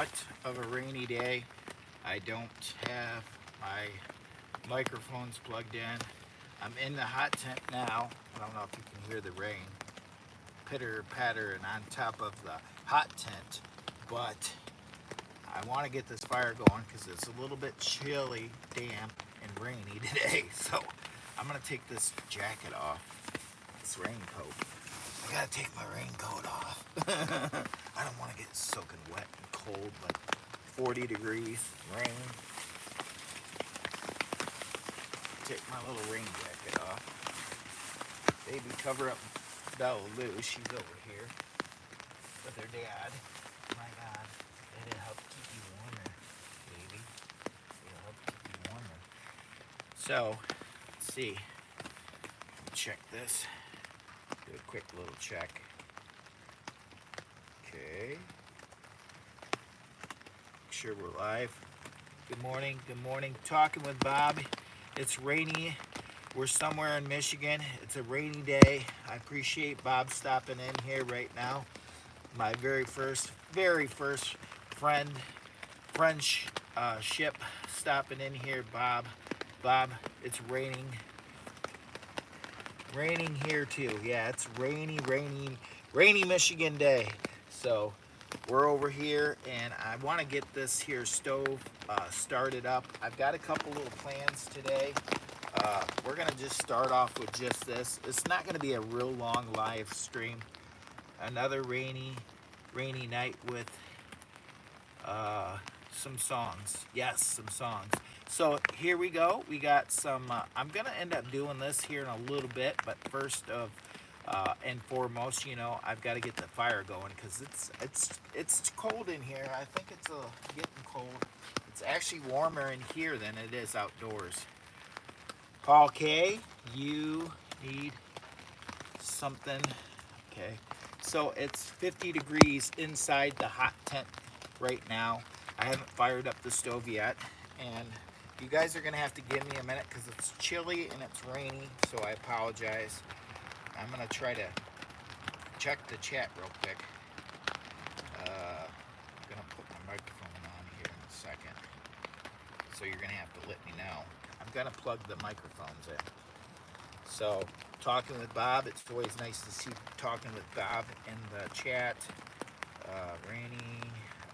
Of a rainy day. I don't have my microphones plugged in. I'm in the hot tent now. I don't know if you can hear the rain pitter pattering on top of the hot tent, but I want to get this fire going because it's a little bit chilly, damp, and rainy today. So I'm gonna take this jacket off, this raincoat. I gotta take my raincoat off. I don't want to get soaking wet and cold, like 40 degrees, rain. Take my little rain jacket off. Baby, cover up Bella Lou. She's over here with her dad. My God, it'll help keep you warmer, baby. It'll help keep you warmer. So, let's see. Check this. Do a quick little check. Okay. Make sure we're live. Good morning. Good morning. Talking with Bob. It's rainy. We're somewhere in Michigan. It's a rainy day. I appreciate Bob stopping in here right now. My very first friendship stopping in here, Bob. Bob, it's raining. Raining here too. Yeah, it's rainy Michigan day. So we're over here and I want to get this here stove started up. I've got a couple little plans today. We're going to just start off with just this. It's not going to be a real long live stream. Another rainy night with some songs. Yes, some songs. So here we go. We got some, I'm going to end up doing this here in a little bit, but first and foremost, you know, I've got to get the fire going because it's cold in here. I think it's getting cold. It's actually warmer in here than it is outdoors. Paul K, you need something. Okay, so it's 50 degrees inside the hot tent right now. I haven't fired up the stove yet, and you guys are gonna have to give me a minute because it's chilly and it's rainy, so I apologize. I'm gonna try to check the chat real quick. I'm gonna put my microphone on here in a second, so you're gonna have to let me know. I'm gonna plug the microphones in. So, talking with Bob, it's always nice to see talking with Bob in the chat. Rainy,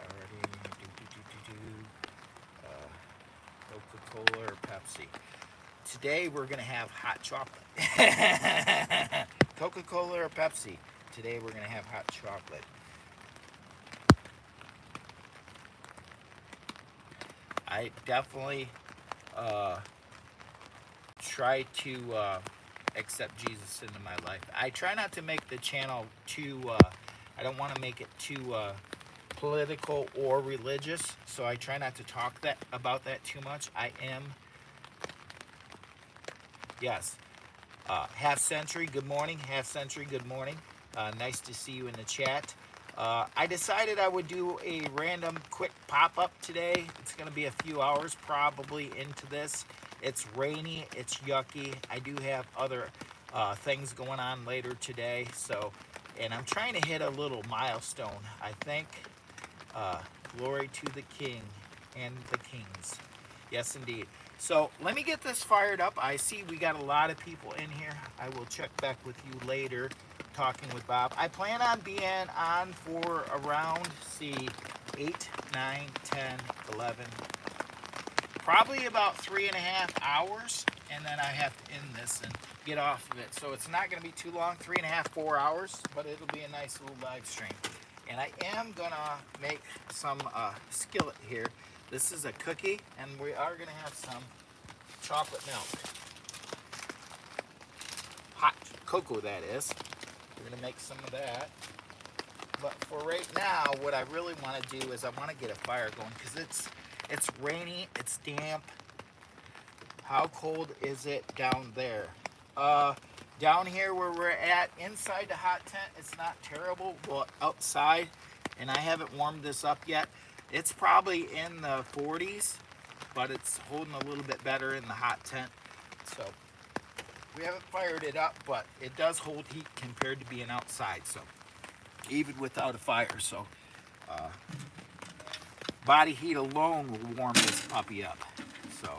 already, Coca-Cola or Pepsi. Today we're gonna have hot chocolate. Coca-Cola or Pepsi. Today we're gonna have hot chocolate. I definitely try to accept Jesus into my life. I try not to make the channel too, I don't want to make it too political or religious, so I try not to talk about that too much. I am, yes, Half Century, good morning. Half Century, good morning. Nice to see you in the chat. I decided I would do a random quick pop-up today. It's going to be a few hours probably into this. It's rainy, it's yucky. I do have other things going on later today, so, and I'm trying to hit a little milestone. I think glory to the King and the Kings. Yes, indeed. So let me get this fired up. I see we got a lot of people in here. I will check back with you later, talking with Bob. I plan on being on for around, see, 8, 9, 10, 11, probably about 3.5 hours, and then I have to end this and get off of it. So it's not going to be too long, 3.5, 4 hours, but it'll be a nice little live stream. And I am going to make some skillet here. This is a cookie, and we are going to have some chocolate milk. Hot cocoa, that is. We're going to make some of that. But for right now, what I really want to do is I want to get a fire going because it's rainy, it's damp. How cold is it down there? Down here where we're at, inside the hot tent, it's not terrible. Well, outside, and I haven't warmed this up yet, it's probably in the 40s, but it's holding a little bit better in the hot tent. So we haven't fired it up, but it does hold heat compared to being outside. So even without a fire, so body heat alone will warm this puppy up. So,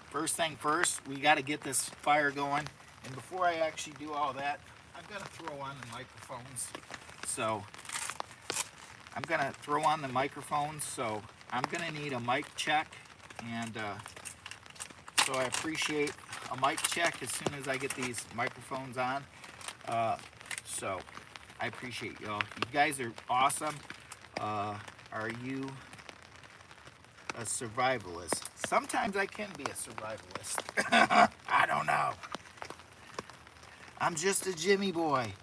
first thing first, we got to get this fire going. And before I actually do all that, I've got to throw on the microphones. So, I'm going to throw on the microphones. So, I'm going to need a mic check. And so, I appreciate a mic check as soon as I get these microphones on. So, I appreciate y'all. You guys are awesome. Are you a survivalist? Sometimes I can be a survivalist. I don't know. I'm just a Jimmy boy.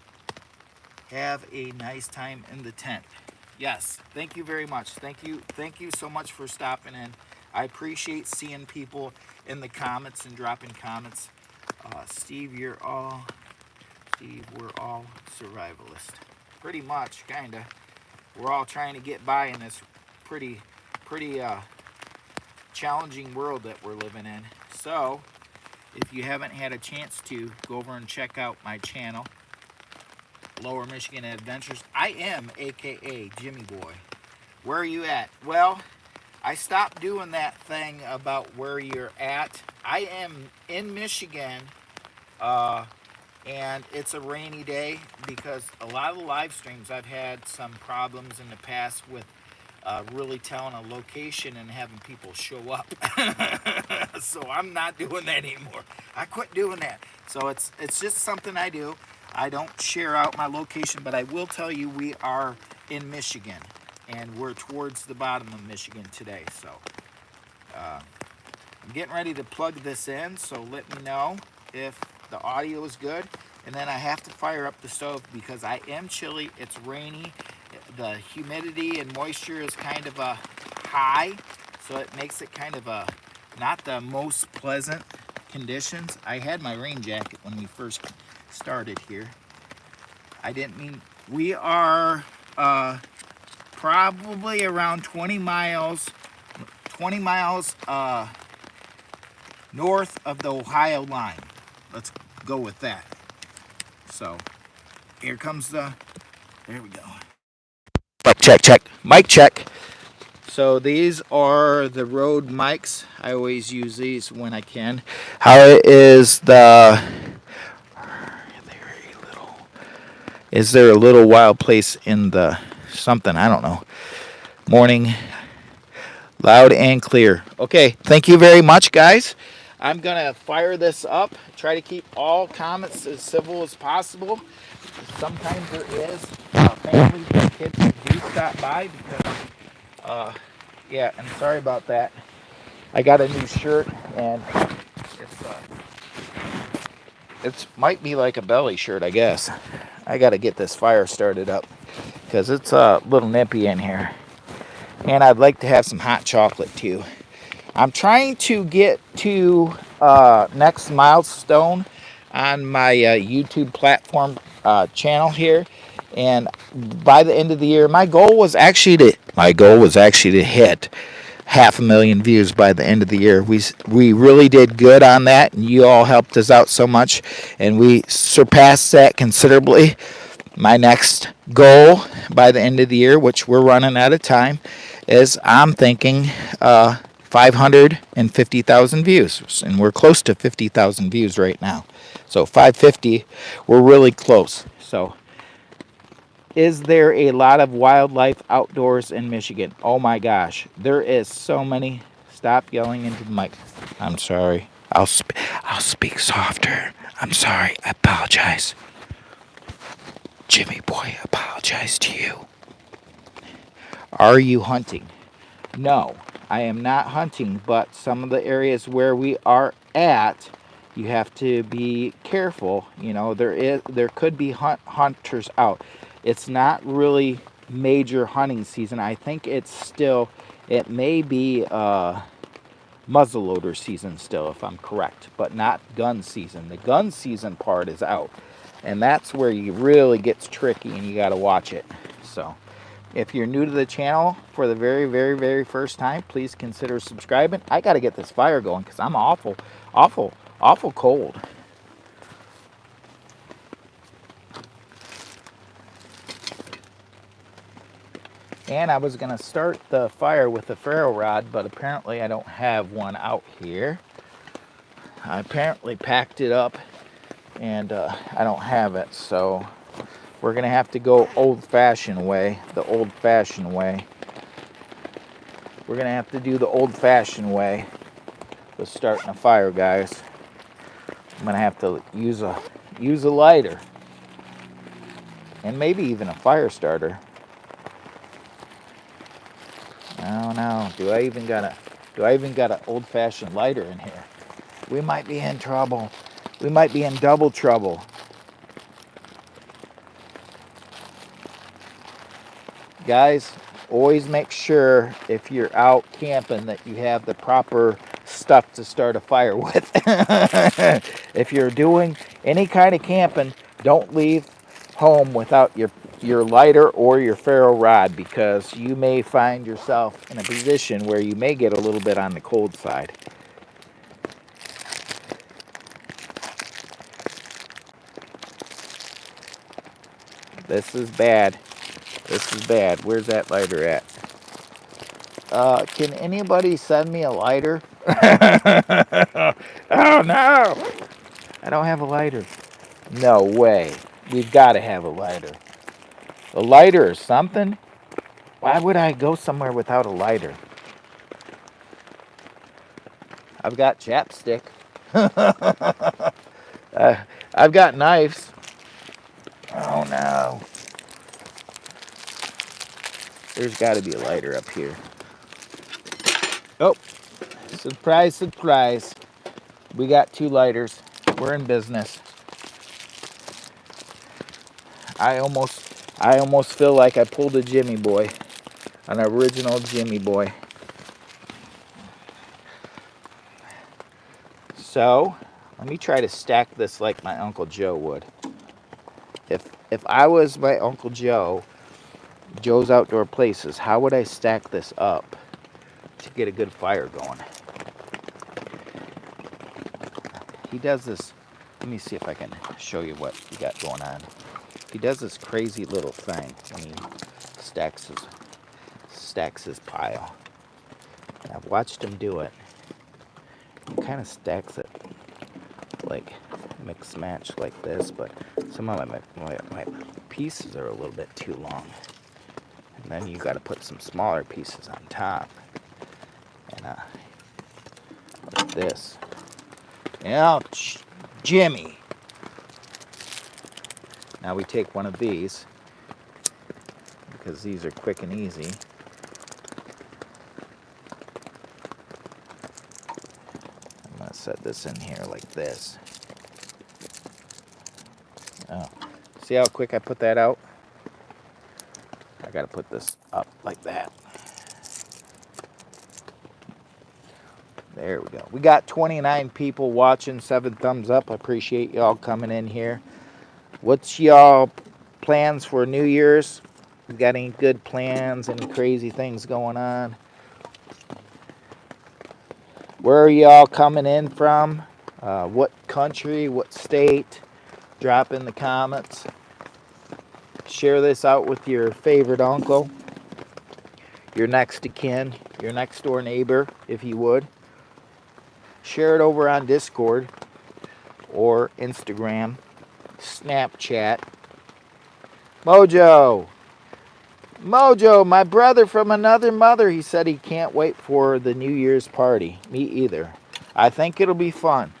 Have a nice time in the tent. Yes, thank you very much. Thank you so much for stopping in. I appreciate seeing people in the comments and dropping comments. Steve, we're all survivalists. Pretty much, kinda. We're all trying to get by in this pretty challenging world that we're living in. So, if you haven't had a chance to, go over and check out my channel, Lower Michigan Adventures. I am AKA Jimmy Boy. Where are you at? Well, I stopped doing that thing about where you're at. I am in Michigan, and it's a rainy day because a lot of the live streams I've had some problems in the past with really telling a location and having people show up. So I'm not doing that anymore. I quit doing that. So it's just something I do. I don't share out my location, but I will tell you we are in Michigan, and we're towards the bottom of Michigan today. So I'm getting ready to plug this in, so let me know if the audio is good. And then I have to fire up the stove because I am chilly. It's rainy. The humidity and moisture is kind of high, so it makes it kind of not the most pleasant conditions. I had my rain jacket when we first started here. I didn't mean, we are probably around 20 miles north of the Ohio line. Let's go with that. So here comes there we go. Check. Mic check. So these are the Rode mics. I always use these when I can. How is the, is there a little wild place in the something? I don't know. Morning. Loud and clear. Okay, thank you very much, guys. I'm going to fire this up. Try to keep all comments as civil as possible. Sometimes there is families and kids who do stop by because, yeah, and sorry about that. I got a new shirt, and it's might be like a belly shirt, I guess. I got to get this fire started up because it's a little nippy in here. And I'd like to have some hot chocolate, too. I'm trying to get to next milestone on my YouTube platform channel here, and by the end of the year, my goal was actually to hit 500,000 views by the end of the year. We really did good on that, and you all helped us out so much, and we surpassed that considerably. My next goal by the end of the year, which we're running out of time, is I'm thinking 550,000 views, and we're close to 50,000 views right now. So 550, we're really close. So is there a lot of wildlife outdoors in Michigan? Oh my gosh, there is so many. Stop yelling into the mic. I'm sorry. I'll speak softer. I'm sorry. I apologize. Jimmy boy, I apologize to you. Are you hunting? No, I am not hunting, but some of the areas where we are at, you have to be careful. You know, there could be hunters out. It's not really major hunting season. I think it may be muzzleloader season still, if I'm correct, but not gun season. The gun season part is out, and that's where you really gets tricky, and you got to watch it. So if you're new to the channel for the very, very, very first time, please consider subscribing. I got to get this fire going because I'm awful cold. And I was going to start the fire with a ferro rod, but apparently I don't have one out here. I apparently packed it up and I don't have it, so we're going to have to go old-fashioned way, the old-fashioned way. We're going to have to do the old-fashioned way with starting a fire, guys. I'm going to have to use a lighter and maybe even a fire starter. I don't know. Do I even got an old-fashioned lighter in here? We might be in trouble. We might be in double trouble. Guys, always make sure if you're out camping that you have the proper stuff to start a fire with. If you're doing any kind of camping, don't leave home without your lighter or your ferro rod, because you may find yourself in a position where you may get a little bit on the cold side. This is bad. This is bad. Where's that lighter at? Can anybody send me a lighter? Oh no! I don't have a lighter. No way. We've got to have a lighter. A lighter or something? Why would I go somewhere without a lighter? I've got chapstick. I've got knives. Oh no. There's got to be a lighter up here. Oh, surprise, surprise. We got 2 lighters. We're in business. I almost feel like I pulled a Jimmy boy, an original Jimmy boy. So, let me try to stack this like my Uncle Joe would. If I was my Uncle Joe, Joe's Outdoor Places, how would I stack this up to get a good fire going? He does this. Let me see if I can show you what he got going on. He does this crazy little thing when he stacks his pile. And I've watched him do it. He kind of stacks it like mix match like this, but some of my pieces are a little bit too long. And then you got to put some smaller pieces on top. And like this. Ouch, Jimmy. Now we take one of these, because these are quick and easy. I'm going to set this in here like this. Oh, see how quick I put that out? I got to put this up like that. There we go. We got 29 people watching, 7 thumbs up. I appreciate y'all coming in here. What's y'all plans for New Year's? You got any good plans? Any crazy things going on? Where are y'all coming in from? What country? What state? Drop in the comments. Share this out with your favorite uncle, your next of kin, your next door neighbor, if you would. Share it over on Discord or Instagram, Snapchat. Mojo, my brother from another mother, he said he can't wait for the New Year's party. Me either. I think it'll be fun.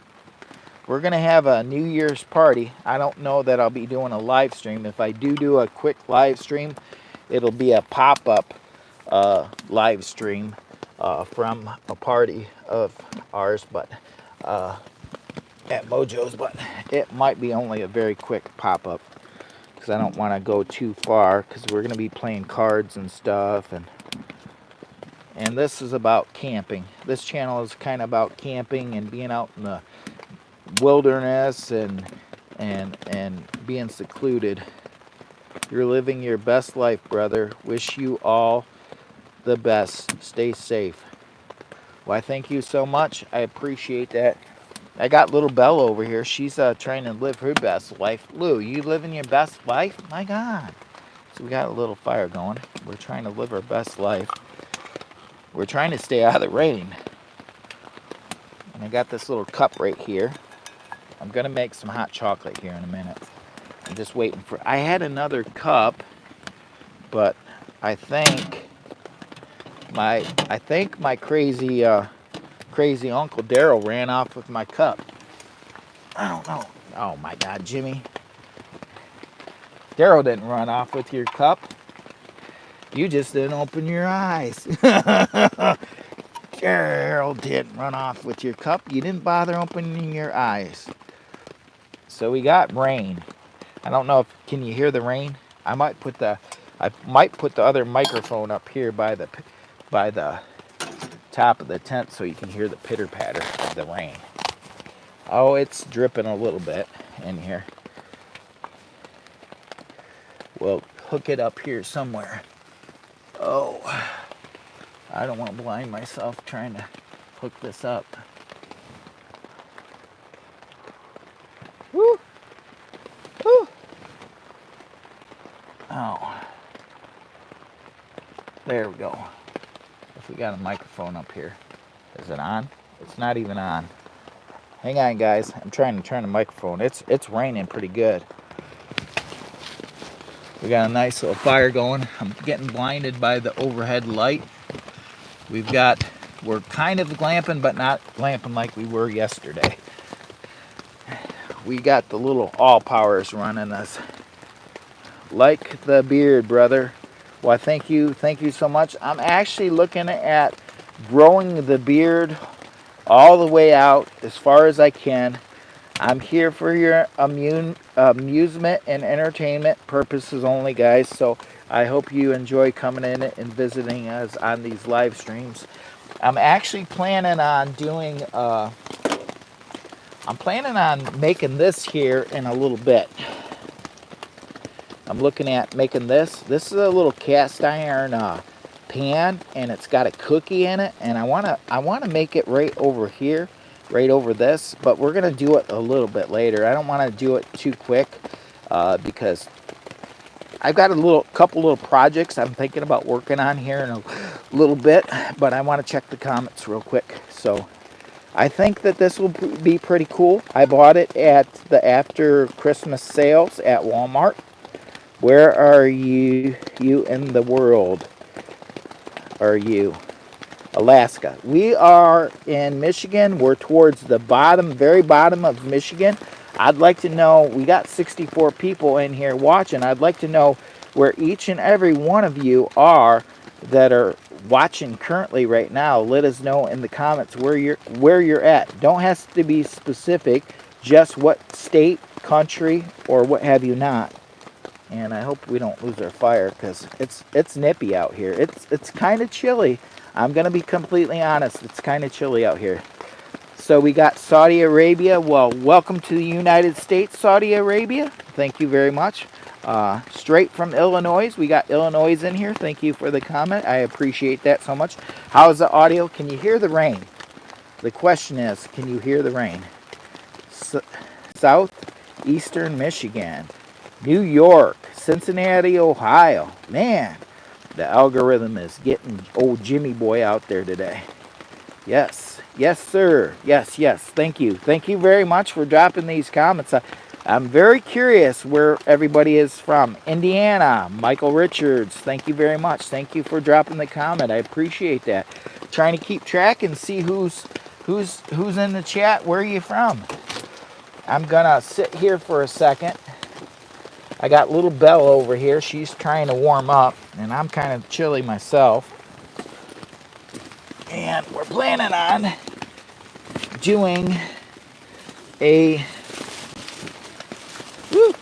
We're going to have a New Year's party. I don't know that I'll be doing a live stream. If I do a quick live stream, it'll be a pop-up live stream from a party of ours, but at Mojo's, but it might be only a very quick pop-up, because I don't want to go too far, because we're going to be playing cards and stuff, and this is about camping. This channel is kind of about camping and being out in the wilderness and being secluded. You're living your best life, brother. Wish you all the best. Stay safe. Why, thank you so much. I appreciate that. I got little Belle over here. She's trying to live her best life. Lou, you living your best life? My God. So we got a little fire going. We're trying to live our best life. We're trying to stay out of the rain. And I got this little cup right here. I'm going to make some hot chocolate here in a minute. I'm just waiting for... I had another cup, but I think my crazy crazy Uncle Daryl ran off with my cup. I don't know. Oh my God, Jimmy. Daryl didn't run off with your cup. You just didn't open your eyes. Daryl didn't run off with your cup. You didn't bother opening your eyes. So we got rain. I don't know if can you hear the rain? I might put the other microphone up here by the top of the tent so you can hear the pitter patter of the rain. Oh, it's dripping a little bit in here. We'll hook it up here somewhere. Oh, I don't want to blind myself trying to hook this up. Woo! Woo! Oh, there we go. If we got a microphone up here. Is it on? It's not even on. Hang on, guys. I'm trying to turn the microphone. It's raining pretty good. We got a nice little fire going. I'm getting blinded by the overhead light. We're kind of glamping, but not glamping like we were yesterday. We got the little all powers running us. Like the beard, brother. Well, thank you so much. I'm actually looking at growing the beard all the way out as far as I can. I'm here for your amusement and entertainment purposes only, guys. So I hope you enjoy coming in and visiting us on these live streams. I'm actually planning on doing, I'm planning on making this here in a little bit. I'm looking at making this. This is a little cast iron pan, and it's got a cookie in it. And I wanna make it right over here, right over this. But we're gonna do it a little bit later. I don't want to do it too quick because I've got a couple little projects I'm thinking about working on here in a little bit. But I want to check the comments real quick. So I think that this will be pretty cool. I bought it at the after Christmas sales at Walmart. Where are you in the world? Are you? Alaska. We are in Michigan. We're towards the bottom, very bottom of Michigan. I'd like to know, we got 64 people in here watching. I'd like to know where each and every one of you are that are watching currently right now. Let us know in the comments where you're at. Don't have to be specific, just what state, country, or what have you not. And I hope we don't lose our fire because it's nippy out here. It's kind of chilly. I'm going to be completely honest. It's kind of chilly out here. So we got Saudi Arabia. Well, welcome to the United States, Saudi Arabia. Thank you very much. Straight from Illinois. We got Illinois in here. Thank you for the comment. I appreciate that so much. How's the audio? Can you hear the rain? The question is, can you hear the rain? Southeastern Michigan. New York, Cincinnati, Ohio. Man, the algorithm is getting old Jimmy boy out there today. Yes, yes, sir. Yes, yes. Thank you. Thank you very much for dropping these comments. I'm very curious where everybody is from. Indiana, Michael Richards. Thank you very much. Thank you for dropping the comment. I appreciate that. Trying to keep track and see who's in the chat. Where are you from? I'm gonna sit here for a second. I got little Belle over here. She's trying to warm up, and I'm kind of chilly myself. And we're planning on doing a... Woo!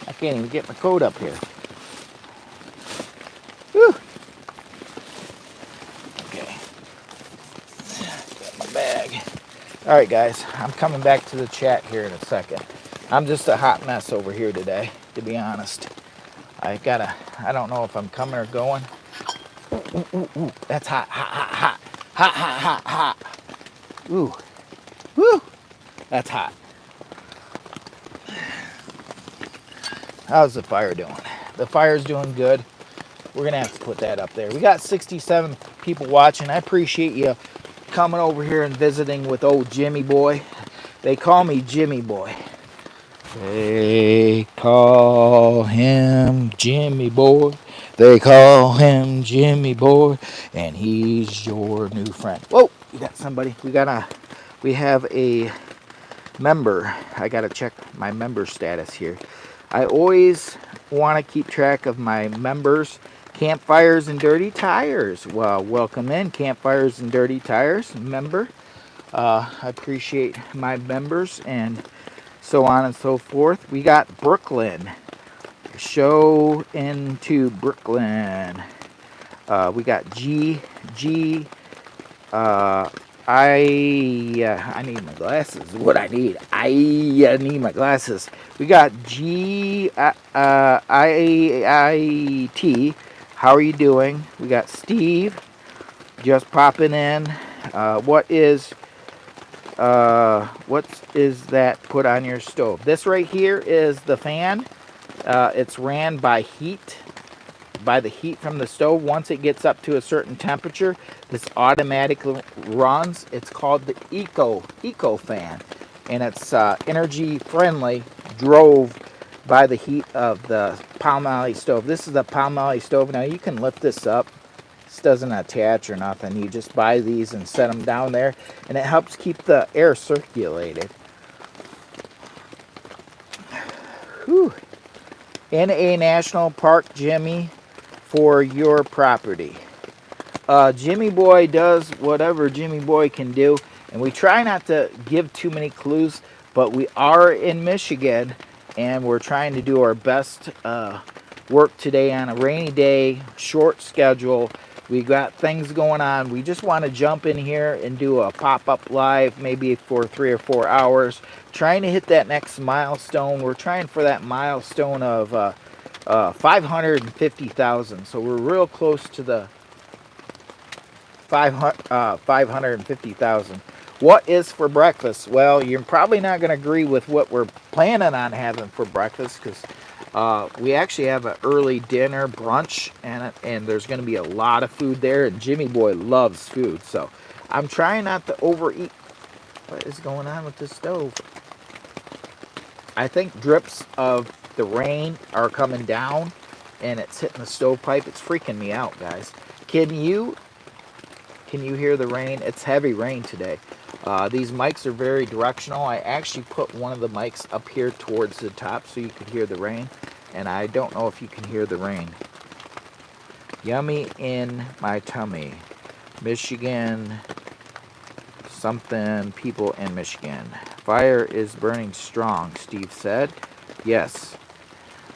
I can't even get my coat up here. Woo! Okay. Got my bag. All right, guys. I'm coming back to the chat here in a second. I'm just a hot mess over here today, to be honest. I don't know if I'm coming or going. Ooh, ooh, ooh. That's hot, hot, hot, hot. Hot, hot, hot, hot. Ooh. Woo. That's hot. How's the fire doing? The fire's doing good. We're going to have to put that up there. We got 67 people watching. I appreciate you coming over here and visiting with old Jimmy Boy. They call me Jimmy Boy. They call him Jimmy Boy. They call him Jimmy Boy. And he's your new friend. Whoa, we got somebody. We have a member. I got to check my member status here. I always want to keep track of my members. Campfires and Dirty Tires. Well, welcome in, Campfires and Dirty Tires member. I appreciate my members and so on and so forth. We got Brooklyn. Show into Brooklyn. We got G. Uh, I need my glasses. What I need. I need my glasses. We got GIIT. How are you doing? We got Steve just popping in. What is that put on your stove? This right here is the fan. It's ran by the heat from the stove. Once it gets up to a certain temperature, this automatically runs. It's called the Eco fan, and it's energy friendly, drove by the heat of the Palmolive stove. This is the Palmolive stove. Now you can lift this up. This doesn't attach or nothing. You just buy these and set them down there, and it helps keep the air circulated. Whew. In a national park, Jimmy, for your property. Jimmy Boy does whatever Jimmy Boy can do, and we try not to give too many clues, but we are in Michigan, and we're trying to do our best work today on a rainy day, short schedule. We got things going on. We just want to jump in here and do a pop-up live, maybe for 3 or 4 hours, trying to hit that next milestone. We're trying for that milestone of 550,000. So we're real close to the 550,000. What is for breakfast? Well, you're probably not going to agree with what we're planning on having for breakfast, because we actually have an early dinner brunch, and there's going to be a lot of food there, and Jimmy Boy loves food, so I'm trying not to overeat. What is going on with this stove? I think drips of the rain are coming down, and it's hitting the stovepipe. It's freaking me out, guys. Can you hear the rain? It's heavy rain today. These mics are very directional. I actually put one of the mics up here towards the top so you could hear the rain, and I don't know if you can hear the rain. Yummy in my tummy. Michigan, something, people in Michigan. Fire is burning strong, Steve said. Yes.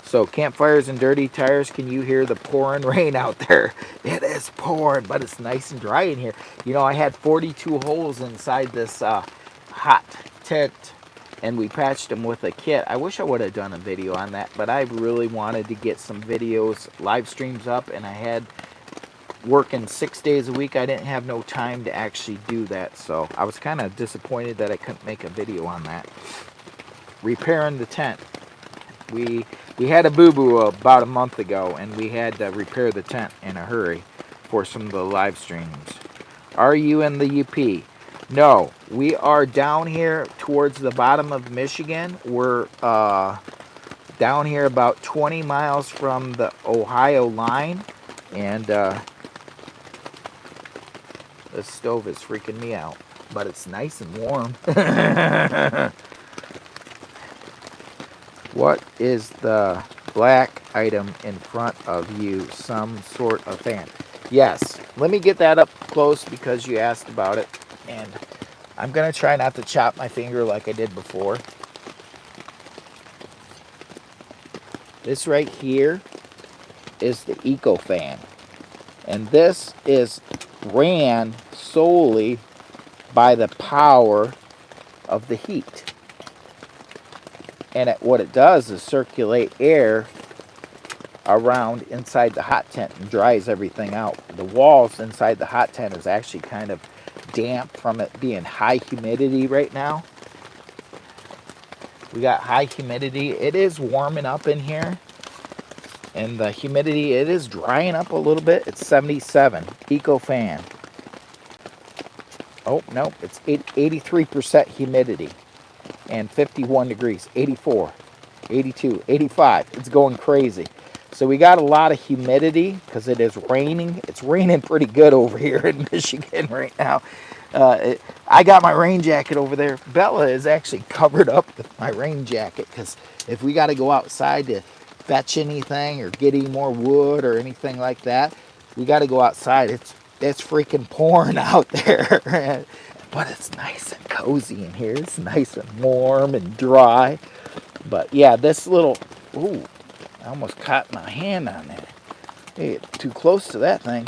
So, Campfires and Dirty Tires, can you hear the pouring rain out there? It is pouring, but it's nice and dry in here. You know, I had 42 holes inside this hot tent, and we patched them with a kit. I wish I would have done a video on that, but I really wanted to get some videos, live streams up, and I had working 6 days a week. I didn't have no time to actually do that, so I was kind of disappointed that I couldn't make a video on that. Repairing the tent. We had a boo-boo about a month ago, and we had to repair the tent in a hurry for some of the live streams. Are you in the UP? No, we are down here towards the bottom of Michigan. We're down here about 20 miles from the Ohio line, and this stove is freaking me out, but it's nice and warm. What is the black item in front of you? Some sort of fan. Yes. Let me get that up close because you asked about it. And I'm going to try not to chop my finger like I did before. This right here is the Eco fan. And this is ran solely by the power of the heat. And what it does is circulate air around inside the hot tent and dries everything out. The walls inside the hot tent is actually kind of damp from it being high humidity right now. We got high humidity. It is warming up in here. And the humidity, it is drying up a little bit. It's 77. Eco fan. Oh, no, it's 83% humidity and 51 degrees, 84, 82, 85. It's going crazy. So we got a lot of humidity because it is raining. It's raining pretty good over here in Michigan right now. I got my rain jacket over there. Bella is actually covered up with my rain jacket because if we got to go outside to fetch anything or get any more wood or anything like that, we got to go outside. It's freaking pouring out there. But it's nice and cozy in here. It's nice and warm and dry. But yeah, this little, ooh, I almost caught my hand on that. Hey, too close to that thing.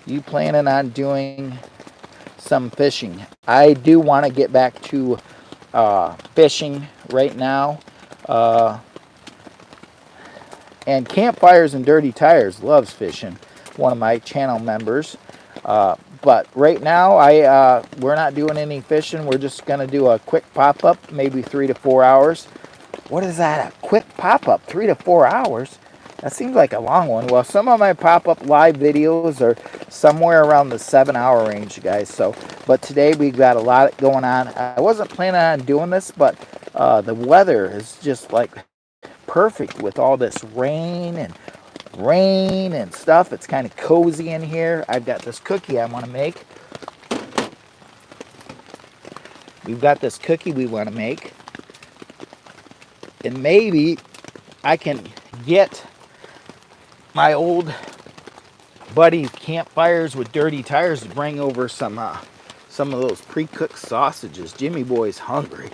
You planning on doing some fishing? I do want to get back to fishing right now. Uh, and Campfires and Dirty Tires loves fishing, one of my channel members. But right now, we're not doing any fishing. We're just going to do a quick pop-up, maybe 3 to 4 hours. What is that? A quick pop-up, 3 to 4 hours? That seems like a long one. Well, some of my pop-up live videos are somewhere around the 7-hour range, guys. But today we've got a lot going on. I wasn't planning on doing this, but the weather is just like perfect with all this rain and stuff. It's kind of cozy in here. I've got this cookie I want to make. We've got this cookie we want to make. And maybe I can get my old buddy Campfires with Dirty Tires to bring over some of those pre-cooked sausages. Jimmy Boy's hungry.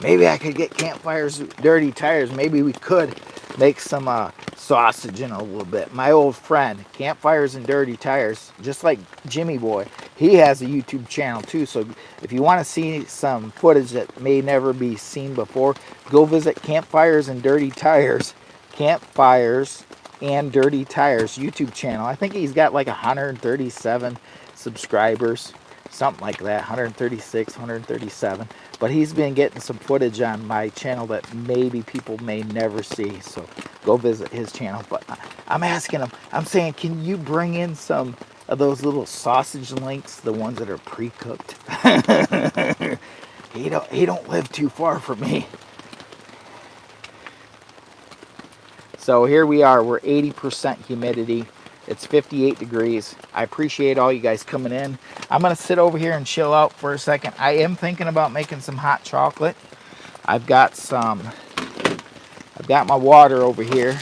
Maybe I could get Campfires with Dirty Tires. Maybe we could make some sausage in a little bit. My old friend, Campfires and Dirty Tires, just like Jimmy Boy, he has a YouTube channel too. So if you want to see some footage that may never be seen before, go visit Campfires and Dirty Tires. Campfires and Dirty Tires YouTube channel. I think he's got like 137 subscribers, something like that, 136, 137. But he's been getting some footage on my channel that maybe people may never see. So go visit his channel. But I'm asking him, I'm saying, can you bring in some of those little sausage links, the ones that are pre-cooked? He don't live too far from me. So here we are. We're 80% humidity. It's 58 degrees. I appreciate all you guys coming in. I'm going to sit over here and chill out for a second. I am thinking about making some hot chocolate. I've got my water over here.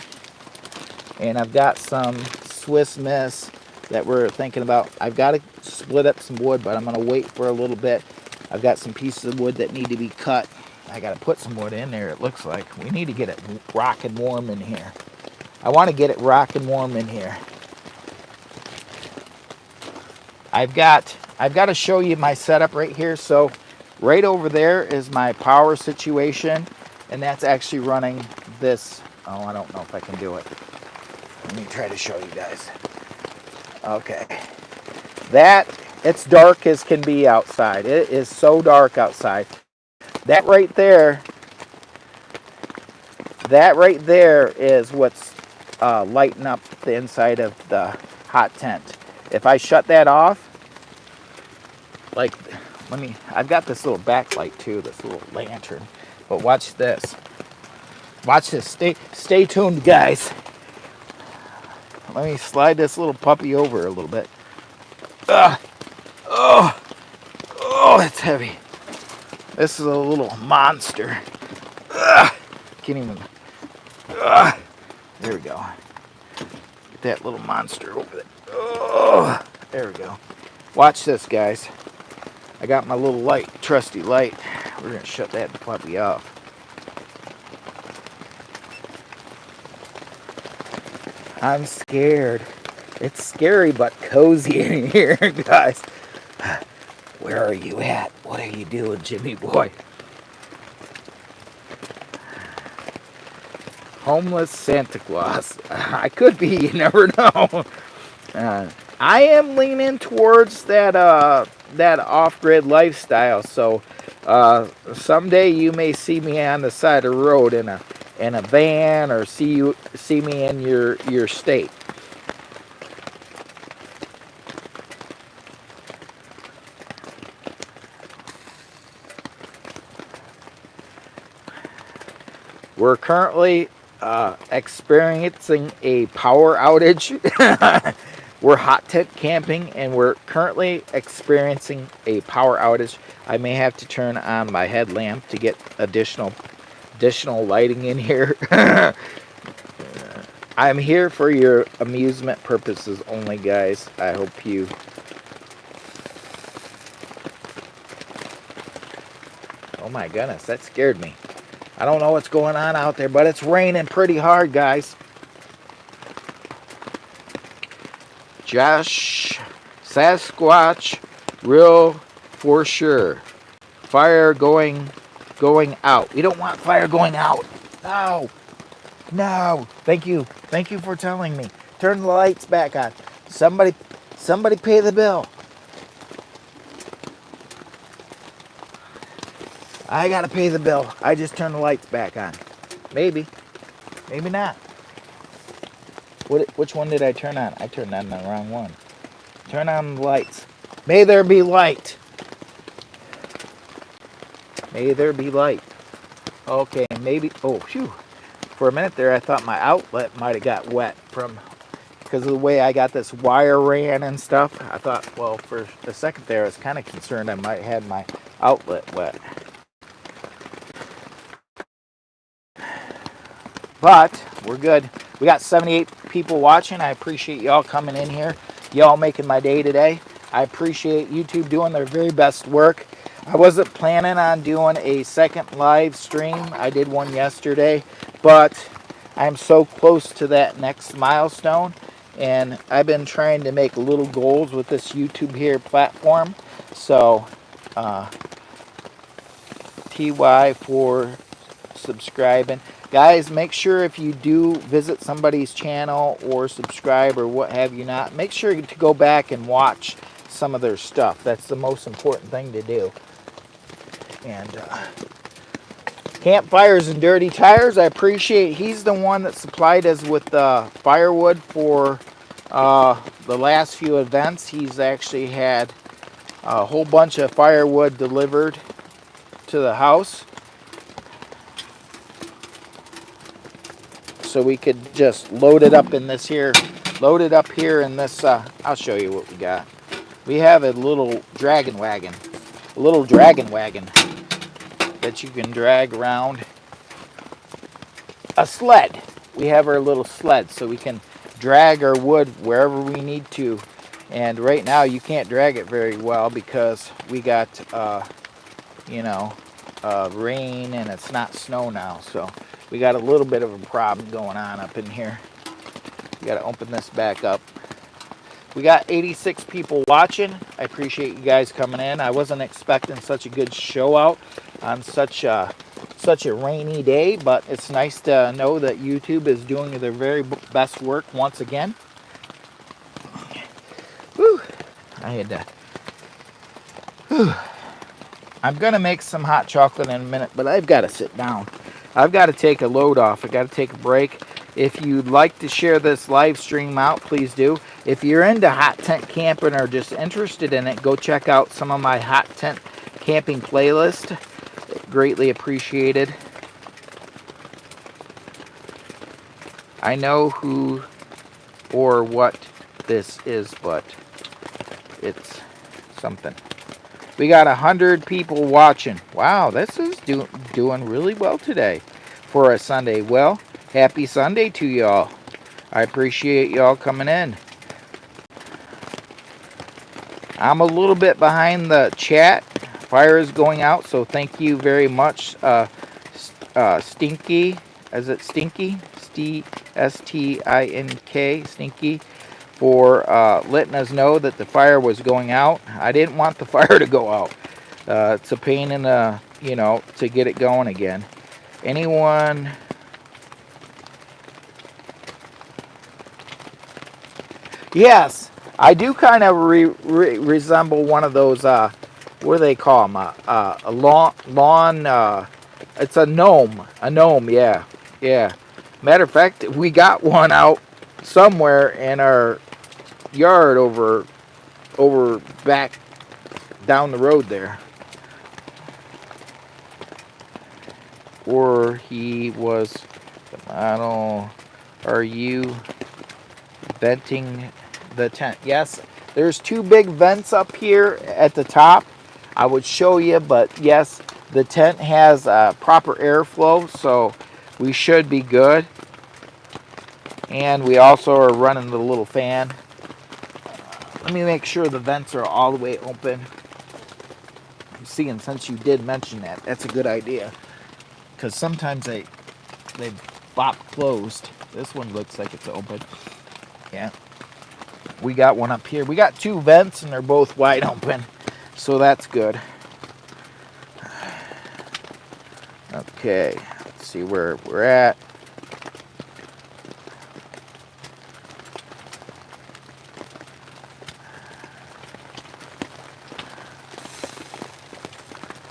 And I've got some Swiss Miss that we're thinking about. I've got to split up some wood, but I'm going to wait for a little bit. I've got some pieces of wood that need to be cut. I got to put some wood in there, it looks like. We need to get it rocking warm in here. I want to get it rocking warm in here. I've got to show you my setup right here. So right over there is my power situation, and that's actually running this. Oh, I don't know if I can do it. Let me try to show you guys. Okay. It's dark as can be outside. It is so dark outside. That right there is what's lighting up the inside of the hot tent. If I shut that off, like, I've got this little backlight too, this little lantern. But watch this. Watch this. Stay tuned, guys. Let me slide this little puppy over a little bit. Oh, it's heavy. This is a little monster. Can't even. There we go. Get that little monster over there. Oh, there we go. Watch this, guys. I got my little light, trusty light. We're going to shut that puppy off. I'm scared. It's scary but cozy in here, guys. Where are you at? What are you doing, Jimmy Boy? Homeless Santa Claus. I could be, you never know. I am leaning towards that off-grid lifestyle. So someday you may see me on the side of the road in a in a van or see me in your state. We're currently experiencing a power outage. We're hot tent camping and we're currently experiencing a power outage. I may have to turn on my headlamp to get additional lighting in here. I'm here for your amusement purposes only, guys. I hope you... Oh my goodness, that scared me. I don't know what's going on out there, but it's raining pretty hard, guys. Josh, Sasquatch, real for sure. Fire going out. We don't want fire going out. No. No. Thank you. Thank you for telling me. Turn the lights back on. Somebody pay the bill. I gotta pay the bill. I just turned the lights back on. Maybe. Maybe not. Which one did I turn on? I turned on the wrong one. Turn on the lights. May there be light. May there be light. Okay, maybe. Oh, phew. For a minute there, I thought my outlet might have got wet because of the way I got this wire ran and stuff. I thought, well, for a second there, I was kind of concerned I might have had my outlet wet. But we're good. We got 78 people watching. I appreciate y'all coming in here. Y'all making my day today. I appreciate YouTube doing their very best work. I wasn't planning on doing a second live stream. I did one yesterday, but I'm so close to that next milestone, and I've been trying to make little goals with this YouTube here platform. So, TY for subscribing. Guys, make sure if you do visit somebody's channel or subscribe or what have you not, make sure to go back and watch some of their stuff. That's the most important thing to do. And Campfires and Dirty Tires, I appreciate. He's the one that supplied us with firewood for the last few events. He's actually had a whole bunch of firewood delivered to the house, so we could just load it up in this here. Load it up here in this. I'll show you what we got. We have a little dragon wagon. A little dragon wagon that you can drag around. A sled. We have our little sled so we can drag our wood wherever we need to. And right now you can't drag it very well because we got, rain and it's not snow now. So we got a little bit of a problem going on up in here. We got to open this back up. We got 86 people watching. I appreciate you guys coming in. I wasn't expecting such a good show out on such a rainy day, but it's nice to know that YouTube is doing their very best work once again. Whew. I had to. Whew. I'm gonna make some hot chocolate in a minute, but I've got to sit down. I've got to take a load off. I got to take a break. If you'd like to share this live stream out, please do. If you're into hot tent camping or just interested in it, go check out some of my hot tent camping playlist. Greatly appreciated. I know who or what this is, but it's something. We got 100 people watching. Wow, this is doing really well today for a Sunday. Well, happy Sunday to y'all. I appreciate y'all coming in. I'm a little bit behind the chat. Fire is going out, so thank you very much, Stinky. Is it Stinky? S-T-I-N-K, Stinky, for letting us know that the fire was going out. I didn't want the fire to go out. It's a pain in the, to get it going again. Anyone? Yes, I do kind of resemble one of those, what do they call them? A lawn, it's a gnome, yeah. Yeah. Matter of fact, we got one out somewhere in our yard over back down the road there. Or he was, I don't know, are you venting the tent? Yes, there's two big vents up here at the top. I would show you, but yes, the tent has proper airflow, so we should be good. And we also are running the little fan. Let me make sure the vents are all the way open. Seeing since you did mention that, that's a good idea. Because sometimes they bop closed. This one looks like it's open. Yeah. We got one up here. We got two vents and they're both wide open. So that's good. Okay. Let's see where we're at.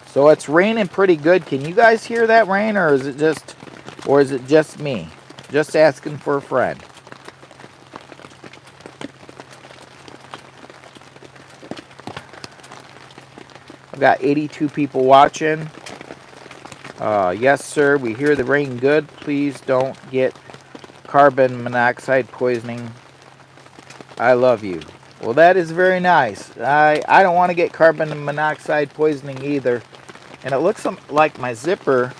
So it's raining pretty good. Can you guys hear that rain, or is it just me? Just asking for a friend. I've got 82 people watching. Yes, sir, we hear the rain good. Please don't get carbon monoxide poisoning. I love you. Well, that is very nice. I don't want to get carbon monoxide poisoning either. And it looks like my zipper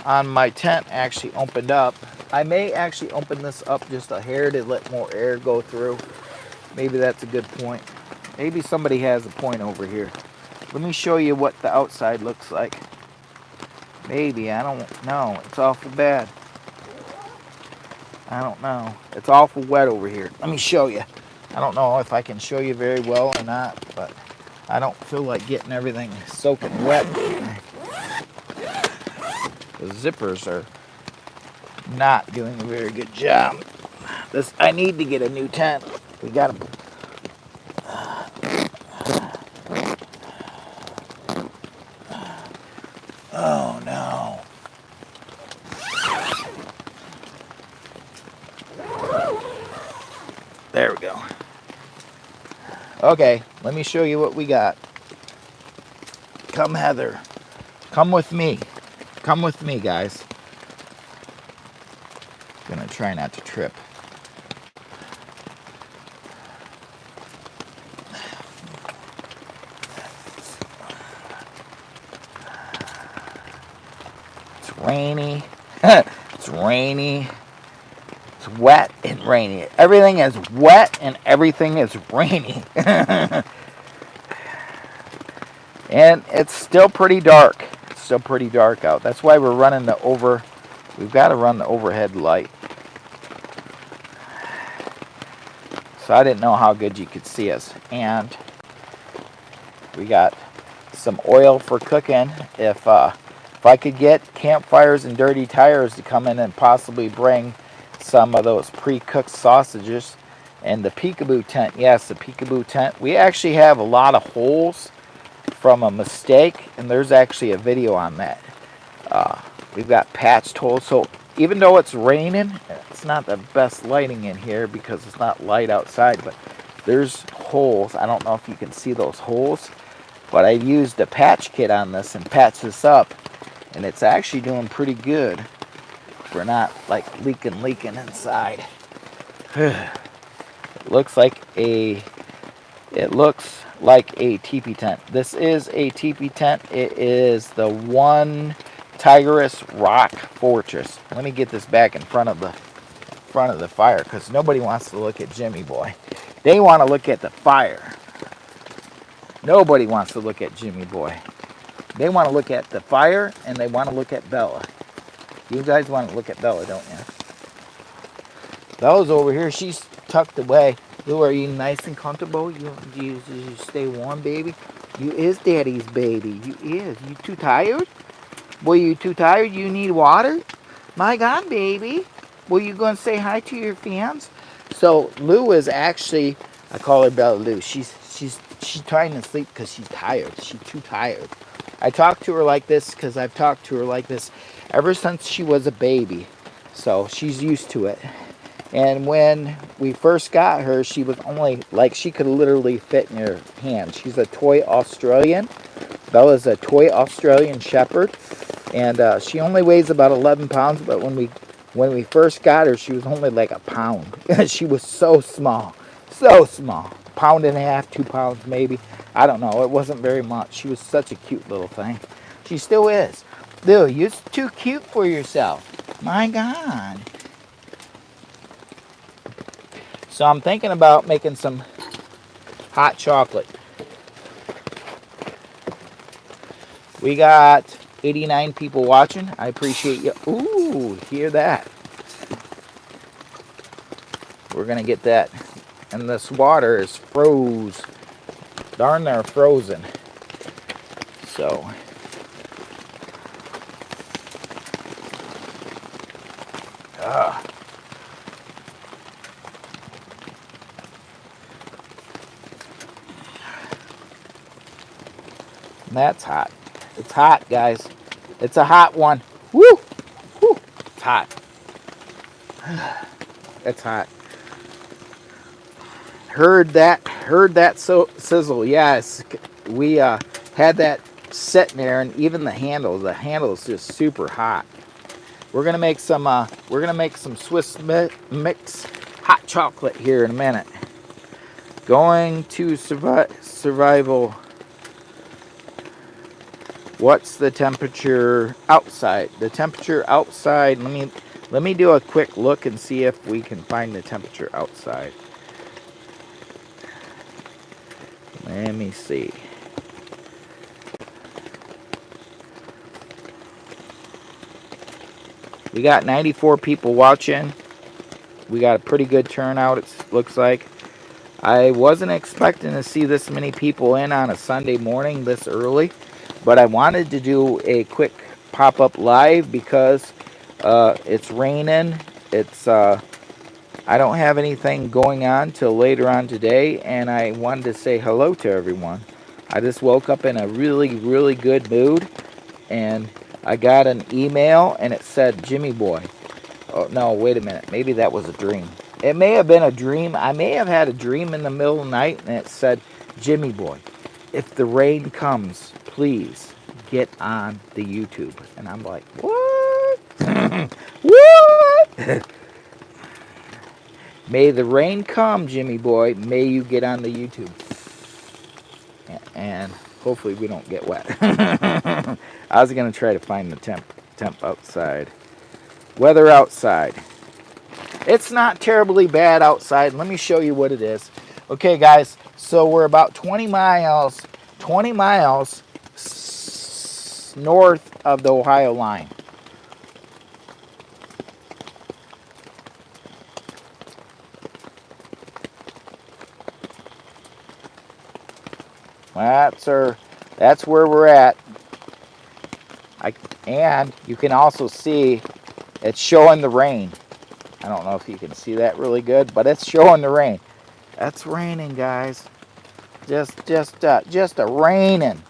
on my tent actually opened up. I may actually open this up just a hair to let more air go through. Maybe that's a good point. Maybe somebody has a point over here. Let me show you what the outside looks like. Maybe, I don't know. It's awful bad. I don't know. It's awful wet over here. Let me show you. I don't know if I can show you very well or not, but I don't feel like getting everything soaking wet. The zippers are not doing a very good job. I need to get a new tent. We got to. Oh no. There we go. Okay, let me show you what we got. Come, Heather. Come with me. Come with me, guys. Gonna try not to trip. It's rainy. It's rainy. It's wet and rainy. Everything is wet and everything is rainy. And it's still pretty dark. It's still pretty dark out. That's why we're running we've got to run the overhead light. So I didn't know how good you could see us. And we got some oil for cooking. If I could get campfires and dirty tires to come in and possibly bring some of those pre-cooked sausages. And the peekaboo tent, yes, the peekaboo tent. We actually have a lot of holes from a mistake, and there's actually a video on that. We've got patched holes, so even though it's raining, it's not the best lighting in here because it's not light outside, but there's holes. I don't know if you can see those holes, but I used a patch kit on this and patched this up, and it's actually doing pretty good. We're not like leaking inside. It looks like a teepee tent. This is a teepee tent. It is the One Tiger's Rock Fortress. Let me get this back in front of the fire because nobody wants to look at Jimmy Boy. They want to look at the fire. Nobody wants to look at Jimmy Boy. They want to look at the fire and they want to look at Bella. You guys want to look at Bella, don't you? Bella's over here. She's tucked away. Lou, are you nice and comfortable? You stay warm, baby? You is daddy's baby. You is. You too tired? Boy, you too tired? You need water? My God, baby. Well, you going to say hi to your fans? So Lou is actually, I call her Bella Lou. She's trying to sleep because she's tired. She's too tired. I talk to her like this because I've talked to her like this ever since she was a baby. So she's used to it. And when we first got her, she was only like, she could literally fit in your hand. She's a toy Australian. Bella's a toy Australian Shepherd, and she only weighs about 11 pounds. But when we first got her, she was only like a pound. She was so small, so small, pound and a half, 2 pounds maybe. I don't know. It wasn't very much. She was such a cute little thing. She still is. Dude, you're too cute for yourself. My God. So I'm thinking about making some hot chocolate. We got 89 people watching. I appreciate you. Ooh, hear that. We're going to get that. And this water is froze. Darn, they're frozen. So, that's hot. It's hot, guys. It's a hot one. Woo! Woo! It's hot. It's hot. Heard that sizzle. Yes, we had that sitting there, and even the handle is just super hot. We're gonna make some Swiss mix hot chocolate here in a minute. Going to survival. What's the temperature outside? The temperature outside. Let me do a quick look and see if we can find the temperature outside. Let me see. We got 94 people watching. We got a pretty good turnout, it looks like. I wasn't expecting to see this many people in on a Sunday morning this early, but I wanted to do a quick pop-up live because it's raining. I don't have anything going on till later on today, and I wanted to say hello to everyone. I just woke up in a really, really good mood, and I got an email, and it said, Jimmy Boy. Oh, no, wait a minute. Maybe that was a dream. It may have been a dream. I may have had a dream in the middle of the night, and it said, Jimmy Boy, if the rain comes, please get on the YouTube. And I'm like, what? What? May the rain come, Jimmy Boy. May you get on the YouTube. And hopefully we don't get wet. I was going to try to find the temp outside. Weather outside. It's not terribly bad outside. Let me show you what it is. Okay, guys, so we're about 20 miles north of the Ohio line. That's where we're at. And you can also see it's showing the rain. I don't know if you can see that really good, but it's showing the rain. That's raining, guys. Just a raining.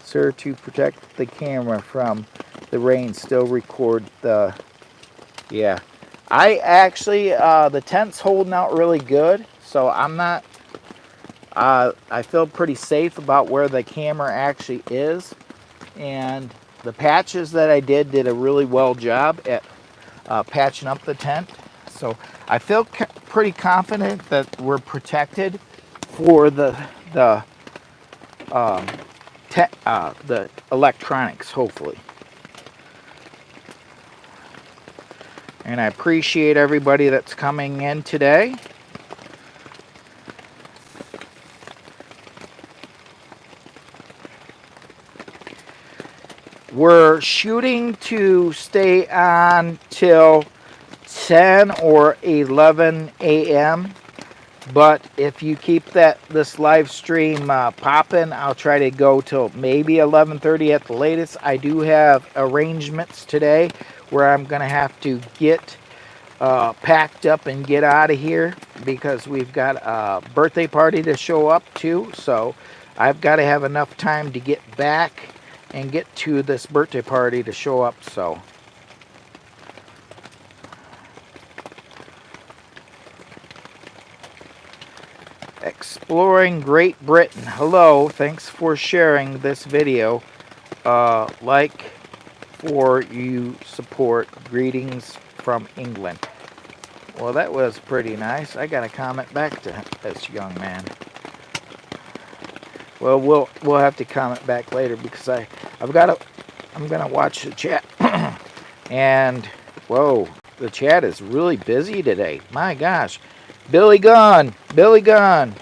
Sir, to protect the camera from the rain, still record the. Yeah, I actually the tent's holding out really good, so I'm not. I feel pretty safe about where the camera actually is, and the patches that I did a really well job at patching up the tent. So I feel pretty confident that we're protected for the electronics, hopefully. And I appreciate everybody that's coming in today. We're shooting to stay on till 10 or 11 a.m. But if you keep this live stream popping, I'll try to go till maybe 11:30 at the latest. I do have arrangements today where I'm going to have to get packed up and get out of here because we've got a birthday party to show up to. So I've got to have enough time to get back and get to this birthday party to show up. So Exploring Great Britain. Hello, thanks for sharing this video. Like for you support. Greetings from England. Well, that was pretty nice. I got a comment back to this young man. Well, we'll have to comment back later because I'm gonna watch the chat. And whoa, the chat is really busy today. My gosh, Billy Gunn, Billy Gunn,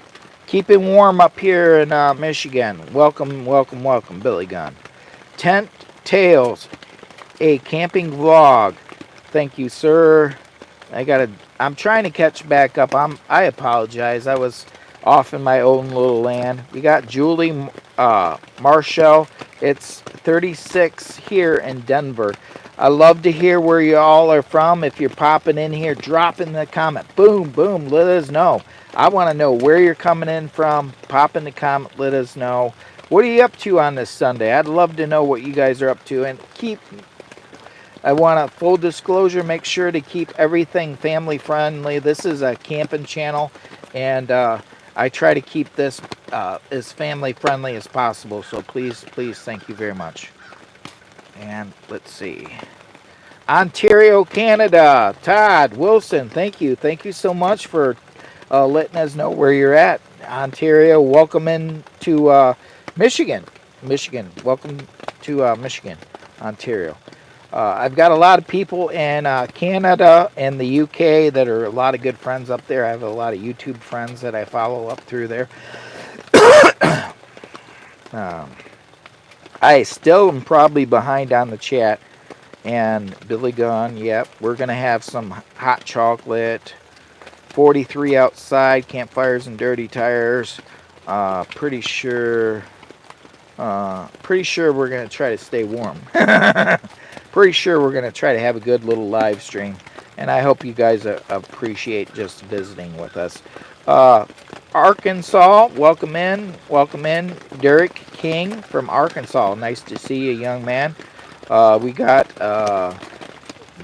keep it warm up here in Michigan. Welcome, welcome, welcome, Billy Gunn. Tent Tales, a camping vlog. Thank you, sir. I'm trying to catch back up. I apologize. I was off in my own little land. We got Julie Marshall. It's 36 here in Denver. I love to hear where you all are from. If you're popping in here, drop in the comment. Boom, boom, let us know. I want to know where you're coming in from. Pop in the comment, let us know. What are you up to on this Sunday? I'd love to know what you guys are up to. And I want to, full disclosure, make sure to keep everything family friendly. This is a camping channel, and I try to keep this as family friendly as possible. So please, please, thank you very much. And let's see. Ontario, Canada. Todd Wilson, thank you. Thank you so much for letting us know where you're at. Ontario, welcome in to Michigan. Michigan, welcome to Michigan, Ontario. I've got a lot of people in Canada and the UK that are a lot of good friends up there. I have a lot of YouTube friends that I follow up through there. I still am probably behind on the chat. And Billy Gunn, yep, we're going to have some hot chocolate. 43 outside, campfires and dirty tires. Pretty sure we're going to try to stay warm. Pretty sure we're going to try to have a good little live stream. And I hope you guys appreciate just visiting with us. Arkansas, welcome in. Welcome in. Derek King from Arkansas. Nice to see you, young man. We got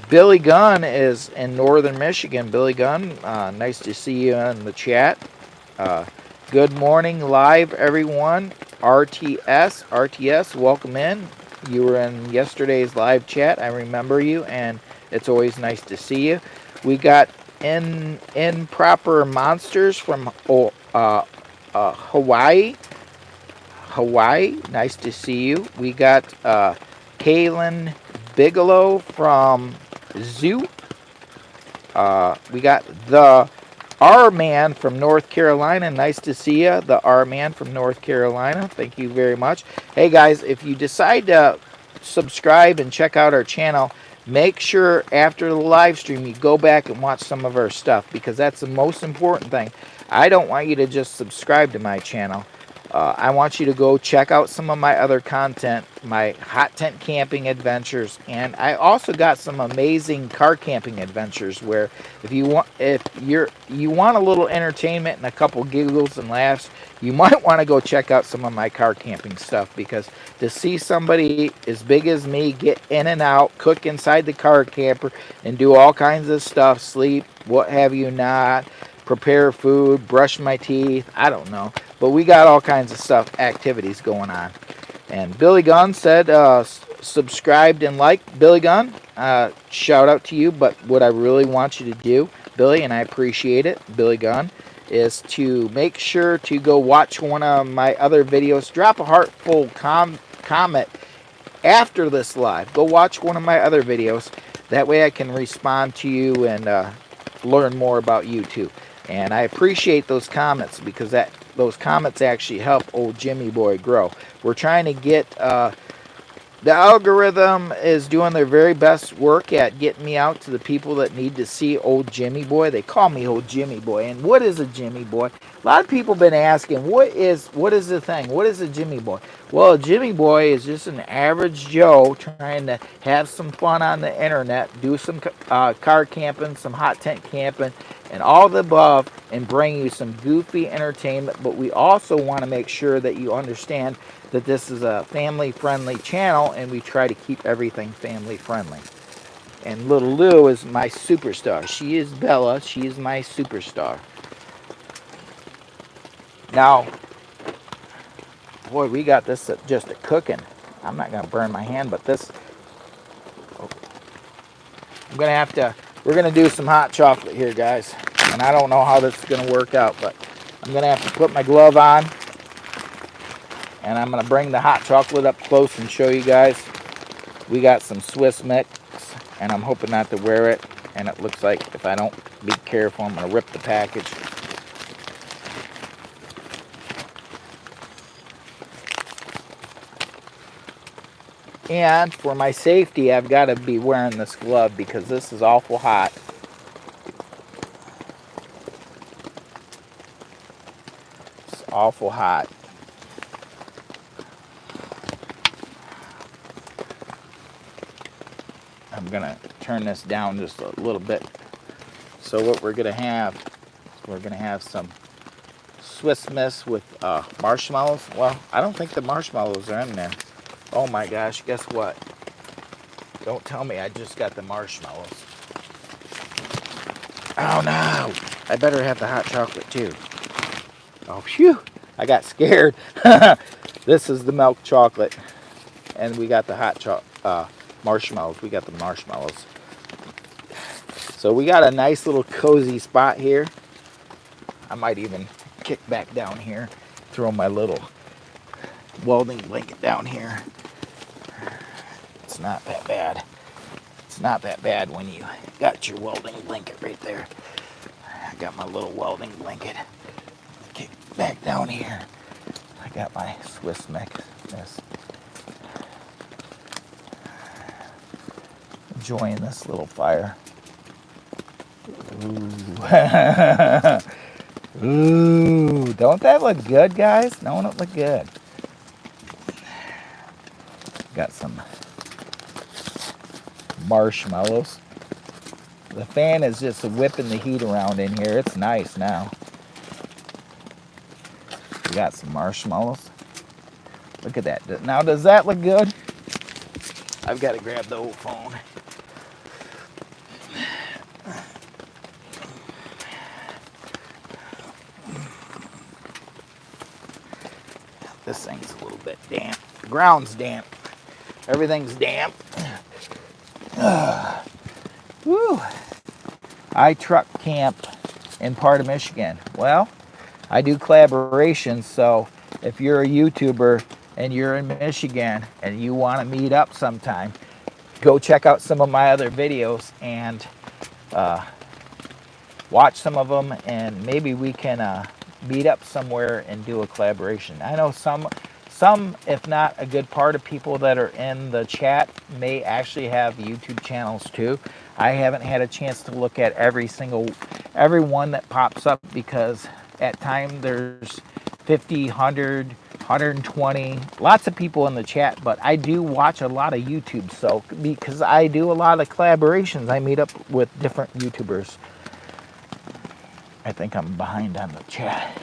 Billy Gunn is in northern Michigan. Billy Gunn, nice to see you in the chat. Good morning live, everyone. RTS, welcome in. You were in yesterday's live chat. I remember you, and it's always nice to see you. We got Improper Monsters from Hawaii. Hawaii, nice to see you. We got Kaylin Bigelow from Zoo. We got the R-Man from North Carolina. Nice to see you, the R-Man from North Carolina. Thank you very much. Hey, guys, if you decide to subscribe and check out our channel, make sure after the live stream you go back and watch some of our stuff, because that's the most important thing. I don't want you to just subscribe to my channel. I want you to go check out some of my other content, my hot tent camping adventures, and I also got some amazing car camping adventures where if you want a little entertainment and a couple giggles and laughs, you might want to go check out some of my car camping stuff, because to see somebody as big as me get in and out, cook inside the car camper, and do all kinds of stuff, sleep, what have you not, prepare food, brush my teeth, I don't know. But we got all kinds of stuff, activities going on. And Billy Gunn said, subscribed and liked. Billy Gunn, shout out to you. But what I really want you to do, Billy, and I appreciate it, Billy Gunn, is to make sure to go watch one of my other videos. Drop a heartful comment after this live. Go watch one of my other videos. That way I can respond to you and learn more about you too. And I appreciate those comments, because those comments actually help old Jimmy Boy grow. We're trying to get the algorithm is doing their very best work at getting me out to the people that need to see old Jimmy Boy. They call me old Jimmy Boy. And what is a Jimmy Boy? A lot of people have been asking, what is the thing? What is a Jimmy Boy? Well, a Jimmy Boy is just an average Joe trying to have some fun on the internet, do some car camping, some hot tent camping, and all the above, and bring you some goofy entertainment. But we also want to make sure that you understand that this is a family-friendly channel, and we try to keep everything family-friendly. And little Lou is my superstar. She is Bella. She is my superstar. Now, boy, we got this just a cooking. I'm not gonna burn my hand, but this, I'm gonna have to, we're gonna do some hot chocolate here, guys. And I don't know how this is gonna work out, but I'm gonna have to put my glove on, and I'm gonna bring the hot chocolate up close and show you guys. We got some Swiss mix, and I'm hoping not to wear it. And it looks like if I don't be careful, I'm gonna rip the package. And for my safety, I've got to be wearing this glove because this is awful hot. It's awful hot. I'm gonna turn this down just a little bit. So what we're gonna have is we're gonna have some Swiss Miss with marshmallows. Well, I don't think the marshmallows are in there. Oh my gosh, guess what? Don't tell me I just got the marshmallows. Oh no! I better have the hot chocolate too. Oh phew! I got scared. This is the milk chocolate, and we got the hot marshmallows. We got the marshmallows. So we got a nice little cozy spot here. I might even kick back down here, throw my little welding blanket down here. It's not that bad. It's not that bad when you got your welding blanket right there. I got my little welding blanket. Kick back down here. I got my Swiss mix. Enjoying this little fire. Ooh. Ooh, don't that look good, guys? Don't it look good? Got some marshmallows. The fan is just whipping the heat around in here. It's nice now. We got some marshmallows. Look at that. Now, does that look good? I've got to grab the old phone. This thing's a little bit damp. The ground's damp. Everything's damp. Woo. I truck camp in part of Michigan. Well, I do collaborations, so if you're a YouTuber and you're in Michigan and you want to meet up sometime, go check out some of my other videos and watch some of them, and maybe we can meet up somewhere and do a collaboration. I know some, if not a good part of people that are in the chat may actually have YouTube channels too. I haven't had a chance to look at every one that pops up, because at times there's 50, 100, 120, lots of people in the chat, but I do watch a lot of YouTube. So because I do a lot of collaborations, I meet up with different YouTubers. I think I'm behind on the chat.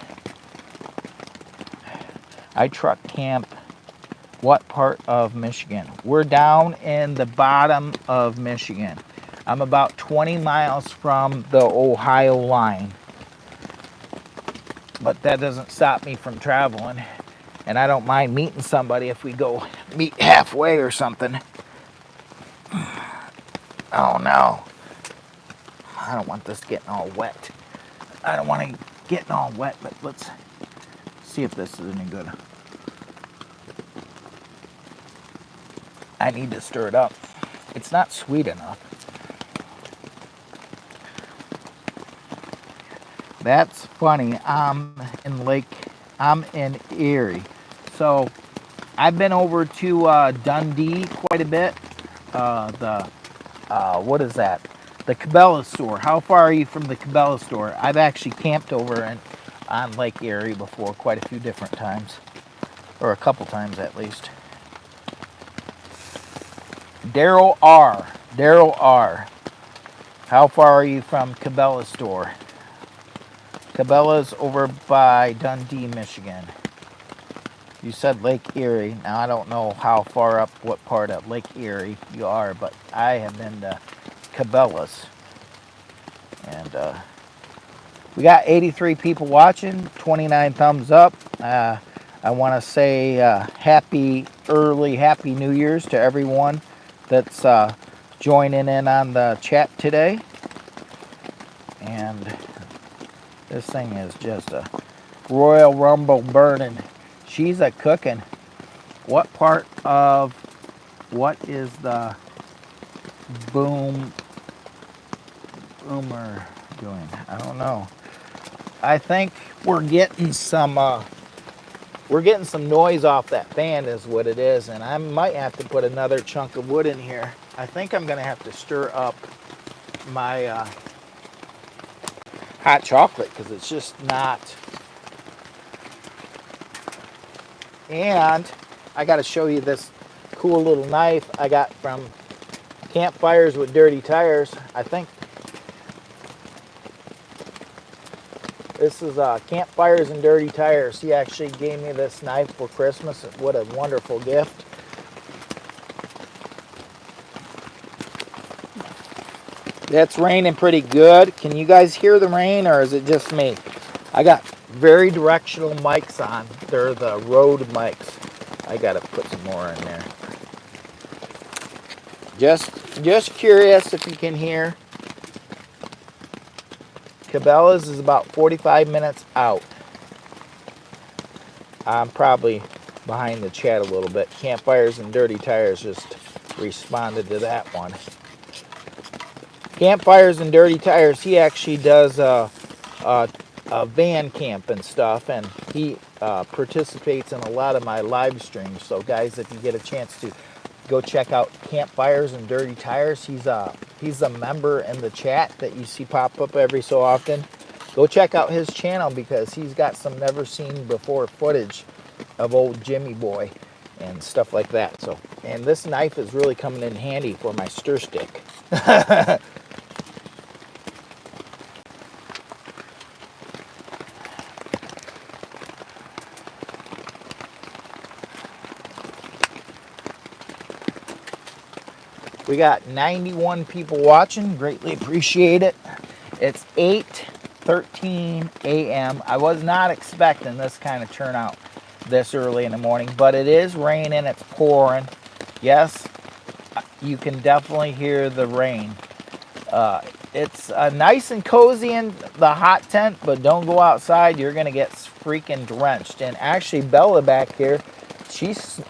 I truck camp. What part of Michigan? We're down in the bottom of Michigan. I'm about 20 miles from the Ohio line. But that doesn't stop me from traveling. And I don't mind meeting somebody if we go meet halfway or something. Oh no. I don't want this getting all wet. I don't want it getting all wet, but let's see if this is any good. I need to stir it up. It's not sweet enough. That's funny. I'm in Erie. So I've been over to Dundee quite a bit. What is that? The Cabela store. How far are you from the Cabela store? I've actually camped over on Lake Erie before, quite a few different times. Or a couple times at least. Daryl R. How far are you from Cabela store? Cabela's over by Dundee, Michigan. You said Lake Erie. Now, I don't know how far up, what part of Lake Erie you are, but I have been to Cabela's. And We got 83 people watching, 29 thumbs up. I want to say happy New Year's to everyone that's joining in on the chat today. And this thing is just a Royal Rumble burning. She's a cooking. What part of what is the boomer doing? I don't know. I think we're getting some noise off that fan is what it is, and I might have to put another chunk of wood in here. I think I'm gonna have to stir up my hot chocolate because it's just not. And I got to show you this cool little knife I got from Campfires with Dirty Tires. I think this is Campfires and Dirty Tires. He actually gave me this knife for Christmas. What a wonderful gift. It's raining pretty good. Can you guys hear the rain, or is it just me? I got very directional mics on. They're the Rode mics. I got to put some more in there. Just curious if you can hear. Cabela's is about 45 minutes out. I'm probably behind the chat a little bit. Campfires and Dirty Tires just responded to that one. Campfires and Dirty Tires, he actually does van camp and stuff, and he participates in a lot of my live streams. So guys, if you get a chance to go check out Campfires and Dirty Tires, he's a member in the chat that you see pop up every so often. Go check out his channel because he's got some never seen before footage of old Jimmy Boy and stuff like that. So, and this knife is really coming in handy for my stir stick. We got 91 people watching. Greatly appreciate it. It's 8:13 a.m. I was not expecting this kind of turnout this early in the morning, but it is raining. It's pouring. Yes, you can definitely hear the rain. It's nice and cozy in the hot tent, but don't go outside. You're going to get freaking drenched. And actually, Bella back here, she's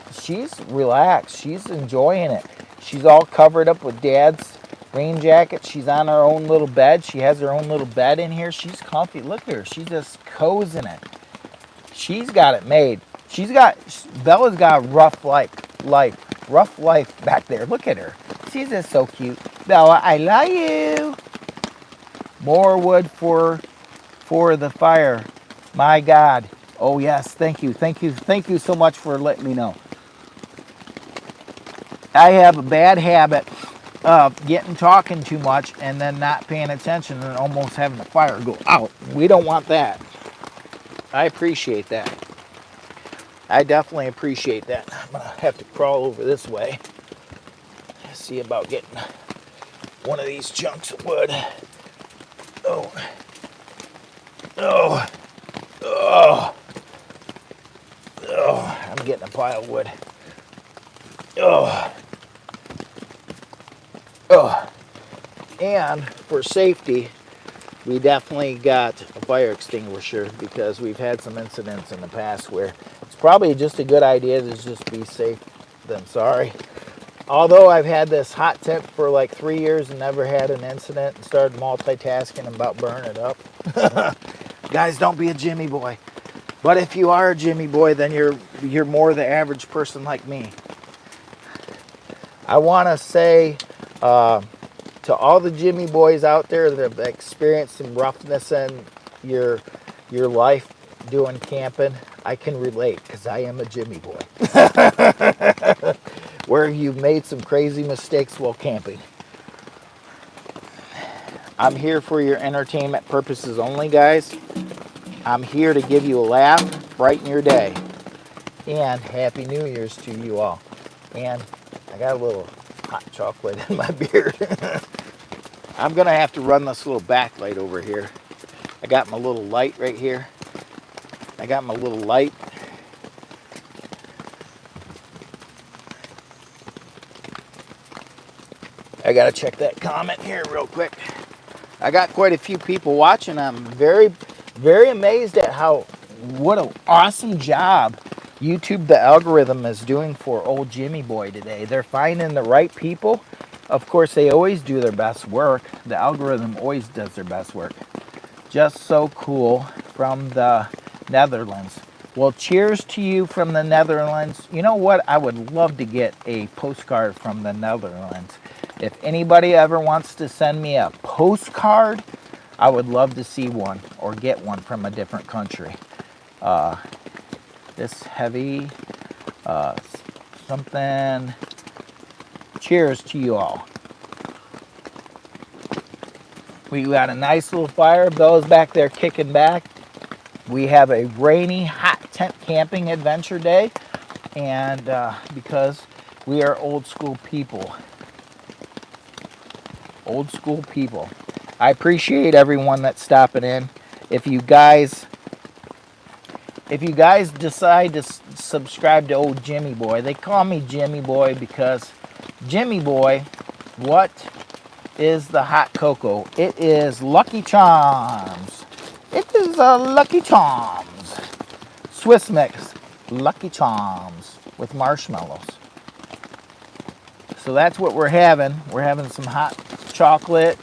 relaxed. She's enjoying it. She's all covered up with Dad's rain jacket. She's on her own little bed. She has her own little bed in here. She's comfy. Look at her. She's just cozying it. She's got it made. Bella's got a rough life back there. Look at her. She's just so cute. Bella, I love you. More wood for the fire. My God. Oh yes, thank you so much for letting me know. I have a bad habit of talking too much and then not paying attention and almost having the fire go out. We don't want that. I appreciate that. I definitely appreciate that. I'm gonna have to crawl over this way. See about getting one of these chunks of wood. Oh. I'm getting a pile of wood. And for safety, we definitely got a fire extinguisher because we've had some incidents in the past where it's probably just a good idea to just be safe than sorry. Although I've had this hot tent for like 3 years and never had an incident and started multitasking and about burning it up. Guys, don't be a Jimmy boy. But if you are a Jimmy boy, then you're more the average person like me. I want to say to all the Jimmy boys out there that have experienced some roughness in your life doing camping, I can relate because I am a Jimmy boy. Where you've made some crazy mistakes while camping. I'm here for your entertainment purposes only, guys. I'm here to give you a laugh, brighten your day. And Happy New Year's to you all. And I got a little hot chocolate in my beard. I'm going to have to run this little backlight over here. I got my little light right here. I got my little light. I gotta check that comment here real quick. I got quite a few people watching. I'm very amazed at what an awesome job YouTube, the algorithm, is doing for old Jimmy Boy today. They're finding the right people. Of course, they always do their best work. The algorithm always does their best work. Just so cool from the Netherlands. Well, cheers to you from the Netherlands. You know what? I would love to get a postcard from the Netherlands. If anybody ever wants to send me a postcard, I would love to see one or get one from a different country. This heavy something. Cheers to you all. We got a nice little fire. Those back there kicking back. We have a rainy, hot tent camping adventure day, and because we are old school people. Old school people. I appreciate everyone that's stopping in. If you guys decide to subscribe to old Jimmy Boy, they call me Jimmy Boy because Jimmy Boy, what is the hot cocoa? It is Lucky Charms. It is a Lucky Charms. Swiss mix Lucky Charms with marshmallows. So that's what we're having. We're having some hot chocolate,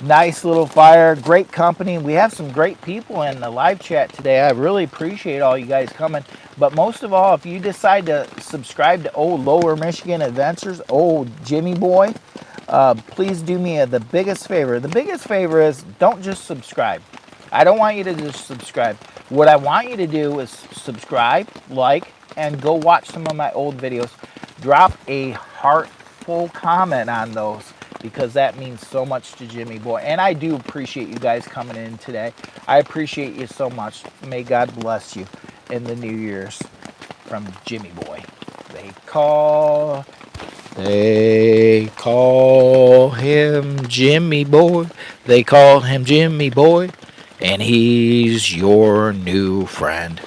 nice little fire, great company. We have some great people in the live chat today. I really appreciate all you guys coming. But most of all, if you decide to subscribe to old Lower Michigan Adventures, old Jimmy Boy, please do me the biggest favor. The biggest favor is don't just subscribe. I don't want you to just subscribe. What I want you to do is subscribe, like, and go watch some of my old videos. Drop a heartful comment on those because that means so much to Jimmy Boy. And I do appreciate you guys coming in today. I appreciate you so much. May God bless you in the New Year's from Jimmy Boy. They call him Jimmy Boy. They call him Jimmy Boy. And he's your new friend.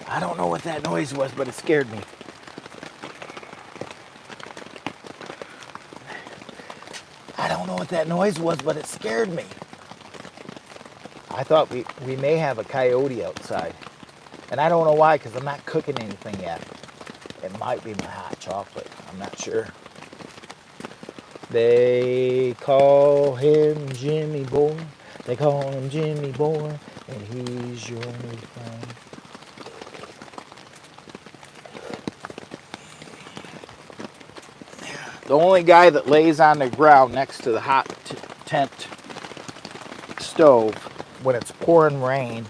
I don't know what that noise was, but it scared me. I don't know what that noise was, but it scared me. I thought we may have a coyote outside. And I don't know why, because I'm not cooking anything yet. It might be my hot chocolate. I'm not sure. They call him Jimmy Boy. They call him Jimmy Boy. And he's your new friend. The only guy that lays on the ground next to the hot tent stove when it's pouring rain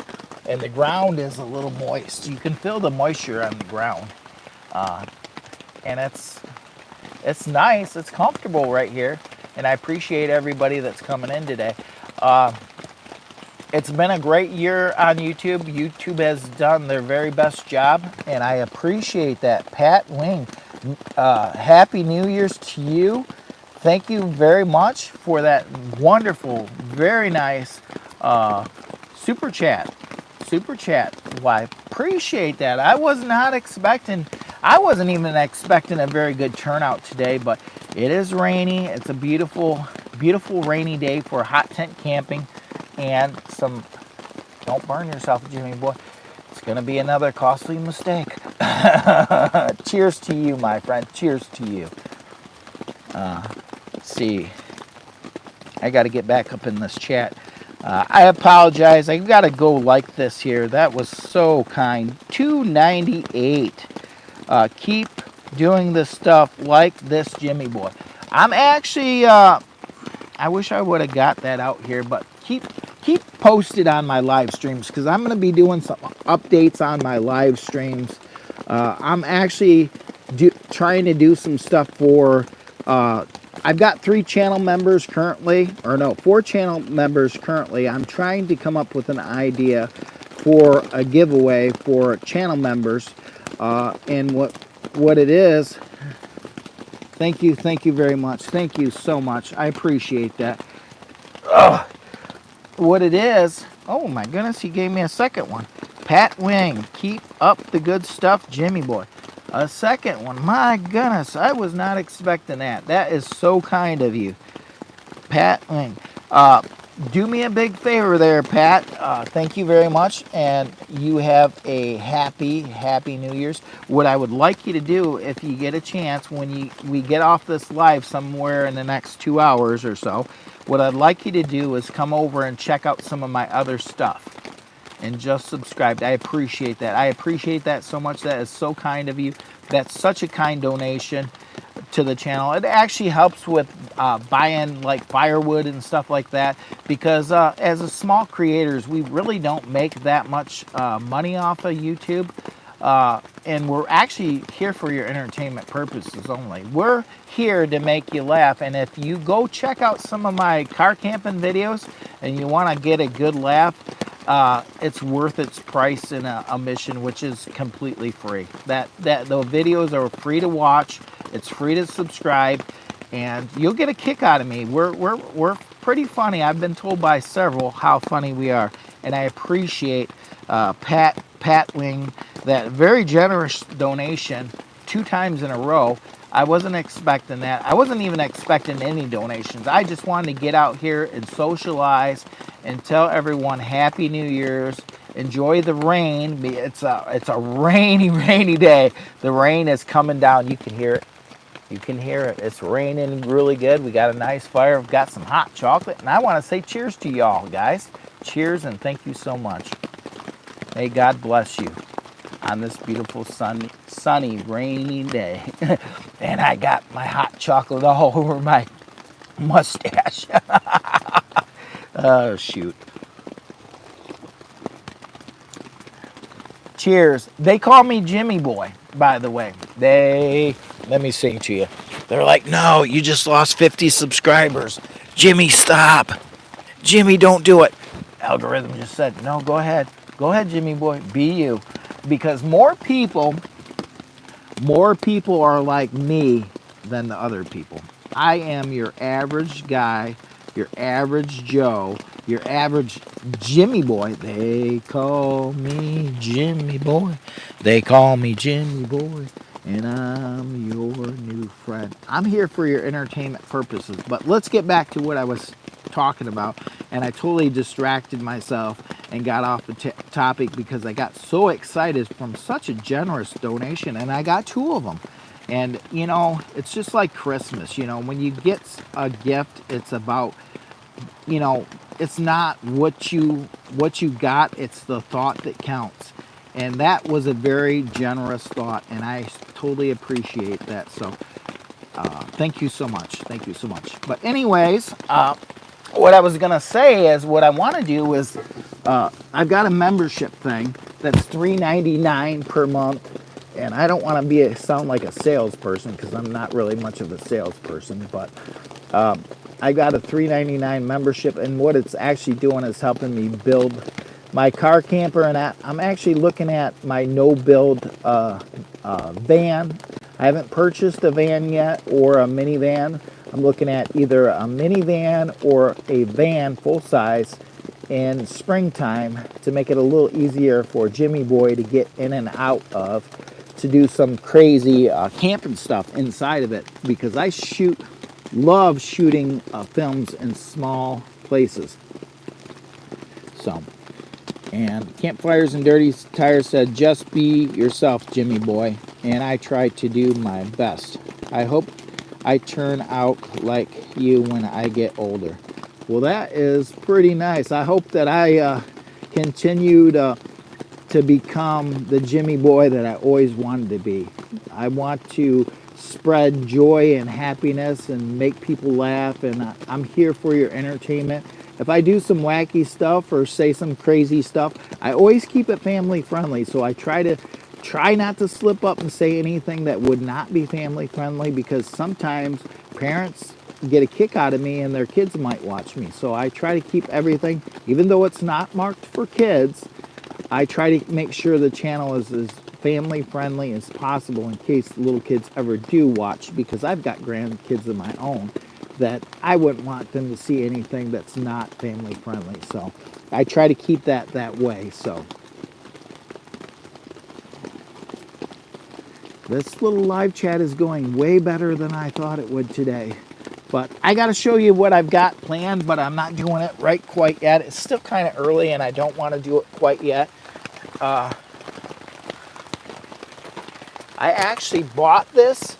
and the ground is a little moist. You can feel the moisture on the ground. And it's nice. It's comfortable right here. And I appreciate everybody that's coming in today. It's been a great year on YouTube. YouTube has done their very best job, and I appreciate that. Pat Wing, Happy New Year's to you. Thank you very much for that wonderful, very nice super chat. Super chat. Well, I appreciate that. I wasn't even expecting a very good turnout today, but it is rainy. It's a beautiful, beautiful rainy day for hot tent camping. And don't burn yourself, Jimmy Boy. It's going to be another costly mistake. Cheers to you, my friend. Cheers to you. Let's see. I got to get back up in this chat. I apologize. I got to go like this here. That was so kind. 298. Keep doing this stuff like this, Jimmy Boy. I'm actually... I wish I would have got that out here, but keep posted on my live streams because I'm going to be doing some updates on my live streams. I'm actually trying to do some stuff for... I've got 4 channel members currently. I'm trying to come up with an idea for a giveaway for channel members. And what it is... Thank you very much. Thank you so much. I appreciate that. What it is, oh my goodness, he gave me a second one. Pat Wing, keep up the good stuff, Jimmy boy. A second one, my goodness, I was not expecting that. That is so kind of you, Pat Wing. Uh, do me a big favor there, Pat. Thank you very much, and you have a happy New Year's. What I would like you to do, if you get a chance, when we get off this live somewhere in the next 2 hours or so, what I'd like you to do is come over and check out some of my other stuff and just subscribe. I appreciate that. I appreciate that so much. That is so kind of you. That's such a kind donation to the channel. It actually helps with buying like firewood and stuff like that, because as a small creators, we really don't make that much money off of YouTube. And we're actually here for your entertainment purposes only. We're here to make you laugh. And if you go check out some of my car camping videos and you want to get a good laugh, it's worth its price in a mission, which is completely free. The videos are free to watch. It's free to subscribe, and you'll get a kick out of me. We're pretty funny. I've been told by several how funny we are, and I appreciate Pat Wing, that very generous donation 2 times in a row. I wasn't expecting that. I wasn't even expecting any donations. I just wanted to get out here and socialize and tell everyone Happy New Year's. Enjoy the rain. It's a rainy day. The rain is coming down. You can hear it. You can hear it. It's raining really good. We got a nice fire. We've got some hot chocolate. And I want to say cheers to y'all, guys. Cheers, and thank you so much. May God bless you on this beautiful sunny, rainy day. And I got my hot chocolate all over my mustache. Oh, shoot. Cheers. They call me Jimmy Boy, by the way. Let me sing to you. They're like, no, you just lost 50 subscribers. Jimmy, stop. Jimmy, don't do it. Algorithm just said, no, go ahead. Go ahead, Jimmy Boy. Be you. Because more people are like me than the other people. I am your average guy, your average Joe, your average Jimmy Boy. They call me Jimmy Boy. They call me Jimmy Boy. And I'm your new friend. I'm here for your entertainment purposes. But let's get back to what I was talking about. And I totally distracted myself and got off the topic because I got so excited from such a generous donation. And I got 2 of them. And, you know, it's just like Christmas. You know, when you get a gift, it's about, you know, it's not what you got, it's the thought that counts. And that was a very generous thought, and I totally appreciate that. So thank you so much. Thank you so much. But anyways, what I was going to say is what I want to do is I've got a membership thing that's $3.99 per month. And I don't want to sound like a salesperson, because I'm not really much of a salesperson, but I got a $3.99 membership, and what it's actually doing is helping me build my car camper, and I'm actually looking at my no-build van. I haven't purchased a van yet or a minivan. I'm looking at either a minivan or a van full-size in springtime to make it a little easier for Jimmy Boy to get in and out of, to do some crazy camping stuff inside of it, because I love shooting films in small places. So, and Campfires and Dirty Tires said, just be yourself, Jimmy Boy, and I try to do my best. I hope I turn out like you when I get older. Well, that is pretty nice. I hope that I continue to become the Jimmy Boy that I always wanted to be. I want to spread joy and happiness and make people laugh, and I'm here for your entertainment. If I do some wacky stuff or say some crazy stuff, I always keep it family friendly. So I try not to slip up and say anything that would not be family friendly, because sometimes parents get a kick out of me and their kids might watch me. So I try to keep everything, even though it's not marked for kids, I try to make sure the channel is as family friendly as possible in case the little kids ever do watch, because I've got grandkids of my own. that I wouldn't want them to see anything that's not family friendly. So I try to keep that way. So this little live chat is going way better than I thought it would today. But I got to show you what I've got planned, but I'm not doing it right quite yet. It's still kind of early and I don't want to do it quite yet. I actually bought this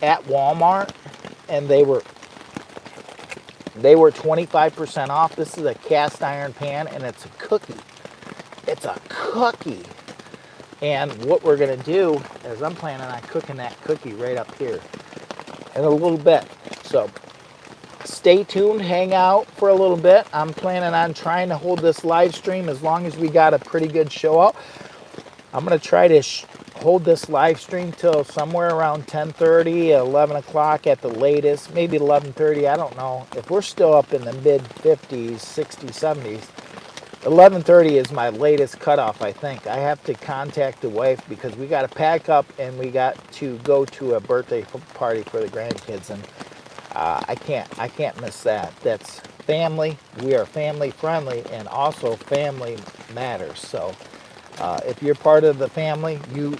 at Walmart and they were 25% off. This is a cast iron pan and it's a cookie. It's a cookie. And what we're going to do is I'm planning on cooking that cookie right up here in a little bit. So stay tuned, hang out for a little bit. I'm planning on trying to hold this live stream as long as we got a pretty good show out. I'm going to try to hold this live stream till somewhere around 10:30, 11 o'clock at the latest, maybe 11:30. I don't know. If we're still up in the mid 50s, 60s, 70s, 11:30 is my latest cutoff, I think. I have to contact the wife because we got to pack up and we got to go to a birthday party for the grandkids, and I can't miss that. That's family. We are family friendly, and also family matters. So if you're part of the family, you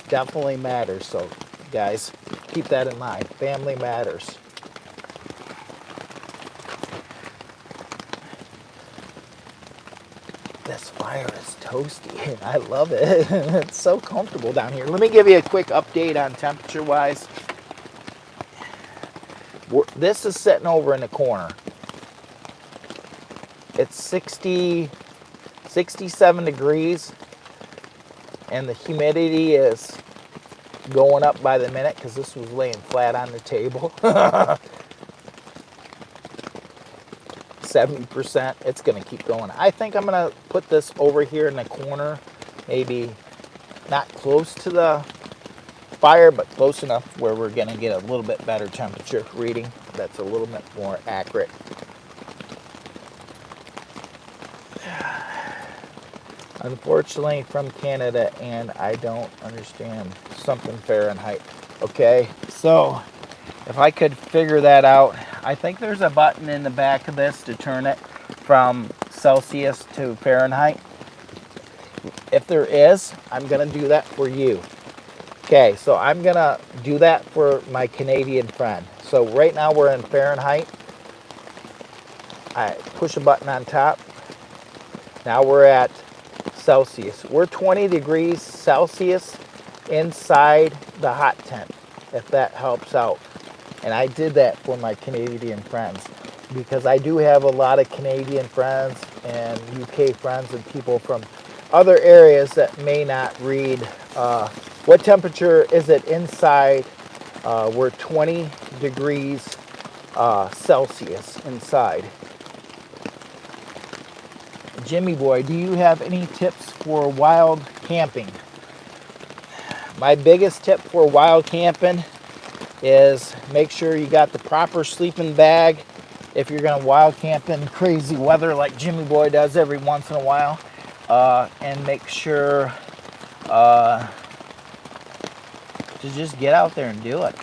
definitely matter. So guys, keep that in mind. Family matters. This fire is toasty. I love it. It's so comfortable down here. Let me give you a quick update on temperature wise. This is sitting over in the corner. It's 67 degrees and the humidity is going up by the minute because this was laying flat on the table. 70%. It's going to keep going. I think I'm going to put this over here in the corner, maybe not close to the fire, but close enough where we're going to get a little bit better temperature reading that's a little bit more accurate. Unfortunately, from Canada, and I don't understand something Fahrenheit. Okay, so if I could figure that out, I think there's a button in the back of this to turn it from Celsius to Fahrenheit. If there is, I'm going to do that for you. Okay, so I'm going to do that for my Canadian friend. So right now we're in Fahrenheit. I push a button on top. Now we're at Celsius. We're 20 degrees Celsius inside the hot tent, if that helps out. And I did that for my Canadian friends because I do have a lot of Canadian friends and UK friends and people from other areas that may not read what temperature is it inside. We're 20 degrees Celsius inside. Jimmy boy, do you have any tips for wild camping? My biggest tip for wild camping is make sure you got the proper sleeping bag if you're going to wild camp in crazy weather like Jimmy boy does every once in a while, and make sure to just get out there and do it.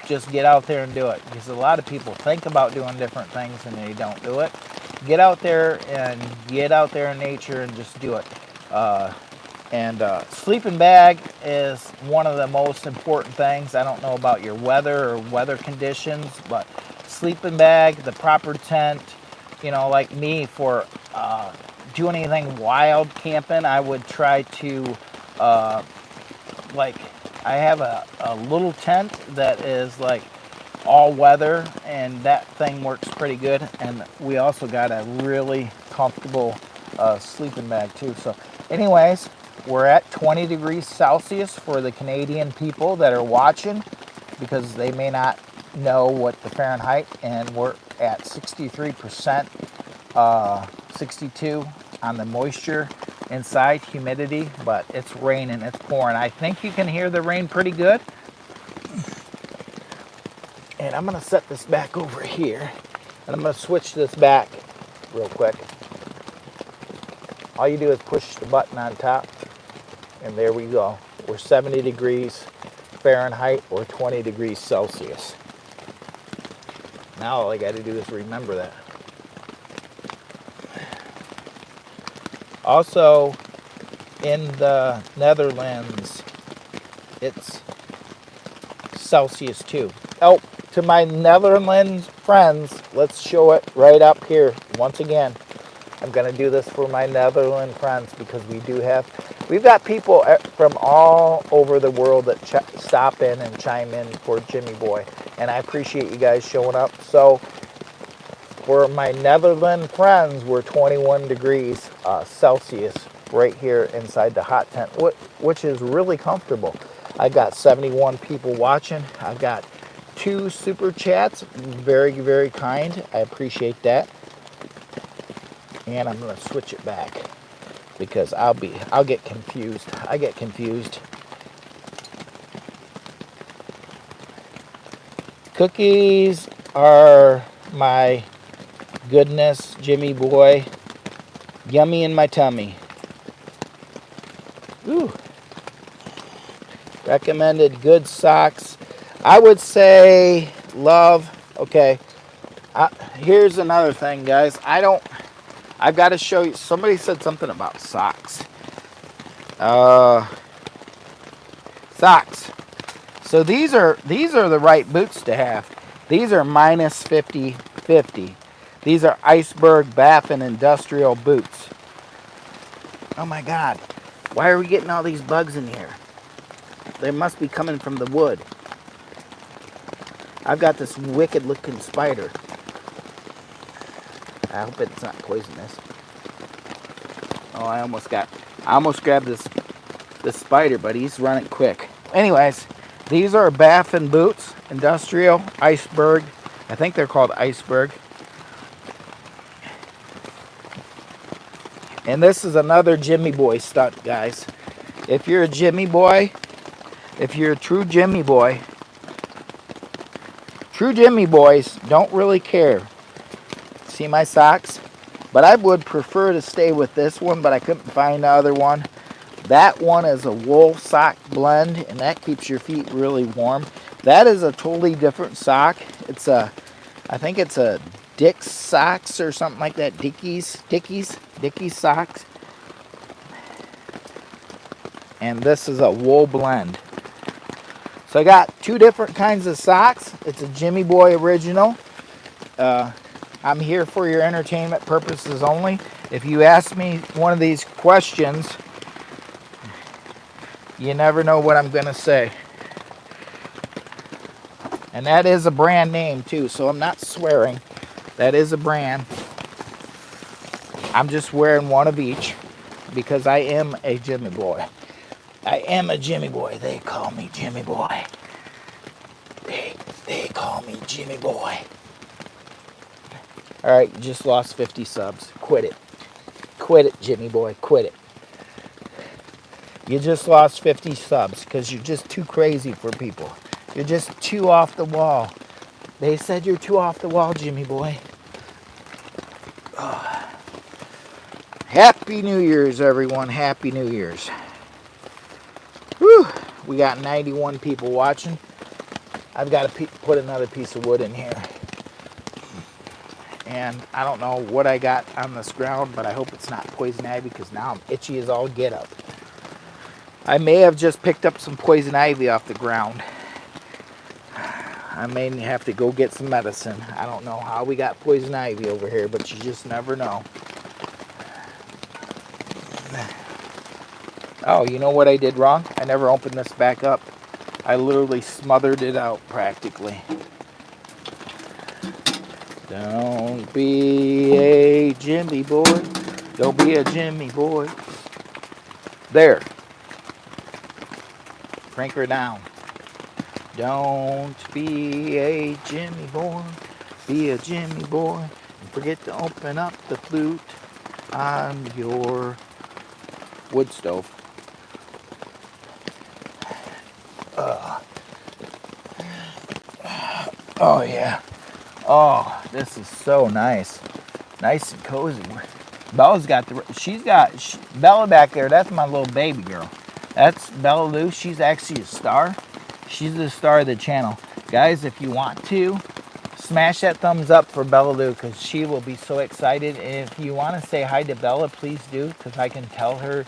Just get out there and do it, because a lot of people think about doing different things and they don't do it. Get out there and get out there in nature and just do it. Sleeping bag is one of the most important things. I don't know about your weather or weather conditions, but sleeping bag, the proper tent, you know, like me, for doing anything wild camping, I would try to, I have a little tent that is like all weather, and that thing works pretty good. And we also got a really comfortable sleeping bag too. So anyways, we're at 20 degrees Celsius for the Canadian people that are watching, because they may not know what the Fahrenheit, and we're at 63%, 62 on the moisture inside, humidity, but it's raining, it's pouring. I think you can hear the rain pretty good. And I'm going to set this back over here, and I'm going to switch this back real quick. All you do is push the button on top, and there we go. We're 70 degrees Fahrenheit or 20 degrees Celsius. Now all I got to do is remember that. Also, in the Netherlands, it's Celsius too. Oh, to my Netherlands friends, let's show it right up here once again. I'm going to do this for my Netherlands friends because we've got people from all over the world that stop in and chime in for Jimmy Boy. And I appreciate you guys showing up. So for my Netherlands friends, we're 21 degrees Celsius right here inside the hot tent, which is really comfortable. I got 71 people watching. I've got 2 super chats. Very, very kind. I appreciate that. And I'm going to switch it back because I'll get confused. I get confused. Cookies are my goodness, Jimmy Boy. Yummy in my tummy. Ooh. Recommended good socks. I would say love. Okay. Here's another thing, guys. I've got to show you. Somebody said something about socks. Socks. So these are the right boots to have. These are minus 50. These are Iceberg Baffin Industrial boots. Oh my God. Why are we getting all these bugs in here? They must be coming from the wood. I've got this wicked looking spider. I hope it's not poisonous. Oh, I almost grabbed this spider, but he's running quick. Anyways, these are Baffin boots, Industrial Iceberg. I think they're called Iceberg. And this is another Jimmy Boy stunt, guys. If you're a Jimmy Boy, if you're a true Jimmy Boy, true Jimmy Boys don't really care. See my socks? But I would prefer to stay with this one, but I couldn't find the other one. That one is a wool sock blend, and that keeps your feet really warm. That is a totally different sock. I think it's a Dick's socks or something like that. Dickies socks. And this is a wool blend. So I got 2 different kinds of socks. It's a Jimmy Boy original. I'm here for your entertainment purposes only. If you ask me one of these questions, you never know what I'm going to say. And that is a brand name too, so I'm not swearing. That is a brand. I'm just wearing one of each because I am a Jimmy Boy. I am a Jimmy Boy. They call me Jimmy Boy. They call me Jimmy Boy. All right, you just lost 50 subs. Quit it. Quit it, Jimmy Boy. Quit it. You just lost 50 subs because you're just too crazy for people. You're just too off the wall. They said you're too off the wall, Jimmy Boy. Oh. Happy New Year's, everyone. Happy New Year's. Whew. We got 91 people watching. I've got to put another piece of wood in here. And I don't know what I got on this ground, but I hope it's not poison ivy because now I'm itchy as all get up. I may have just picked up some poison ivy off the ground. I may have to go get some medicine. I don't know how we got poison ivy over here, but you just never know. Oh, you know what I did wrong? I never opened this back up. I literally smothered it out practically. Don't be a Jimmy Boy. Don't be a Jimmy Boy. There. Crank her down. Don't be a Jimmy Boy. Be a Jimmy Boy. And forget to open up the flute on your wood stove. Oh yeah. Oh, this is so nice. Nice and cozy. Bella's got Bella back there. That's my little baby girl. That's Bella Lou. She's actually a star. She's the star of the channel. Guys, if you want to Smash that thumbs up for Bella Lou because she will be so excited. And if you want to say hi to Bella, please do, because I can tell her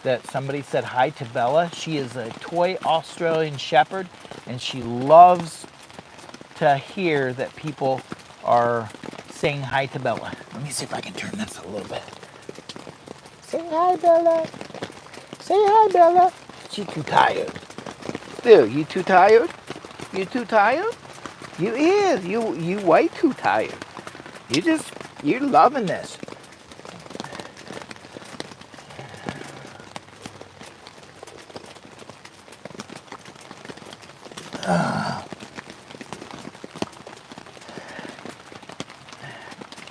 that somebody said hi to Bella. She is a toy Australian Shepherd, and she loves to hear that people are saying hi to Bella. Let me see if I can turn this a little bit. Say hi, Bella. Say hi, Bella. She too tired. Dude, you too tired? You too tired? You is. You way too tired. You're loving this.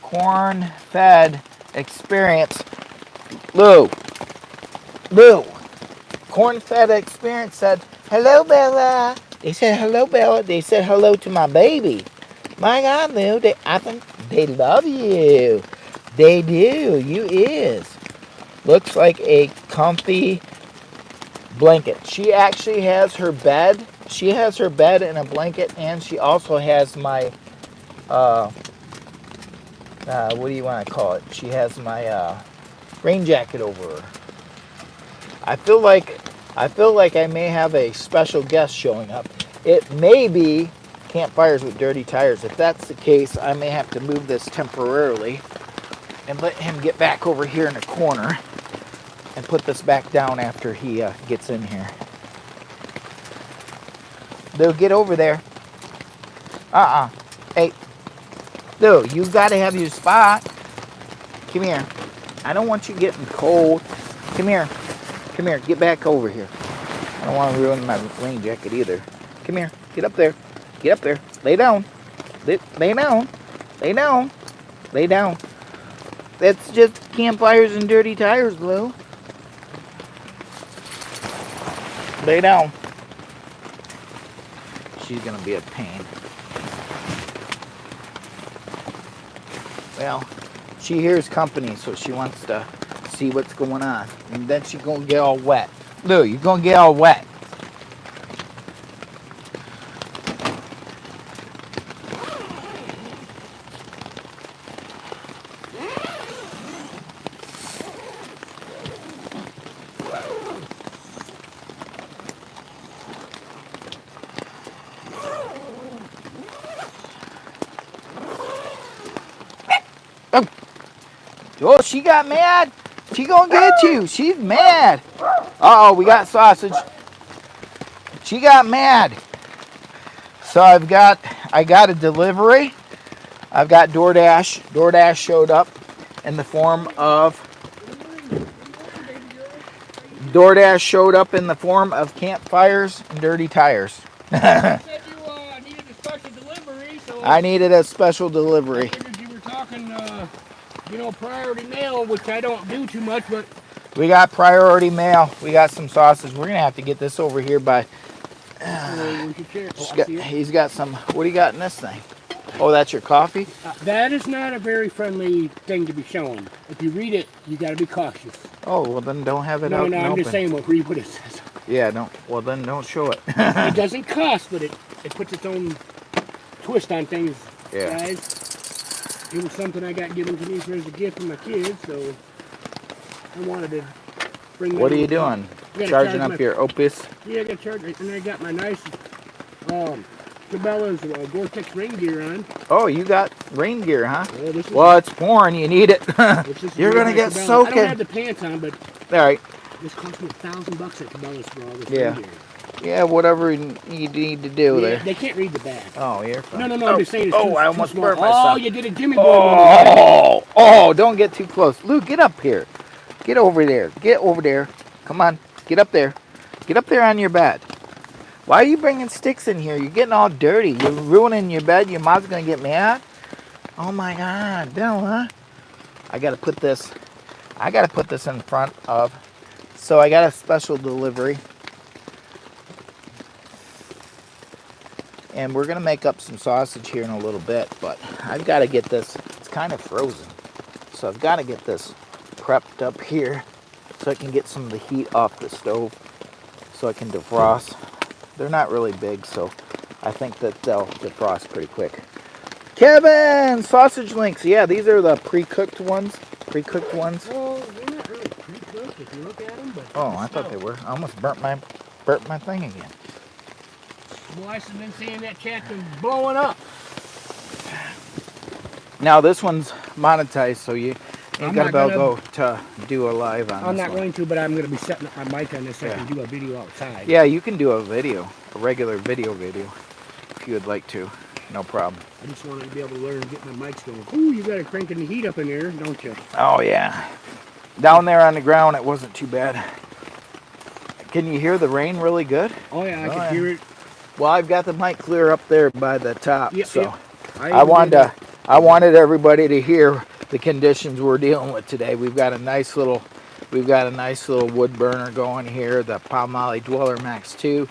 Corn-fed experience. Lou. Corn-fed experience said, hello, Bella. They said, hello, Bella. They said hello to my baby. My God, Lou, I think they love you. They do. You is. Looks like a comfy blanket. She actually has her bed. She has her bed and a blanket, and she also has my, what do you want to call it? She has my rain jacket over her. I feel like I may have a special guest showing up. It may be Campfires with Dirty Tires. If that's the case, I may have to move this temporarily and let him get back over here in the corner and put this back down after he gets in here. Lou, get over there. Hey, Lou, you got to have your spot. Come here. I don't want you getting cold. Come here. Come here. Get back over here. I don't want to ruin my rain jacket either. Come here. Get up there. Get up there. Lay down. Lay down. Lay down. Lay down. That's just Campfires and Dirty Tires, Lou. Lay down. She's going to be a pain. Well, she hears company, so she wants to see what's going on. And then she's going to get all wet. Lou, you're going to get all wet. Oh, she got mad. She gonna get you. She's mad. Uh-oh, we got sausage. She got mad. So I got a delivery. I've got DoorDash. DoorDash showed up in the form of Campfires and Dirty Tires. You said you needed a special delivery, so I needed a special delivery. I figured you were talking, priority mail, which I don't do too much, but We got priority mail. We got some sausage. We're gonna have to get this over here by. He's got some. What do you got in this thing? Oh, that's your coffee? That is not a very friendly thing to be shown. If you read it, you got to be cautious. Oh, well then don't have it out. No, I'm just saying, read what it says. Yeah, don't. Well then don't show it. It doesn't cost, but it puts its own twist on things, Yeah. guys. It was something I got given to me as a gift from my kids, so I wanted to bring that. What are you doing? Charging up your Opus? Yeah, I got charged, and I got my nice Cabela's Gore-Tex rain gear on. Oh, you got rain gear, huh? Well, it's pouring. You need it. You're gonna get soaking. I don't have the pants on, but all right. This cost me $1,000 at Cabela's for all this Yeah. rain gear. Yeah, whatever you need to do there. They can't read the back. Oh, you're fine. No, I'm just saying it's I almost too burnt small. myself. Oh, you did a Jimmy boy. Don't get too close. Lou, get up here. Get over there. Get over there. Come on. Get up there. Get up there on your bed. Why are you bringing sticks in here? You're getting all dirty. You're ruining your bed. Your mom's going to get mad. Oh, my God. Bella. I got to put this in front of. So I got a special delivery. And we're going to make up some sausage here in a little bit, but I've got to get this. It's kind of frozen. So I've got to get this prepped up here so I can get some of the heat off the stove so I can defrost. They're not really big, so I think that they'll defrost pretty quick. Kevin, sausage links. Yeah, these are the pre-cooked ones. Pre-cooked ones. Well, they're not really pre-cooked if you look at them, but Oh, I thought they were. I almost burnt my thing again. Boys have been saying that chat's been blowing up. Now this one's monetized, so you ain't got to gonna go to do a live on I'm this not one. going to, but I'm going to be setting up my mic on this so I can do a video outside. Yeah, you can do a video, a regular video, if you would like to. No problem. I just wanted to be able to learn and get my mics going. Ooh, you got to crank the heat up in there, don't you? Oh yeah. Down there on the ground, it wasn't too bad. Can you hear the rain really good? Oh yeah, I can hear it. Well, I've got the mic clear up there by the top, so Yep. I wanted everybody to hear the conditions we're dealing with today. We've got a nice little wood burner going here, the Palmolive Dweller Max 2.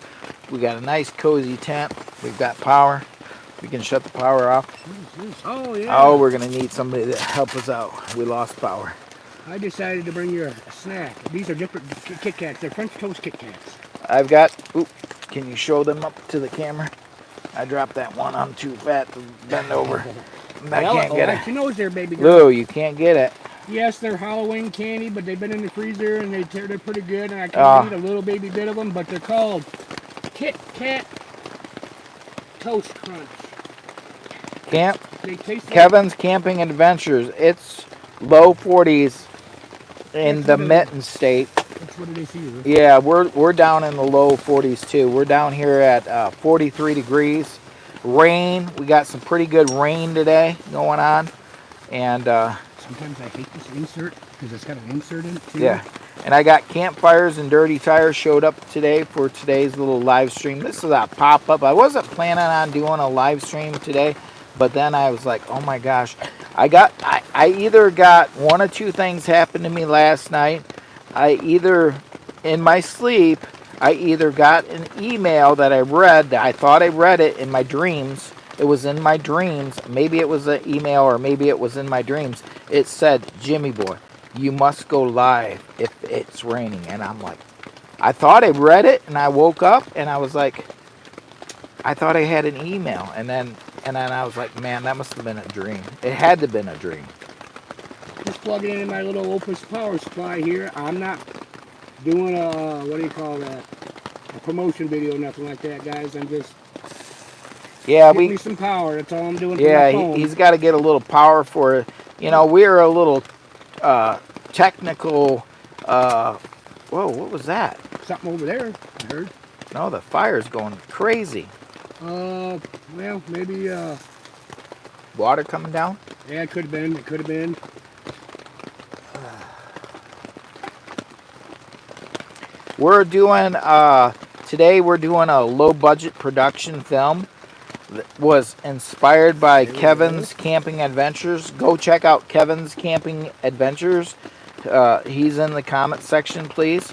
We got a nice cozy tent. We've got power. We can shut the power off. Oh yeah. Oh, we're gonna need somebody to help us out. We lost power. I decided to bring you a snack. These are different Kit Kats. They're French toast Kit Kats. I've got. Oop, can you show them up to the camera? I dropped that one. I'm too fat to bend over. I can't get it. She knows there, baby girl. Lou, you can't get it. Yes, they're Halloween candy, but they've been in the freezer and they're pretty good. And I can eat a little baby bit of them, but they're called Kit Kat Toast Crunch. They taste Kevin's Camping Adventures. It's low 40s in the Mitten State. That's what it is here. Yeah, we're down in the low 40s too. We're down here at 43 degrees. Rain. We got some pretty good rain today going on, and sometimes I hate this insert because it's got an insert in it too. Yeah, and I got Campfires and Dirty Tires showed up today for today's little live stream. This is a pop-up. I wasn't planning on doing a live stream today, but then I was like, oh my gosh, I either got one of two things happened to me last night. In my sleep, I either got an email that I read, that I thought I read it in my dreams. It was in my dreams. Maybe it was an email or maybe it was in my dreams. It said, Jimmy boy, you must go live if it's raining. And I'm like, I thought I read it and I woke up and I was like, I thought I had an email. And then I was like, man, that must have been a dream. It had to have been a dream. Just plug it into my little Opus power supply here. I'm not doing a, what do you call that? A promotion video, nothing like that, guys. I'm just getting me some power. That's all I'm doing. Yeah, he's got to get a little power for it. You know, we're a little technical. Whoa, what was that? Something over there, I heard. No, the fire's going crazy. Well, maybe water coming down? Yeah, it could have been. It could have been. We're doing today we're doing a low budget production film that was inspired by Kevin's Camping Adventures. Go check out Kevin's Camping Adventures. He's in the comment section, please.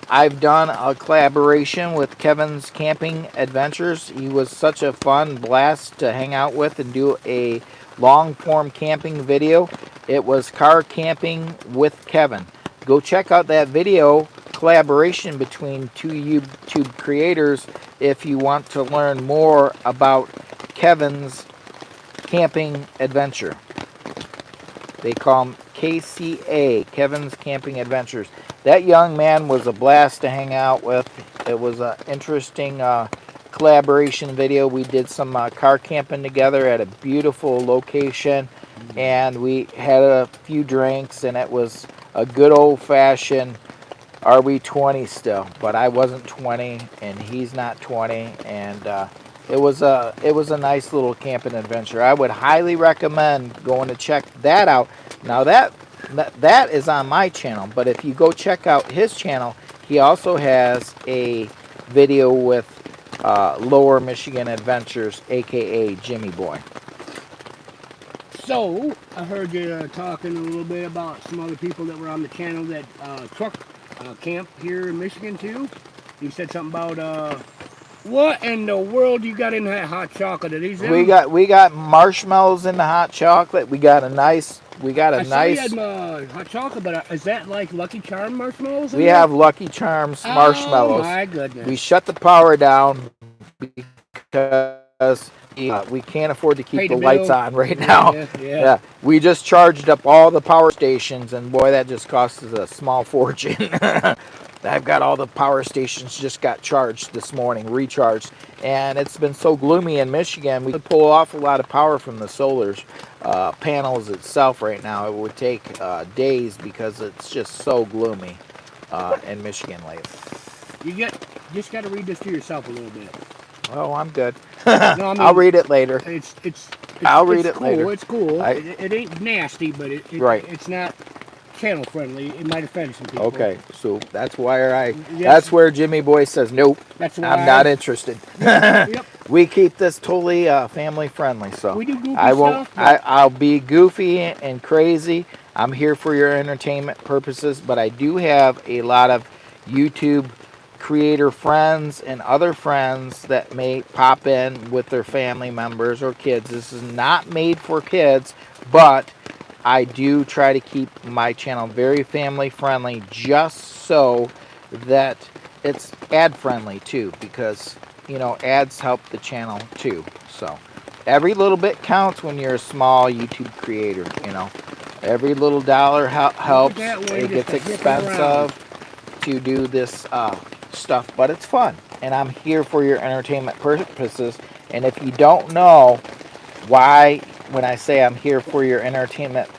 I've done a collaboration with Kevin's Camping Adventures. He was such a fun blast to hang out with and do a long form camping video. It was Car Camping with Kevin. Go check out that video collaboration between two YouTube creators if you want to learn more about Kevin's Camping Adventure. They call him KCA, Kevin's Camping Adventures. That young man was a blast to hang out with. It was an interesting collaboration video. We did some car camping together at a beautiful location, and we had a few drinks, and it was a good old-fashioned, are we 20 still? But I wasn't 20, and he's not 20, and it was a nice little camping adventure. I would highly recommend going to check that out. Now that is on my channel, but if you go check out his channel, he also has a video with Lower Michigan Adventures, aka Jimmy Boy. So I heard you talking a little bit about some other people that were on the channel that truck camp here in Michigan too. You said something about what in the world you got in that hot chocolate? Are these we got marshmallows in the hot chocolate. We got a nice. I saw you had hot chocolate, but is that like Lucky Charm marshmallows? We have Lucky Charms marshmallows. Oh my goodness! We shut the power down because we can't afford to keep Pay the the lights bill. on right now. Yeah, yeah. Yeah, we just charged up all the power stations, and boy, that just cost us a small fortune. I've got all the power stations just got charged this morning, recharged, and it's been so gloomy in Michigan. We could pull off a lot of power from the solar panels itself right now. It would take days because it's just so gloomy in Michigan lately. You get just got to read this to yourself a little bit. Oh, I'm good. No, I I'll mean read it later. it's it's it's I'll read it's it cool. later. It's cool. I It ain't nasty, but right. it's not channel friendly. It might offend some people. Okay, so That's that's where Jimmy Boy says nope. that's I'm why. not interested. Yep, yep. We keep this totally family friendly, so We do goofy I won't. stuff, but I'll be goofy and crazy. I'm here for your entertainment purposes, but I do have a lot of YouTube creator friends and other friends that may pop in with their family members or kids. This is not made for kids, but I do try to keep my channel very family friendly just so that it's ad friendly too, because ads help the channel too. So every little bit counts when you're a small YouTube creator. Every little dollar look at helps. that one It just gets a hipping around. expensive to do this stuff, but it's fun, and I'm here for your entertainment purposes. And if you don't know why, when I say I'm here for your entertainment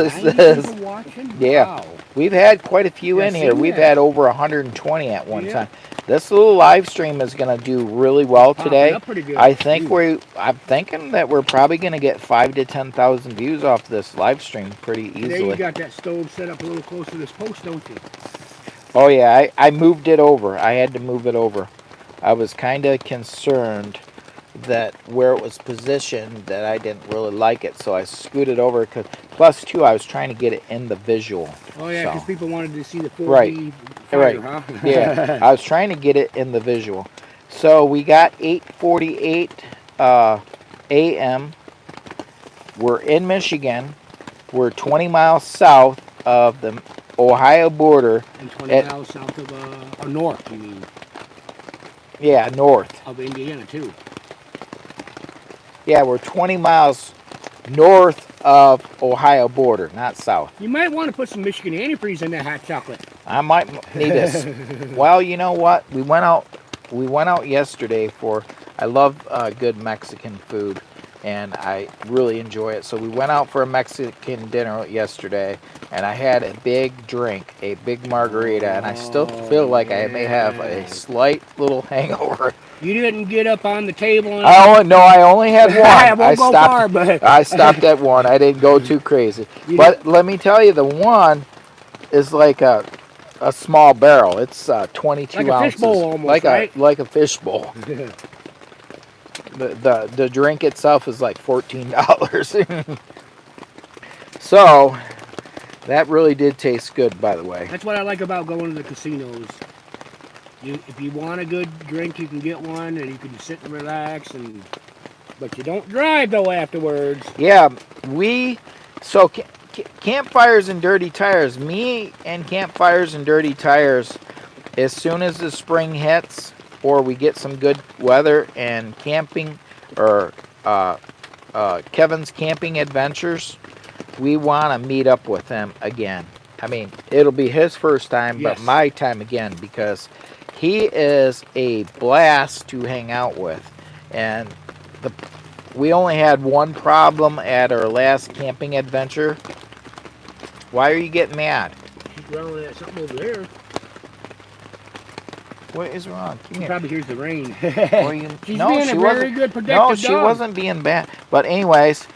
90 purposes, people watching. yeah, Wow. we've had quite a few Yeah, in here. seen We've that. had over 120 at one Yeah, time. This little live stream is going to do really it's well popping today. up pretty good. Ooh. I'm thinking that we're probably going to get 5 to 10,000 views off this live stream pretty Today you easily. got that stove set up a little closer to this post, don't you? Oh yeah, I moved it over. I had to move it over. I was kind of concerned that where it was positioned that I didn't really like it, so I scooted over. Cause plus two, I was trying to get it in the visual. Oh yeah, because So people wanted to see the right, 4D fire, right, yeah. huh? I was trying to get it in the visual. So we got 8:48 a.m. We're in Michigan. We're 20 miles south of the Ohio border. And 20 At miles south of, or north, you mean, yeah, north. of Indiana too. Yeah, we're 20 miles north of Ohio border, not south. You might want to put some Michigan antifreeze in that hot chocolate. I might need this. Well, you know what? We went out. We went out yesterday for. I love good Mexican food, and I really enjoy it. So we went out for a Mexican dinner yesterday, and I had a big drink, a big margarita, and I still feel like I may have a Yeah. slight little hangover. You didn't get up on the table and I only had one. I I won't go stopped. far, but I stopped at one. I didn't go too crazy. you did But let me tell you, the one is like a small barrel. It's like 22 a ounces, fishbowl almost, right? like a fish bowl. The drink itself is like $14. So that really did taste good, by the way. That's what I like about going to the casinos. If you want a good drink, you can get one, and you can sit and relax, but you don't drive though afterwards. Yeah, we so campfires and dirty tires. Me and campfires and dirty tires. As soon as the spring hits, or we get some good weather and camping, or Kevin's camping adventures, we want to meet up with him again. I mean, it'll be his first time, but Yes. my time again, because he is a blast to hang out with. And the we only had one problem at our last camping adventure. Why are you getting mad? She's growling at something over there. What is wrong? Come She here. probably hears the rain. Or you, She's no, being she a very wasn't. good, No, protective she dog. wasn't being bad. But anyways,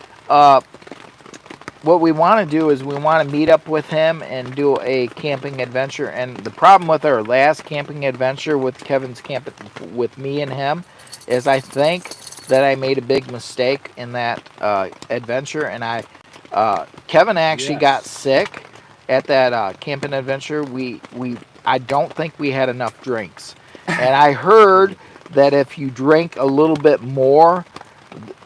what we want to do is we want to meet up with him and do a camping adventure. And the problem with our last camping adventure with Kevin's camp with me and him is I think that I made a big mistake in that adventure, and Kevin actually got Yes. sick at that camping adventure. I don't think we had enough drinks, and I heard that if you drink a little bit more,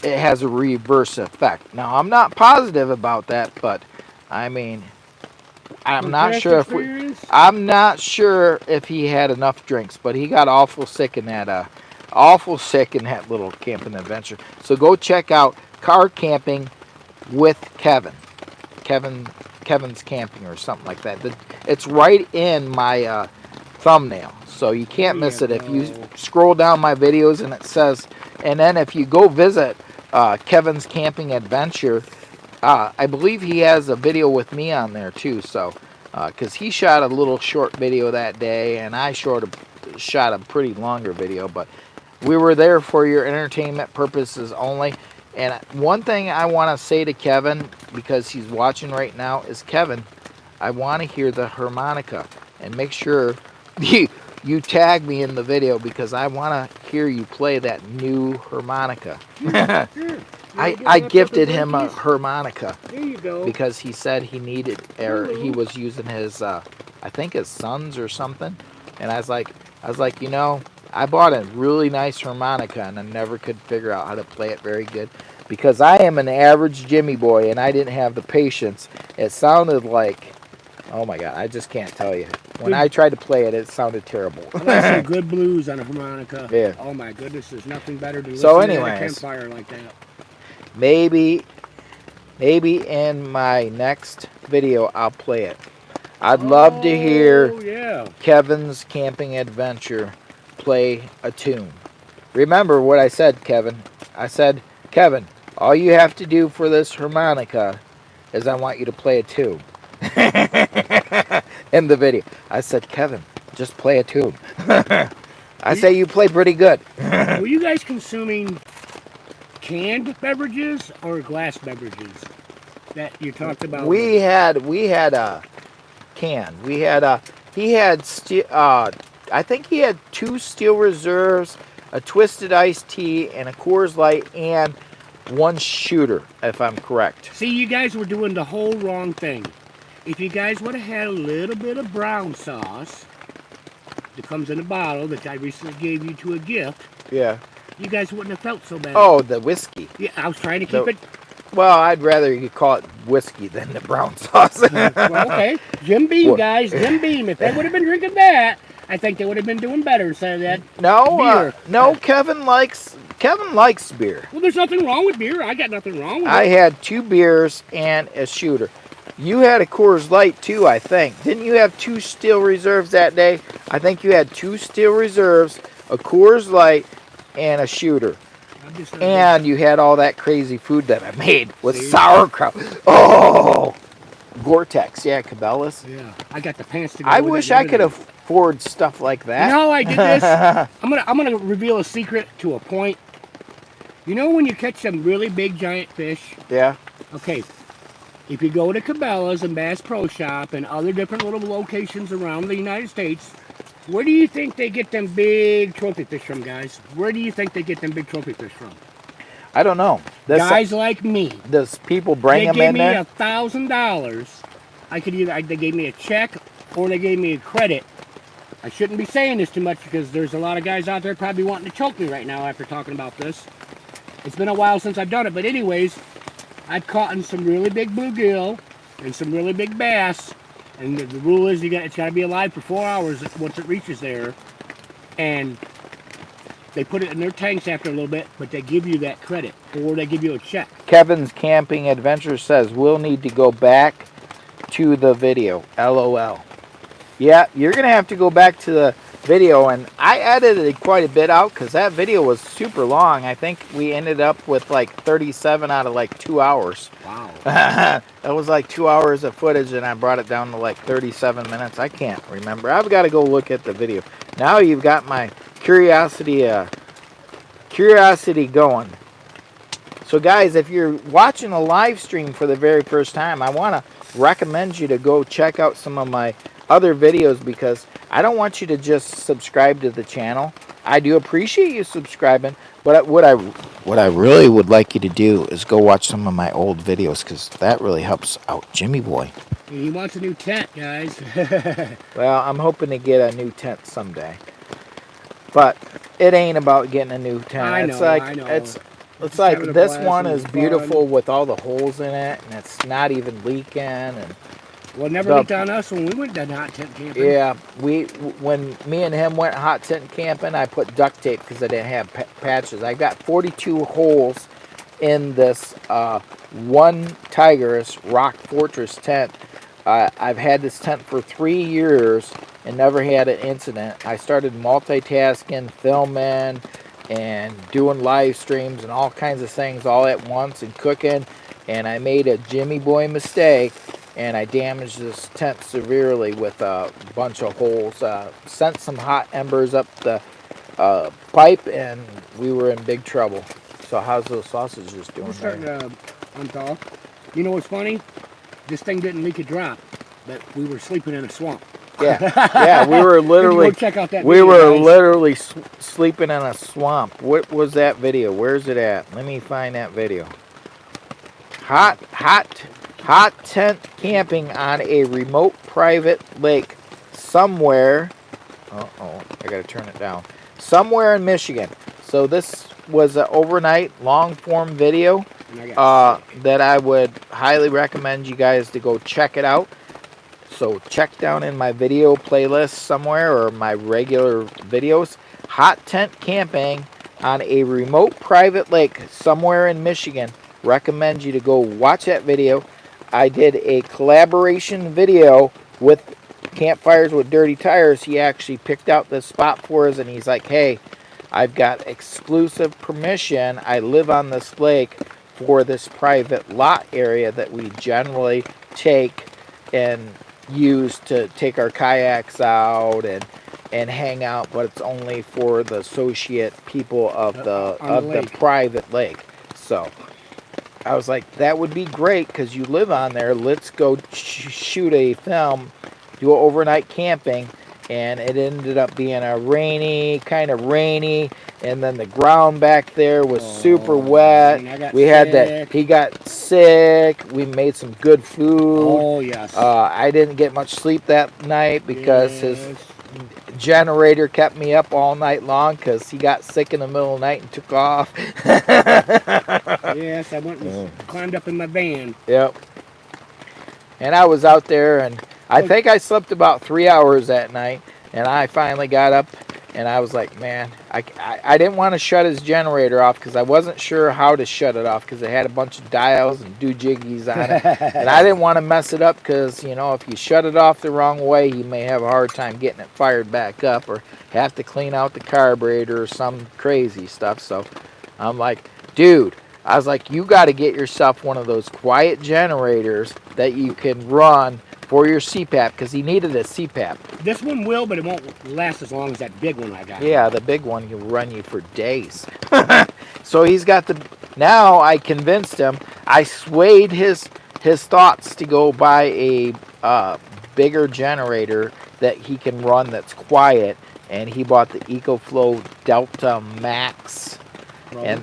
it has a reverse effect. Now I'm not positive about that, but I mean, I'm From not past sure if experience, I'm not sure if he had enough drinks, but he got awful sick in that awful sick in that little camping adventure. So go check out Car Camping with Kevin. Kevin Kevin's Camping or something like that. It's right in my thumbnail, so you can't There miss you it. If you go. scroll down my videos and it says, and then if you go visit Kevin's Camping Adventure, I believe he has a video with me on there too. So, because he shot a little short video that day, and I shot a pretty longer video, but we were there for your entertainment purposes only. And one thing I want to say to Kevin, because he's watching right now, is Kevin, I want to hear the harmonica, and make sure you tag me in the video because I want to hear you play that new harmonica. Sure. I gifted him a harmonica There you go. because he said he needed, or he was using his, I think his son's or something, and I was like, you know, I bought a really nice harmonica and I never could figure out how to play it very good because I am an average Jimmy boy and I didn't have the patience. It sounded like, oh my God, I just can't tell you. When I tried to play it, it sounded terrible. I like some good blues on a harmonica. Yeah. Oh my goodness, there's nothing better than So listening at a anyways, campfire like that. maybe in my next video I'll play it. I'd love to hear Yeah. Kevin's Camping Adventure play a tune. Remember what I said, Kevin. I said, Kevin, all you have to do for this harmonica is I want you to play a tune. In the video, I said, Kevin, just play a tune. I say you play pretty good. Were you guys consuming canned beverages or glass beverages that you talked about? We had a can. We had a he had I think he had 2 Steel Reserves, a Twisted Iced Tea, and a Coors Light, and 1 shooter, if I'm correct. See, you guys were doing the whole wrong thing. If you guys would have had a little bit of brown sauce that comes in a bottle that I recently gave you to a gift, Yeah. you guys wouldn't have felt so bad. Oh, the whiskey. Yeah, I was trying to keep it. Well, I'd rather you call it whiskey than the brown sauce. Well, okay. Jim Beam, What? guys. Jim Beam. If they would have been drinking that, I think they would have been doing better instead of that. No, beer. no. Kevin likes beer. Well, there's nothing wrong with beer. I got nothing wrong with I it. had 2 beers and a shooter. You had a Coors Light too, I think. Didn't you have 2 Steel Reserves that day? I think you had 2 Steel Reserves, a Coors Light, and a shooter. And you had all that crazy food that I made with sauerkraut. Oh, Gore-Tex, yeah, Cabela's. Yeah, I got the pants to go I with wish it I could and everything. afford stuff like that. You know, I did this. I'm gonna reveal a secret to a point. You know when you catch some really big giant fish? Yeah. Okay. If you go to Cabela's and Bass Pro Shop and other different little locations around the United States, where do you think they get them big trophy fish from, guys? Where do you think they get them big trophy fish from? I don't know. Guys like me. Does people bring them in there? They gave me $1,000. I could either they gave me a check or they gave me a credit. I shouldn't be saying this too much because there's a lot of guys out there probably wanting to choke me right now after talking about this. It's been a while since I've done it, but anyways, I've caught in some really big bluegill and some really big bass. And the rule is it's got to be alive for 4 hours once it reaches there. And they put it in their tanks after a little bit, but they give you that credit or they give you a check. Kevin's Camping Adventure says we'll need to go back to the video. LOL. Yeah, you're going to have to go back to the video, and I edited quite a bit out because that video was super long. I think we ended up with like 37 out of like 2 hours. Wow. That was like 2 hours of footage, and I brought it down to like 37 minutes. I can't remember. I've got to go look at the video. Now you've got my curiosity going. So guys, if you're watching a live stream for the very first time, I want to recommend you to go check out some of my other videos because I don't want you to just subscribe to the channel. I do appreciate you subscribing, but what I really would like you to do is go watch some of my old videos because that really helps out Jimmy Boy. He wants a new tent, guys. Well, I'm hoping to get a new tent someday. But it ain't about getting a new tent. I know. It's like this one is beautiful with all the holes in it, and it's not even leaking. And Well, it never The leaked on us when we went that hot tent camping. Yeah, when me and him went hot tent camping, I put duct tape because I didn't have patches. I got 42 holes in this one Tiger's Rock Fortress tent. I've had this tent for 3 years and never had an incident. I started multitasking, filming, and doing live streams and all kinds of things all at once and cooking. And I made a Jimmy Boy mistake and I damaged this tent severely with a bunch of holes. Sent some hot embers up the pipe and we were in big trouble. So how's those sausages doing We're starting there? to unthaw. You know what's funny? This thing didn't leak a drop, but we were sleeping in a swamp. Yeah, we were You literally go check out that we video, were guys. literally sleeping in a swamp. What was that video? Where's it at? Let me find that video. Hot tent camping on a remote private lake somewhere. Uh-oh, I gotta turn it down. Somewhere in Michigan. So this was an overnight long form video that I would highly recommend you guys to go check it out. So check down in my video playlist somewhere or my regular videos. Hot tent camping on a remote private lake somewhere in Michigan. Recommend you to go watch that video. I did a collaboration video with Campfires with Dirty Tires. He actually picked out this spot for us and he's like, hey, I've got exclusive permission. I live on this lake for this private lot area that we generally take and use to take our kayaks out and hang out, but it's only for the associate people of the private lake. So I was like, that would be great because you live on there. Let's go shoot a film, do overnight camping. And it ended up being a kind of rainy, and then the ground back there was super wet. We had that. He got sick. We made some good food. Oh yes. I didn't get much sleep that night because his generator kept me up all night long because he got sick in the middle of the night and took off. Yes, I went and climbed up in my van. Yep. And I was out there, and I think I slept about 3 hours that night, and I finally got up, and I was like, man, I didn't want to shut his generator off because I wasn't sure how to shut it off because it had a bunch of dials and doojiggies on it, and I didn't want to mess it up because, you know, if you shut it off the wrong way, you may have a hard time getting it fired back up or have to clean out the carburetor or some crazy stuff. So I'm like, dude, I was like, you got to get yourself one of those quiet generators that you can run for your CPAP because he needed a CPAP. This one will, but it won't last as long as that big one I got. Yeah, the big one will run you for days. So he's got the. Now I convinced him. I swayed his thoughts to go buy a bigger generator that he can run that's quiet, and he bought the EcoFlow Delta Max and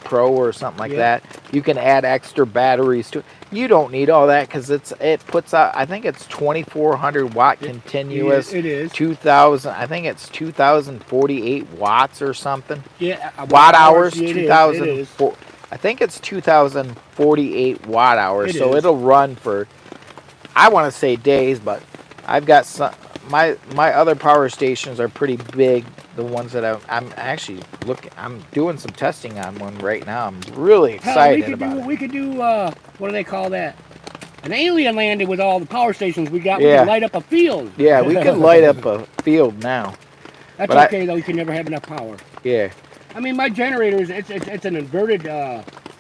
Pro or something like that. You can add extra batteries to it. You don't need all that because it puts out, I think it's 2,400 watt continuous. It is. 2,000. I think it's 2,048 watts or something. Yeah. Watt hours. 2,000. I think it's 2,048 watt hours. So it'll run for, I want to say days, but I've got some. My other power stations are pretty big. The ones that I'm actually looking, I'm doing some testing on one right now. I'm really excited about it. We could do what do they call that? An alien landing with all the power stations we got. We could light up a field. Yeah, we could light up a field now. That's okay though. You can never have enough power. Yeah. I mean, my generator is it's an inverted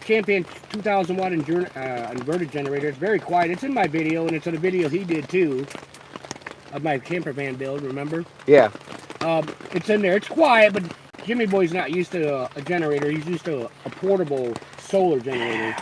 Champion 2,000 watt inverted generator. It's very quiet. It's in my video, and it's in a video he did too of my camper van build. Remember? Yeah. It's in there. It's quiet, but Jimmy Boy's not used to a generator. He's used to a portable solar generator.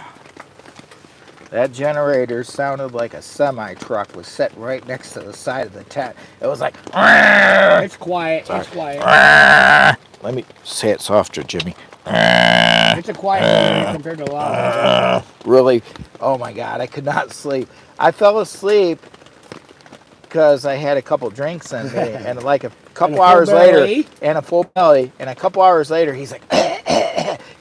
That generator sounded like a semi-truck was set right next to the side of the tent. It was like... It's quiet. Sorry. It's quiet. Let me say it softer, Jimmy. It's a quiet generator compared to a lot of them. Really? Oh my God, I could not sleep. I fell asleep because I had a couple drinks in me, and like a couple hours later, and a full belly, and a couple hours later, he's like,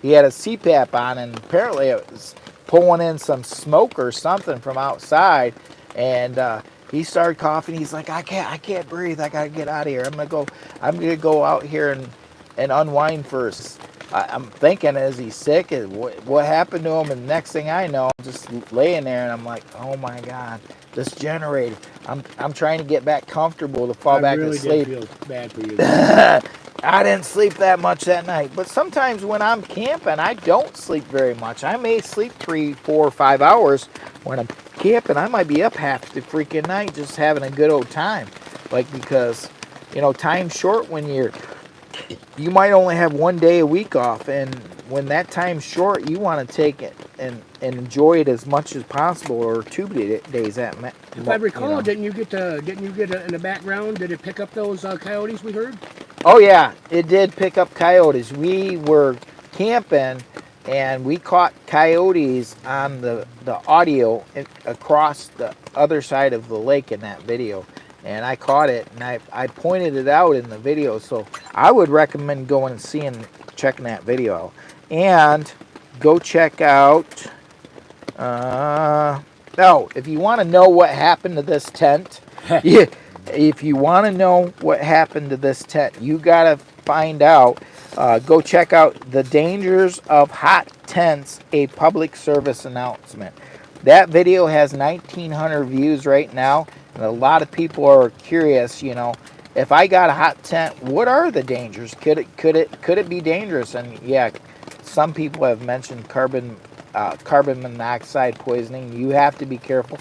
he had a CPAP on, and apparently it was pulling in some smoke or something from outside, And he started coughing. He's like, I can't breathe. I gotta get out of here. I'm gonna go out here and unwind first. I'm thinking, is he sick? What happened to him? And next thing I know, I'm just laying there, and I'm like, oh my God, this generator. I'm trying to get back comfortable to fall I back really did asleep. feel bad for you guys. I didn't sleep that much that night. But sometimes when I'm camping, I don't sleep very much. I may sleep 3, 4, 5 hours when I'm camping. I might be up half the freaking night just having a good old time. Like, because, time's short when you might only have 1 day a week off. And when that time's short, you want to take it and enjoy it as much as possible, or 2 days at If I recall, didn't you get in the background? Did it pick up those coyotes we heard? Oh yeah, it did pick up coyotes. We were camping and we caught coyotes on the audio across the other side of the lake in that video. And I caught it and I pointed it out in the video. So I would recommend going and checking that video out. And go check out if you want to know what happened to this tent, yeah, if you want to know what happened to this tent, you got to find out. Go check out The Dangers of Hot Tents, a public service announcement. That video has 1,900 views right now, and a lot of people are curious, if I got a hot tent, what are the dangers? Could it be dangerous? And yeah, some people have mentioned carbon monoxide poisoning. You have to be careful.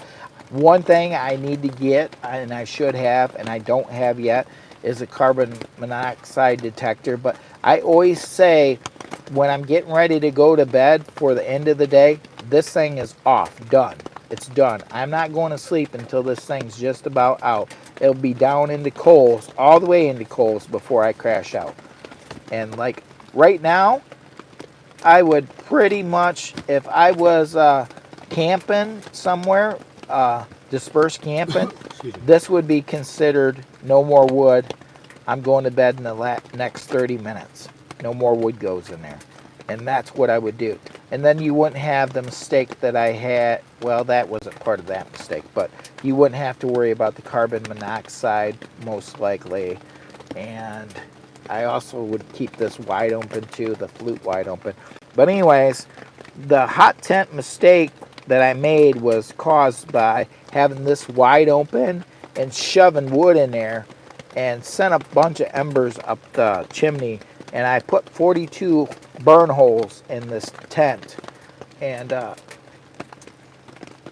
One thing I need to get, and I should have, and I don't have yet, is a carbon monoxide detector. But I always say when I'm getting ready to go to bed for the end of the day, this thing is off, done. It's done. I'm not going to sleep until this thing's just about out. It'll be down into coals, all the way into coals before I crash out. And like right now, I would pretty much, if I was camping somewhere, dispersed camping, this would be considered no more wood. I'm going to bed in the next 30 minutes. No more wood goes in there. And that's what I would do. And then you wouldn't have the mistake that I had. Well, that wasn't part of that mistake, but you wouldn't have to worry about the carbon monoxide, most likely. And I also would keep this wide open too, the flute wide open. But anyways, the hot tent mistake that I made was caused by having this wide open and shoving wood in there and sent a bunch of embers up the chimney. And I put 42 burn holes in this tent. And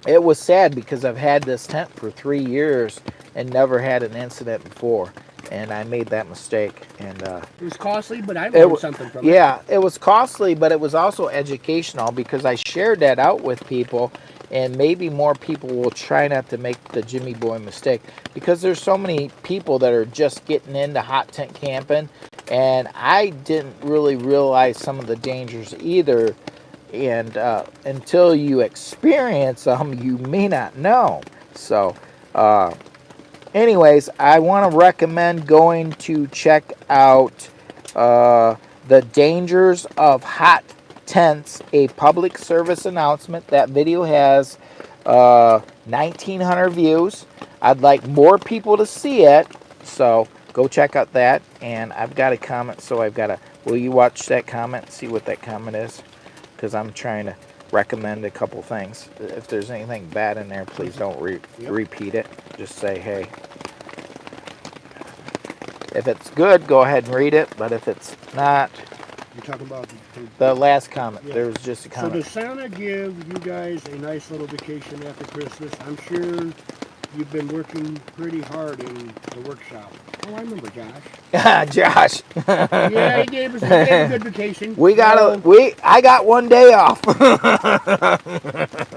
it was sad because I've had this tent for 3 years and never had an incident before. And I made that mistake. And it was costly, but I learned something from it. Yeah, it was costly, but it was also educational because I shared that out with people, and maybe more people will try not to make the Jimmy Boy mistake, because there's so many people that are just getting into hot tent camping, and I didn't really realize some of the dangers either. And until you experience them, you may not know. So, anyways, I want to recommend going to check out The Dangers of Hot Tents, a public service announcement. That video has 1,900 views. I'd like more people to see it, so go check out that. And I've got a comment, so will you watch that comment, see what that comment is? Because I'm trying to recommend a couple things. If there's anything bad in there, please don't repeat it. Just say, hey. If it's good, go ahead and read it. But if it's not, you're talking about the last comment. Yeah. There was just a So comment. does Santa give you guys a nice little vacation after Christmas? I'm sure you've been working pretty hard in the workshop. Oh, I remember Josh. Josh. Yeah, he gave us a good vacation. I got 1 day off.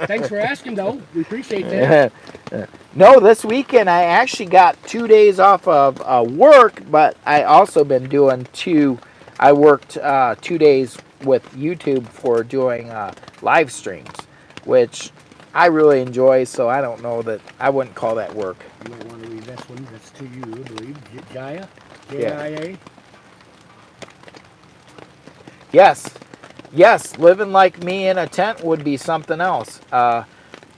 Thanks for asking, though. We appreciate that. No, this weekend I actually got 2 days off of work, but I also been doing I worked 2 days with YouTube for doing live streams, which I really enjoy, so I don't know that I wouldn't call that work. You might want to read this one. That's to you, I believe. Jaya? J-I-A? Yes. Yes, living like me in a tent would be something else.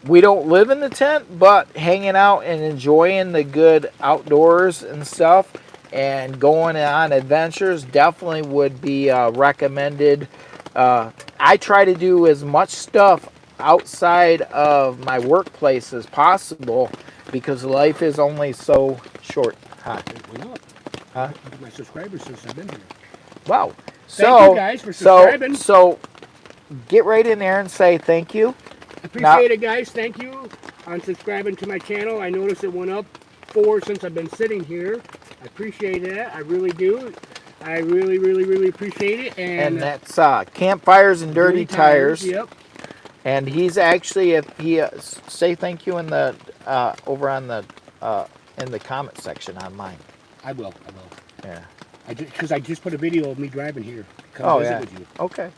we don't live in the tent, but hanging out and enjoying the good outdoors and stuff and going on adventures definitely would be recommended. I try to do as much stuff outside of my workplace as possible because life is only so short. Huh? It went up. Huh? Look at my subscribers since I've been here. Wow. Thank you guys for subscribing. So get right in there and say thank you. Appreciate it, guys. Thank you on subscribing to my channel. I noticed it went up 4 since I've been sitting here. I appreciate that. I really do. I really, really, really appreciate it. And that's Campfires and Dirty Tires. Yep. And he's actually, if he say thank you in the over on the in the comment section on mine. I will. Yeah. Because I just put a video of me driving here. Come visit with you. Okay.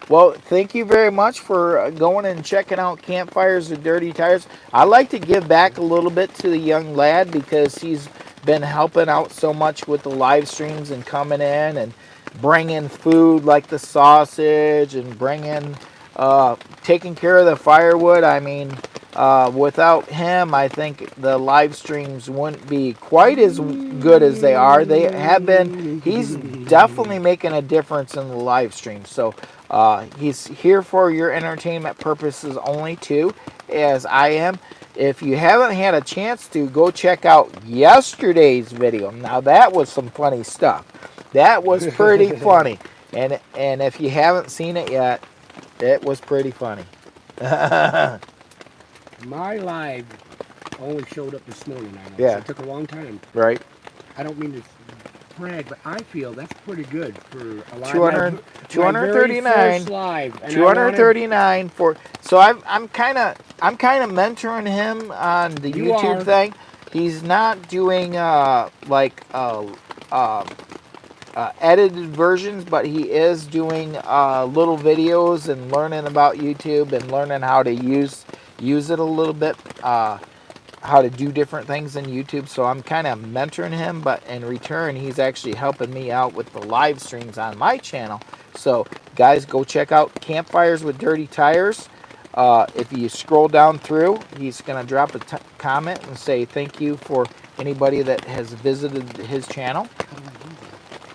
Well, thank you very much for going and checking out Campfires and Dirty Tires. I like to give back a little bit to the young lad because he's been helping out so much with the live streams and coming in and bringing food like the sausage and bringing, taking care of the firewood. I mean, without him, I think the live streams wouldn't be quite as good as they are. They have been. He's definitely making a difference in the live stream. So he's here for your entertainment purposes only too, as I am. If you haven't had a chance to, go check out yesterday's video. Now that was some funny stuff. That was pretty funny. And if you haven't seen it yet, it was pretty funny. My live only showed up this morning. I know. Yeah. So it took a long time. Right. I don't mean to brag, but I feel that's pretty good for a live. 239 my very first live. And 239 for. So I'm kind of mentoring him on the YouTube thing. He's not doing edited versions, but he is doing little videos and learning about YouTube and learning how to use it a little bit, how to do different things in YouTube. So I'm kind of mentoring him, but in return, he's actually helping me out with the live streams on my channel. So guys, go check out Campfires with Dirty Tires. If you scroll down through, he's going to drop a comment and say thank you for anybody that has visited his channel.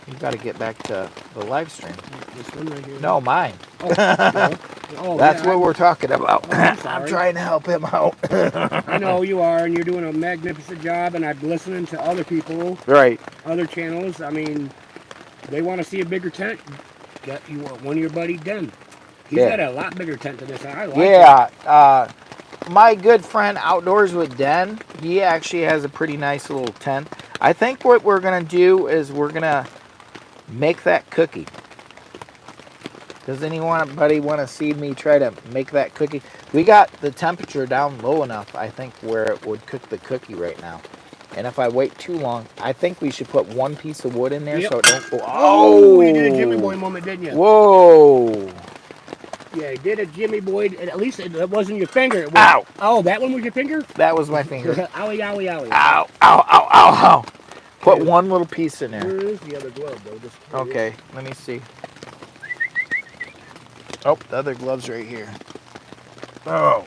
You got to get back to the live stream. This one right here. No, mine. Oh, that's what we're talking about. Oh, I'm trying to help him out. I know you are, and you're doing a magnificent job, and I'm listening to other people. Right. Other channels. I mean, they want to see a bigger tent. Get you one of your buddy Den. He's got a lot bigger tent than this. I like it. My good friend Outdoors with Den, he actually has a pretty nice little tent. I think what we're going to do is we're going to make that cookie. Does anybody want to see me try to make that cookie? We got the temperature down low enough, I think, where it would cook the cookie right now. And if I wait too long, I think we should put one piece of wood in there so it don't go. Oh, you did a Jimmy Boy moment, didn't you? Whoa. Yeah, you did a Jimmy Boy. At least it wasn't your finger. Ow. Oh, that one was your finger? That was my finger. Owie, owie, owie. Ow, ow, ow, ow, ow. Put one little piece in there. Where is the other glove, though? Okay, let me see. Oh, the other glove's right here. Oh.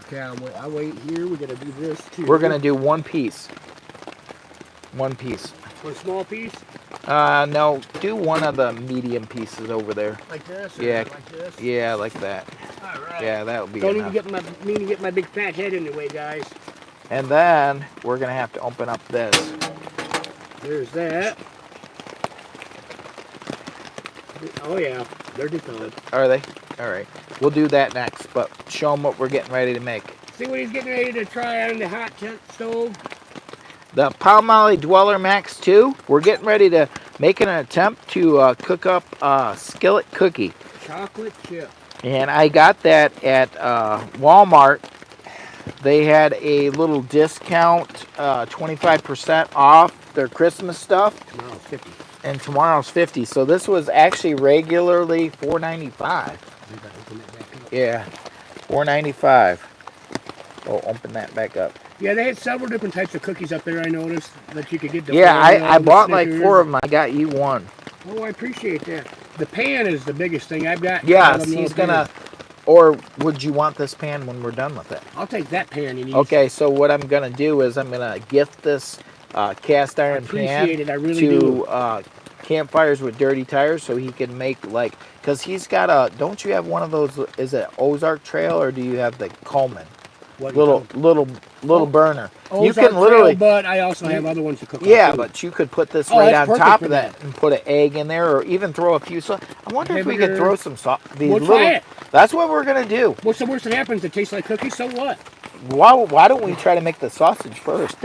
Okay, I'll wait here. We gotta do this too. We're gonna do one piece. One piece. One small piece? No, do one of the medium pieces over there. Like this? Yeah. Like this? Yeah, like that. All right. Yeah, that'll be Don't enough. even get my big fat head in the way, guys. And then we're gonna have to open up this. There's that. Oh yeah, they're dissolved. Are they? All right. We'll do that next, but show them what we're getting ready to make. See what he's getting ready to try on the hot tent stove? The Palmolive Dweller Max 2. We're getting ready to make an attempt to cook up a skillet cookie. Chocolate chip. And I got that at Walmart. They had a little discount, 25% off their Christmas stuff. Tomorrow's 50. And tomorrow's 50. So this was actually regularly $4.95. Yeah, $4.95. Oh, open that back up. Yeah, they had several different types of cookies up there, I noticed, that you could get. Yeah, I bought like 4 of them. I got you one. Oh, I appreciate that. The pan is the biggest thing I've got. Yes, he's gonna. Or would you want this pan when we're done with it? I'll take that pan and use. Okay, so what I'm gonna do is I'm gonna gift this cast I iron pan appreciate it. I really to do. Campfires with Dirty Tires, so he can make like, cause he's got a. Don't you have one of those? Is it Ozark Trail or do you have the Coleman? What you Little talking- little burner. Oh, You it's our can literally. trail, but I also have other ones to cook. Yeah, off too. but you could put this Oh, right that's on perfect top for of that and put an egg in there, or even throw a few. So I wonder if we could Vinegar. throw some these We'll little. try it. That's what we're gonna do. What's the worst that happens? It tastes like cookies. So what? Why don't we try to make the sausage first?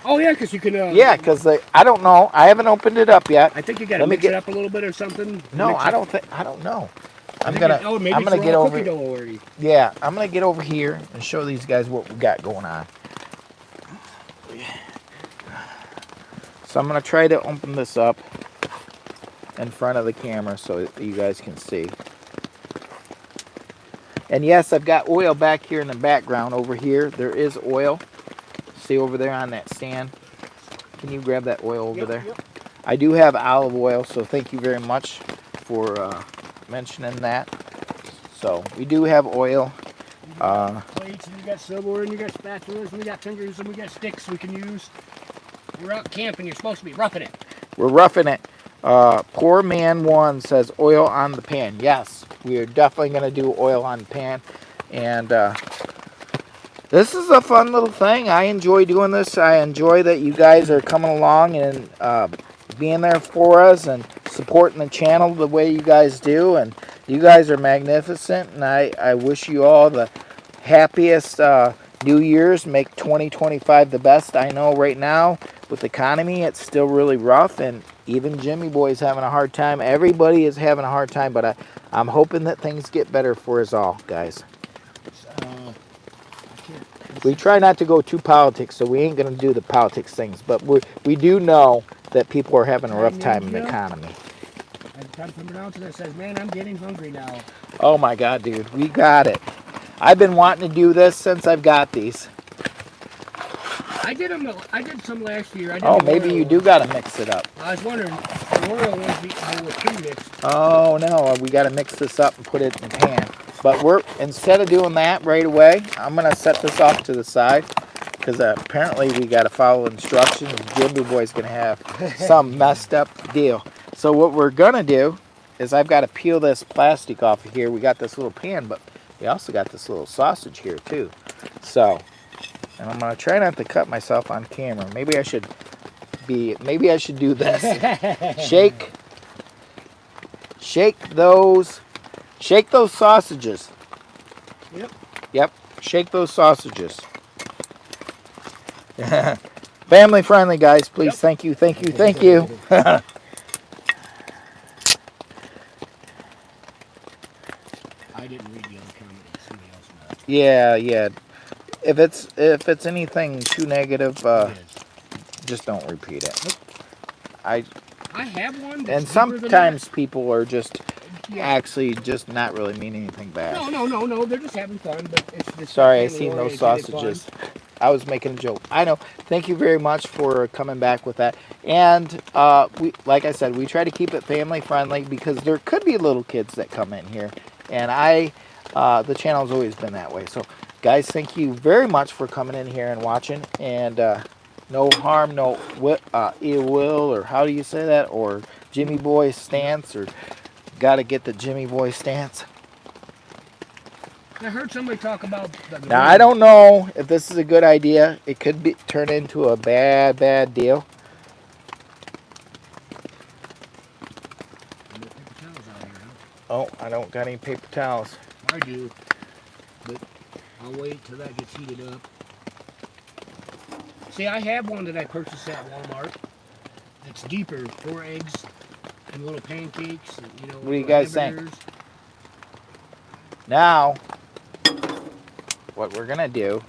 Oh yeah, because you can. Yeah, because I don't know. I haven't opened it up yet. I think you got to Let me mix get- it up a little bit or something. No, Mix I it- don't think. I don't know. I I'm think gonna. it- oh, maybe I'm gonna it's get raw over. cookie dough already. Yeah, I'm gonna get over here and show these guys what we got going on. So I'm gonna try to open this up in front of the camera so that you guys can see. And yes, I've got oil back here in the background over here. There is oil. See over there on that stand? Can you grab that oil over there? Yep. I do have olive oil, so thank you very much for mentioning that. So we do have oil. Plates and you got silverware and you got spatulas and we got fingers and we got sticks we can use. We're out camping. You're supposed to be roughing it. We're roughing it. Poor Man One says oil on the pan. Yes, we are definitely going to do oil on the pan. And this is a fun little thing. I enjoy doing this. I enjoy that you guys are coming along and being there for us and supporting the channel the way you guys do. And you guys are magnificent. And I wish you all the happiest New Year's. Make 2025 the best. I know right now with the economy, it's still really rough. And even Jimmy Boy's having a hard time. Everybody is having a hard time. But I'm hoping that things get better for us all, guys. We try not to go too politics, so we ain't going to do the politics things. But we do know that people are having a rough time in the economy. I've got something else that says, man, I'm getting hungry now. Oh my God, dude, we got it. I've been wanting to do this since I've got these. I did some last year. Oh, maybe you do got to mix it up. I was wondering, the oil ones they were pre-mixed. Oh no, we got to mix this up and put it in the pan. But instead of doing that right away, I'm gonna set this off to the side because apparently we got to follow instructions. Jimmy Boy's gonna have some messed up deal. So what we're gonna do is I've got to peel this plastic off of here. We got this little pan, but we also got this little sausage here too. So, and I'm gonna try not to cut myself on camera. Maybe I should do this. Shake those sausages. Yep. Shake those sausages. Family friendly, guys. Please. Yep. Thank you. I didn't read the other comment. Somebody else knows. Yeah. If it's anything too negative, just don't repeat it. Nope. I have one. And sometimes people are just actually just not really mean anything bad. No. They're just having fun, but it's just. Sorry, I seen those sausages. I was making a joke. I know. Thank you very much for coming back with that. And like I said, we try to keep it family friendly because there could be little kids that come in here, and the channel's always been that way. So, guys, thank you very much for coming in here and watching. And no harm, no ill will, or how do you say that? Or Jimmy Boy stance, or got to get the Jimmy Boy stance. I heard somebody talk about. Now I don't know if this is a good idea. It could turn into a bad deal. No paper towels out here, huh? Oh, I don't got any paper towels. I do, but I'll wait till that gets heated up. See, I have one that I purchased at Walmart. It's deeper, 4 eggs and little pancakes. And, what do you guys think? Now, what we're gonna do?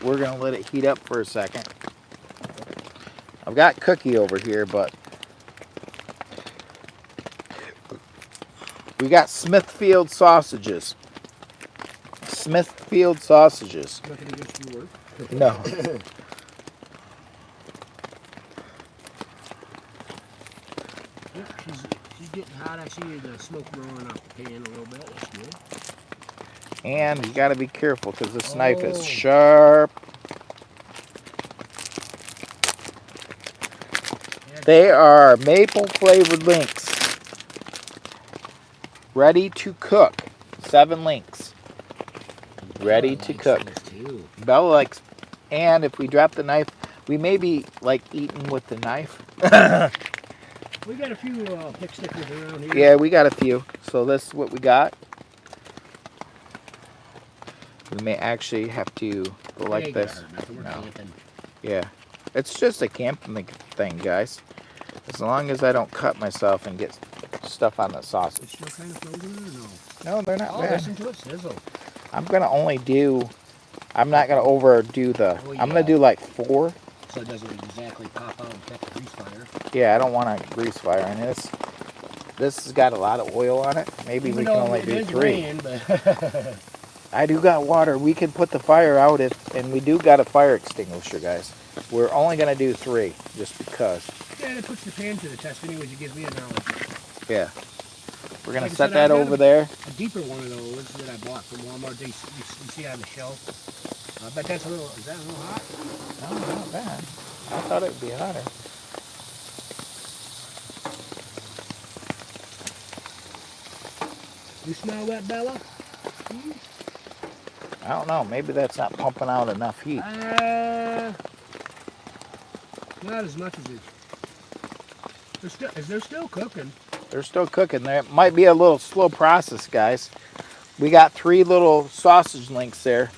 We're gonna let it heat up for a second. I've got Cookie over here, but we got Smithfield sausages. Smithfield sausages. Nothing against your work. No. She's getting hot. I see the smoke rolling off the pan a little bit. That's good. And you got to be careful because this knife is Oh. sharp. Yeah, They are maple flavored links. Ready to cook. 7 links. Ready Bella to likes cook. those too. Bella likes, and if we drop the knife, we may be like eating with the knife. We got a few pick stickers around here. Yeah, we got a few. So this is what we got. We may actually have to go like this. We're No. camping. Yeah. It's just a camping thing, guys. As long as I don't cut myself and get stuff on the sausage. It's still kind of frozen or no? No, they're not Oh, bad. listen to it sizzle. I'm going to only do, I'm not going to overdo the, Oh, I'm going to do like 4. So it doesn't exactly pop out and catch a grease fire. Yeah, I don't want a grease fire. And this has got a lot of oil on it. Maybe we can only do 3. Rain, but I do got water. We can put the fire out and we do got a fire extinguisher, guys. We're only going to do 3 just because. yeah, it puts the pan to the test anyways. It gives me a knowledge. Yeah. We're going Like to I set said, that I've got over there. A deeper one of those that I bought from Walmart. You see on the shelf. I bet that's a little, is that a little hot? No, not bad. I thought it would be hotter. You smell that, Bella? I don't know. Maybe that's not pumping out enough heat. Not as much as it. They're still cooking. They're still cooking. There might be a little slow process, guys. We got 3 little sausage links there.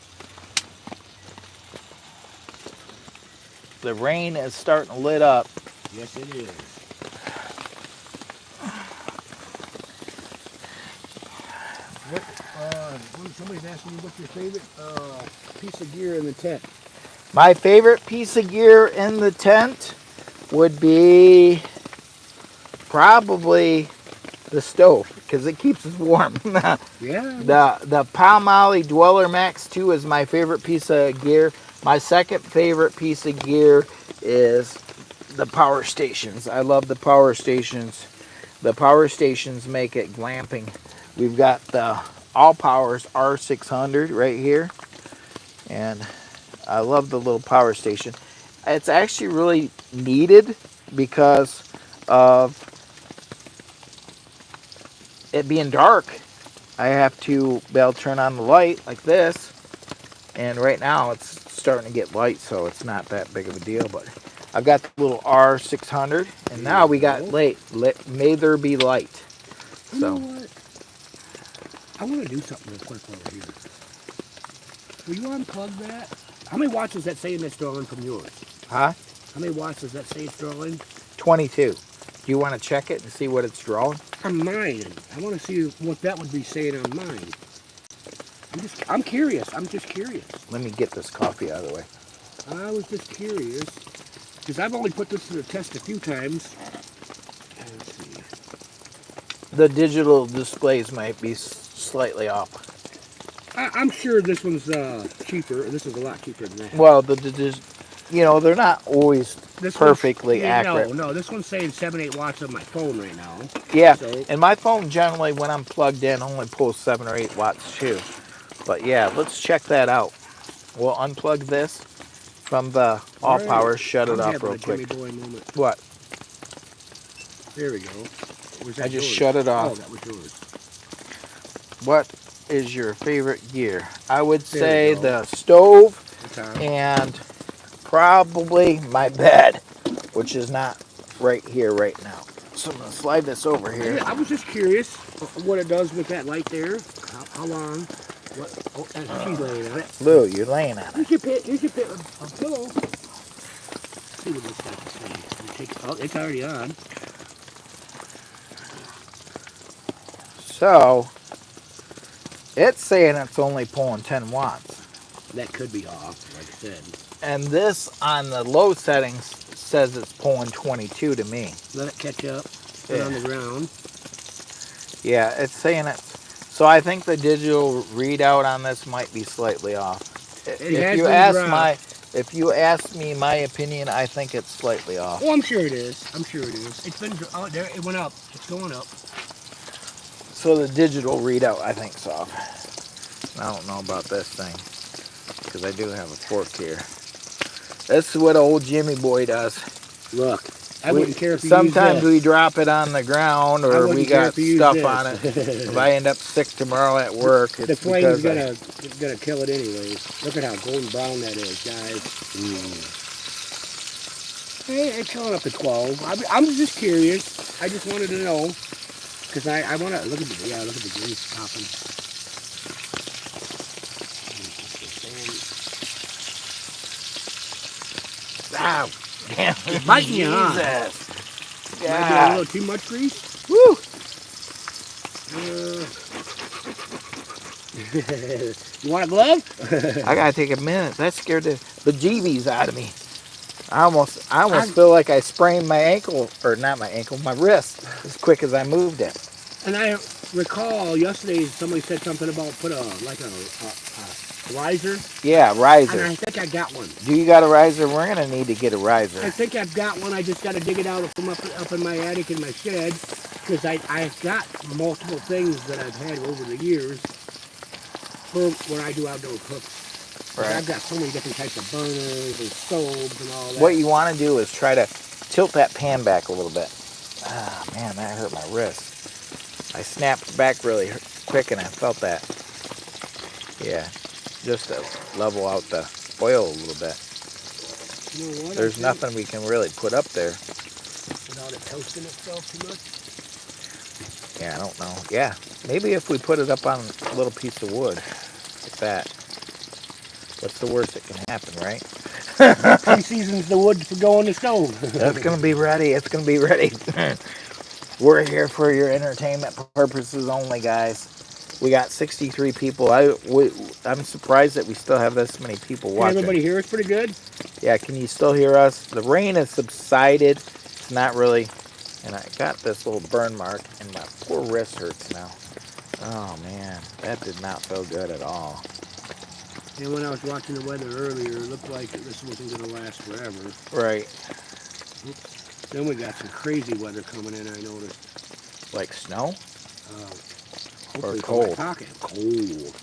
The rain is starting to lit up. Yes, it is. Somebody's asking me what's your favorite piece of gear in the tent. My favorite piece of gear in the tent would be probably the stove because it keeps us warm. Yeah. The Palmolive Dweller Max 2 is my favorite piece of gear. My second favorite piece of gear is the power stations. I love the power stations. The power stations make it glamping. We've got the All Powers R600 right here. And I love the little power station. It's actually really needed because of it being dark. I have to be able to turn on the light like this. And right now it's starting to get light, so it's not that big of a deal. But I've got the little R600, and now we got May There Be Light. You know what? I want to do something real quick over here. Will you unplug that? How many watts is that saying that's drawing from yours? Huh? How many watts does that say it's drawing? 22. Do you want to check it and see what it's drawing? On mine. I want to see what that would be saying on mine. I'm curious. I'm just curious. Let me get this coffee out of the way. I was just curious. Because I've only put this to the test a few times. Let's see. The digital displays might be slightly off. I'm sure this one's cheaper. This is a lot cheaper than that. Well, they're not always perfectly yeah, accurate. No, this one's saying 7-8 watts on my phone right now. Yeah, so, and my phone generally, when I'm plugged in, only pulls 7 or 8 watts too. But yeah, let's check that out. We'll unplug this from the All Power, shut it off real quick. Jimmy Boy moment. What? There we go. I just shut it off. Oh, that was yours. What is your favorite gear? I would say the stove and probably my bed, which is not right here right now. So I'm going to slide this over here. Yeah, I was just curious what it does with that light there. How long? She's laying on it. Lou, you're laying on it. You should put a pillow. Let's see what this got to say. Oh, it's already on. So, it's saying it's only pulling 10 watts. That could be off, like I said. And this on the low settings says it's pulling 22 to me. Let it catch up. Put it on the ground. Yeah, it's saying it. So I think the digital readout on this might be slightly off. If If you ask me my opinion, I think it's slightly off. Oh, I'm sure it is. I'm sure it is. It's been, oh, there, it went up. It's going up. So the digital readout, I think, is off. I don't know about this thing because I do have a fork here. That's what old Jimmy boy does. Look, I We wouldn't care if you use sometimes we this. drop it on the ground I or we wouldn't care got if you use stuff on it. If this. I end up sick tomorrow at work, The it's flame's because I. gonna kill it anyways. Look at how golden brown that is, guys. Hey, it's going up to 12. I'm just curious. I just wanted to know because I want to look at the look at the grease popping. Ow! Damn! It's biting you, huh? Jesus! Might be a Yeah. little too much grease. Woo! You want a glove? I gotta take a minute. That scared the bejeebies out of me. I almost I'm, feel like I sprained my ankle, or not my ankle, my wrist, as quick as I moved it. and I recall yesterday somebody said something about put a like a riser, Yeah, and riser. I think I got one. Do you got a riser? We're gonna need to get a riser. I think I've got one. I just got to dig it out from up in my attic in my shed because I've got multiple things that I've had over the years for when I do outdoor cooking. Right. I've got so many different types of burners and stoves and all that. What you want to do is try to tilt that pan back a little bit. Ah, man, that hurt my wrist. I snapped back really quick and I felt that. Yeah, just to level out the oil a little bit. You know what? There's nothing we can really put up there. Without it toasting itself too much? Yeah, I don't know. Yeah, maybe if we put it up on a little piece of wood, like that. What's the worst that can happen, right? Pre-seasons the wood for going the stove. It's going to be ready. It's going to be ready. We're here for your entertainment purposes only, guys. We got 63 people. I'm surprised that we still have this many people watching. Can everybody hear us pretty good? Yeah, can you still hear us? The rain has subsided. It's not really... And I got this little burn mark, and my poor wrist hurts now. Oh, man. That did not feel good at all. And when I was watching the weather earlier, it looked like this wasn't going to last forever. Right. Oops. Then we got some crazy weather coming in, I noticed. Like snow? Or Cold. Cold.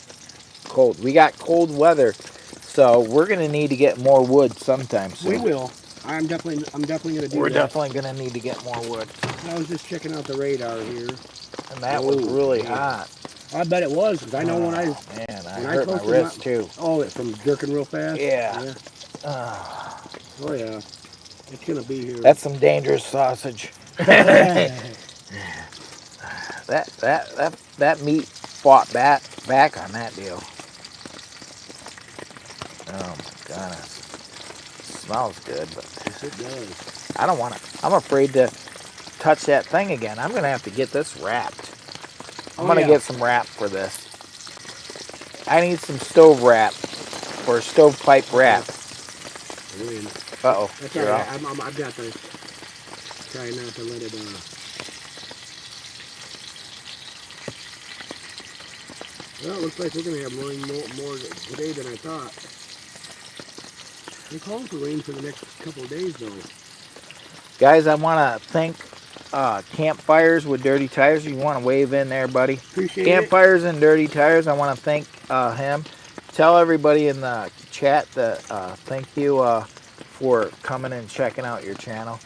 Cold. We got cold weather, so we're going to need to get more wood sometime soon. We will. I'm definitely going to do that. We're definitely going to need to get more wood. I was just checking out the radar here. And that was really hot. I bet it was, because I know when I... Man, I hurt my wrist too. Oh, from jerking real fast? Yeah. Oh, yeah. It's going to be here. That's some dangerous sausage. that meat fought back on that deal. Oh my goodness. Smells good, but yes, it does. I don't want to. I'm afraid to touch that thing again. I'm gonna have to get this wrapped. I'm gonna get some wrap for this. I need some stove wrap or stovepipe wrap. Uh-oh. That's all right. I've got to try not to let it Well, it looks like we're going to have rain more today than I thought. They're calling for rain for the next couple of days, though. Guys, I want to thank Campfires with Dirty Tires. You want to wave in there, buddy? Appreciate Campfires and Dirty Tires. I want to thank him. Tell everybody in the chat that thank you for coming and checking out your channel.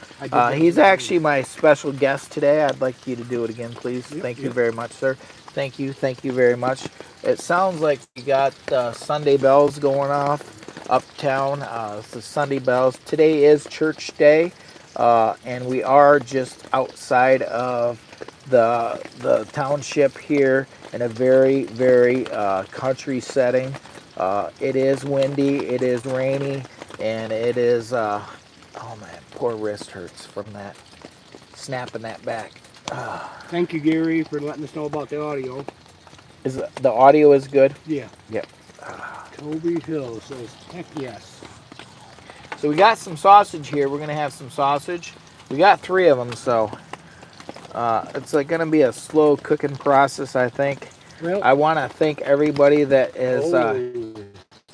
He's actually my special guest today. I'd like you to do it again, please. Thank you very much, sir. Thank you very much. It sounds like you got Sunday bells going off uptown. It's the Sunday bells. Today is church day, and we are just outside of the township here in a very, very country setting. It is windy, it is rainy, and it is, oh man, poor wrist hurts from that, snapping that back. Thank you, Gary, for letting us know about the audio. Is the audio is good? Yeah. Yep. Toby Hill says, heck yes. So we got some sausage here. We're going to have some sausage. We got 3 of them, so it's going to be a slow cooking process, I think. Well, I want to thank everybody that is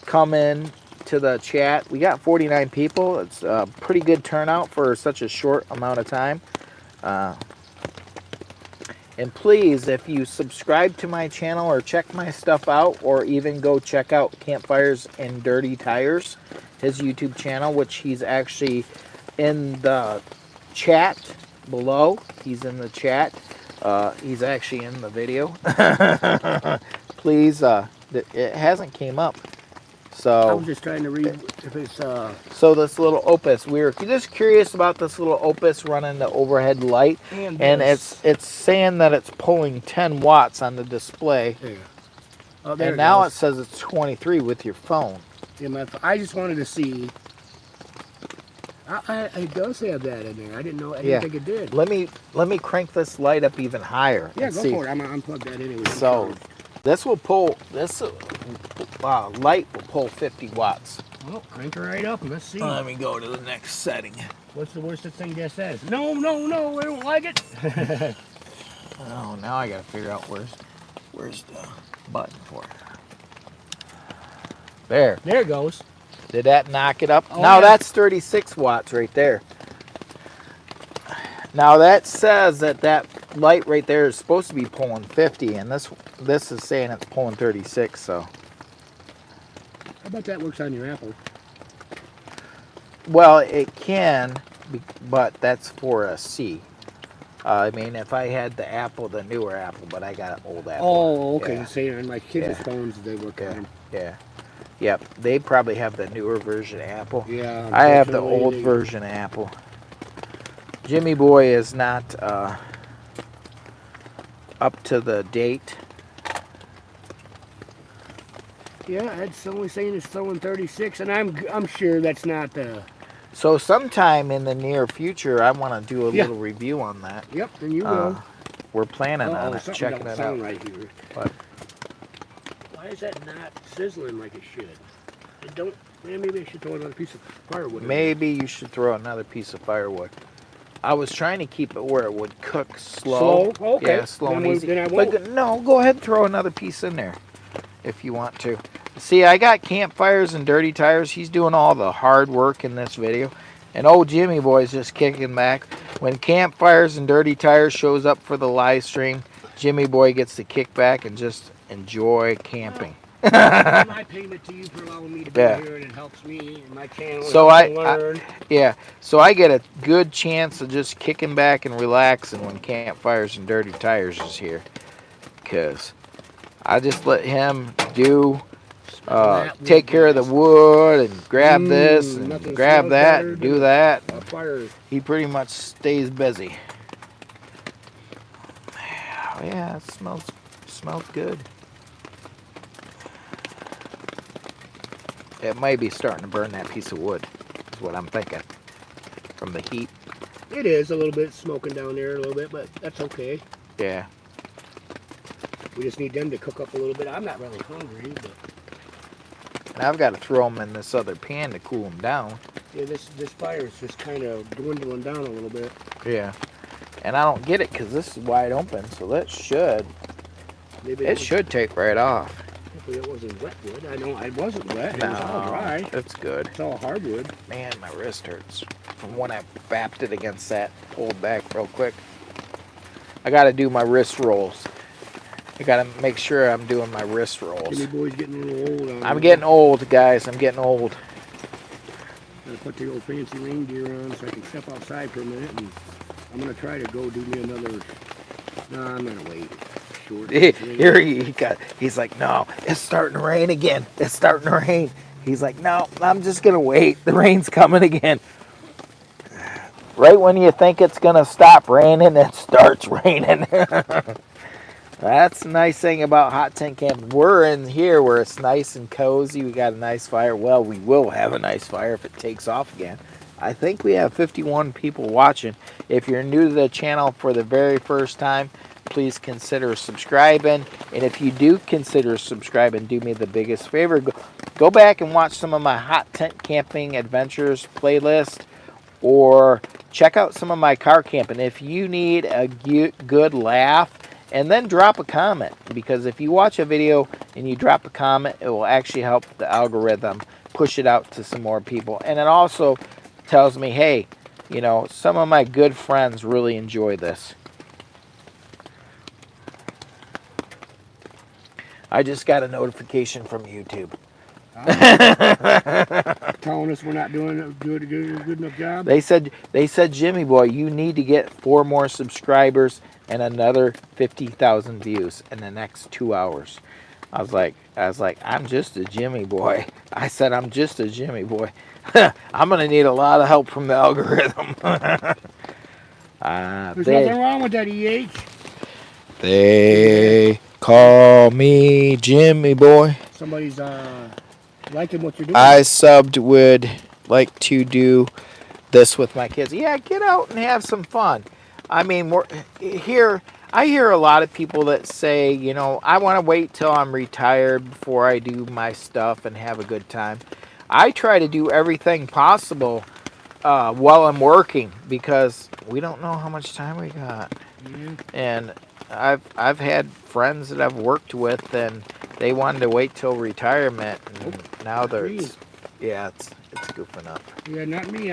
come in to the chat. We got 49 people. It's a pretty good turnout for such a short amount of time. And please, if you subscribe to my channel or check my stuff out, or even go check out Campfires and Dirty Tires, his YouTube channel, which he's actually in the chat below. He's in the chat. He's actually in the video. Please, it hasn't came up. I So was just trying to read if it's so this little Opus, we were just curious about this little Opus running the overhead light, and this. it's saying that it's pulling 10 watts on the display, There. Oh, there and it now goes. it says it's 23 with your phone. Yeah, I just wanted to see. It does have that in there. I didn't know. I didn't think it did. Let me crank this light up even higher. Yeah, and go see. for it. I'm gonna unplug that anyway. So this will pull this light will pull 50 watts. Well, crank her right up and let's see. Let me go to the next setting. What's the worst thing that says? No, no, no, I don't like it. Oh, now I gotta figure out where's the button for it. There. There it goes. Did that knock it up? Oh, now yeah. that's 36 watts right there. Now that says that light right there is supposed to be pulling 50, and this is saying it's pulling 36. So. How about that works on your Apple? Well, it can, but that's for a C. I mean, if I had the Apple, the newer Apple, but I got an old Apple. Oh, okay. Yeah. See, on my kids' Yeah. phones, they work on them. Yeah. Yep. They probably have the newer version of Apple. Yeah. I have the old unfortunately, version of Apple. Jimmy Boy is not up to the date. Yeah, it's only saying it's throwing 36, and I'm sure that's not the. So sometime in the near future, I want to do a Yeah. little review on that. Yep, and you will. We're planning on it, Something checking don't it sound out. right here. What? Why is that not sizzling like it should? It don't. Man, maybe I should throw another piece of firewood. in there. Maybe you should throw another piece of firewood. I was trying to keep it where it would cook slow. Slow? Okay. Yeah, slow Then and easy. then I But won't. no, go ahead and throw another piece in there if you want to. See, I got Campfires and Dirty Tires. He's doing all the hard work in this video. And old Jimmy Boy's just kicking back. When Campfires and Dirty Tires shows up for the live stream, Jimmy Boy gets to kick back and just enjoy camping. My payment to you for allowing me to be Yeah. here, and it helps me and my channel. So and learn. So I get a good chance of just kicking back and relaxing when Campfires and Dirty Tires is here. Because I just let him do, take care of the wood and grab this and nothing grab smells that better and than do that. a fire. He pretty much stays busy. Yeah, it smells good. It might be starting to burn that piece of wood, is what I'm thinking, from the heat. It is a little bit smoking down there a little bit, but that's okay. Yeah. We just need them to cook up a little bit. I'm not really hungry, but And I've got to throw them in this other pan to cool them down. yeah, this fire is just kind of dwindling down a little bit. Yeah. And I don't get it because this is wide open, so that should, Maybe it should take right off. hopefully it wasn't wet wood. I know it wasn't wet. It was all dry. That's good. It's all hardwood. Man, my wrist hurts from when I bapped it against that. Pulled back real quick. I got to do my wrist rolls. I got to make sure I'm doing my wrist rolls. Jimmy Boy's getting a little old. I'm getting old, guys. I'm getting old. Gotta put the old fancy rain gear on so I can step outside for a minute, and I'm gonna try to go do me another. No, I'm gonna wait. Short. Here he's like, no, it's starting to rain again. It's starting to rain. He's like, no, I'm just gonna wait. The rain's coming again. Right when you think it's gonna stop raining, it starts raining. That's the nice thing about hot tent camping. We're in here where it's nice and cozy. We got a nice fire. Well, we will have a nice fire if it takes off again. I think we have 51 people watching. If you're new to the channel for the very first time, please consider subscribing. And if you do consider subscribing, do me the biggest favor. Go back and watch some of my hot tent camping adventures playlist, or check out some of my car camping. If you need a good laugh, and then drop a comment, because if you watch a video and you drop a comment, it will actually help the algorithm push it out to some more people. And it also tells me, hey, you know, some of my good friends really enjoy this. I just got a notification from YouTube. Telling us we're not doing a good enough job. They said, Jimmy boy, you need to get 4 more subscribers and another 50,000 views in the next 2 hours. I was like, I'm just a Jimmy boy. I said, I'm just a Jimmy boy. I'm gonna need a lot of help from the algorithm. There's nothing wrong with that, EH. They call me Jimmy boy. Somebody's liking what you're doing. I subbed would like to do this with my kids. Yeah, get out and have some fun. I mean, I hear a lot of people that say, you know, I want to wait till I'm retired before I do my stuff and have a good time. I try to do everything possible while I'm working because we don't know how much time we got. Yeah. And I've had friends that I've worked with and they wanted to wait till retirement, and now it's goofing up. Yeah, not me.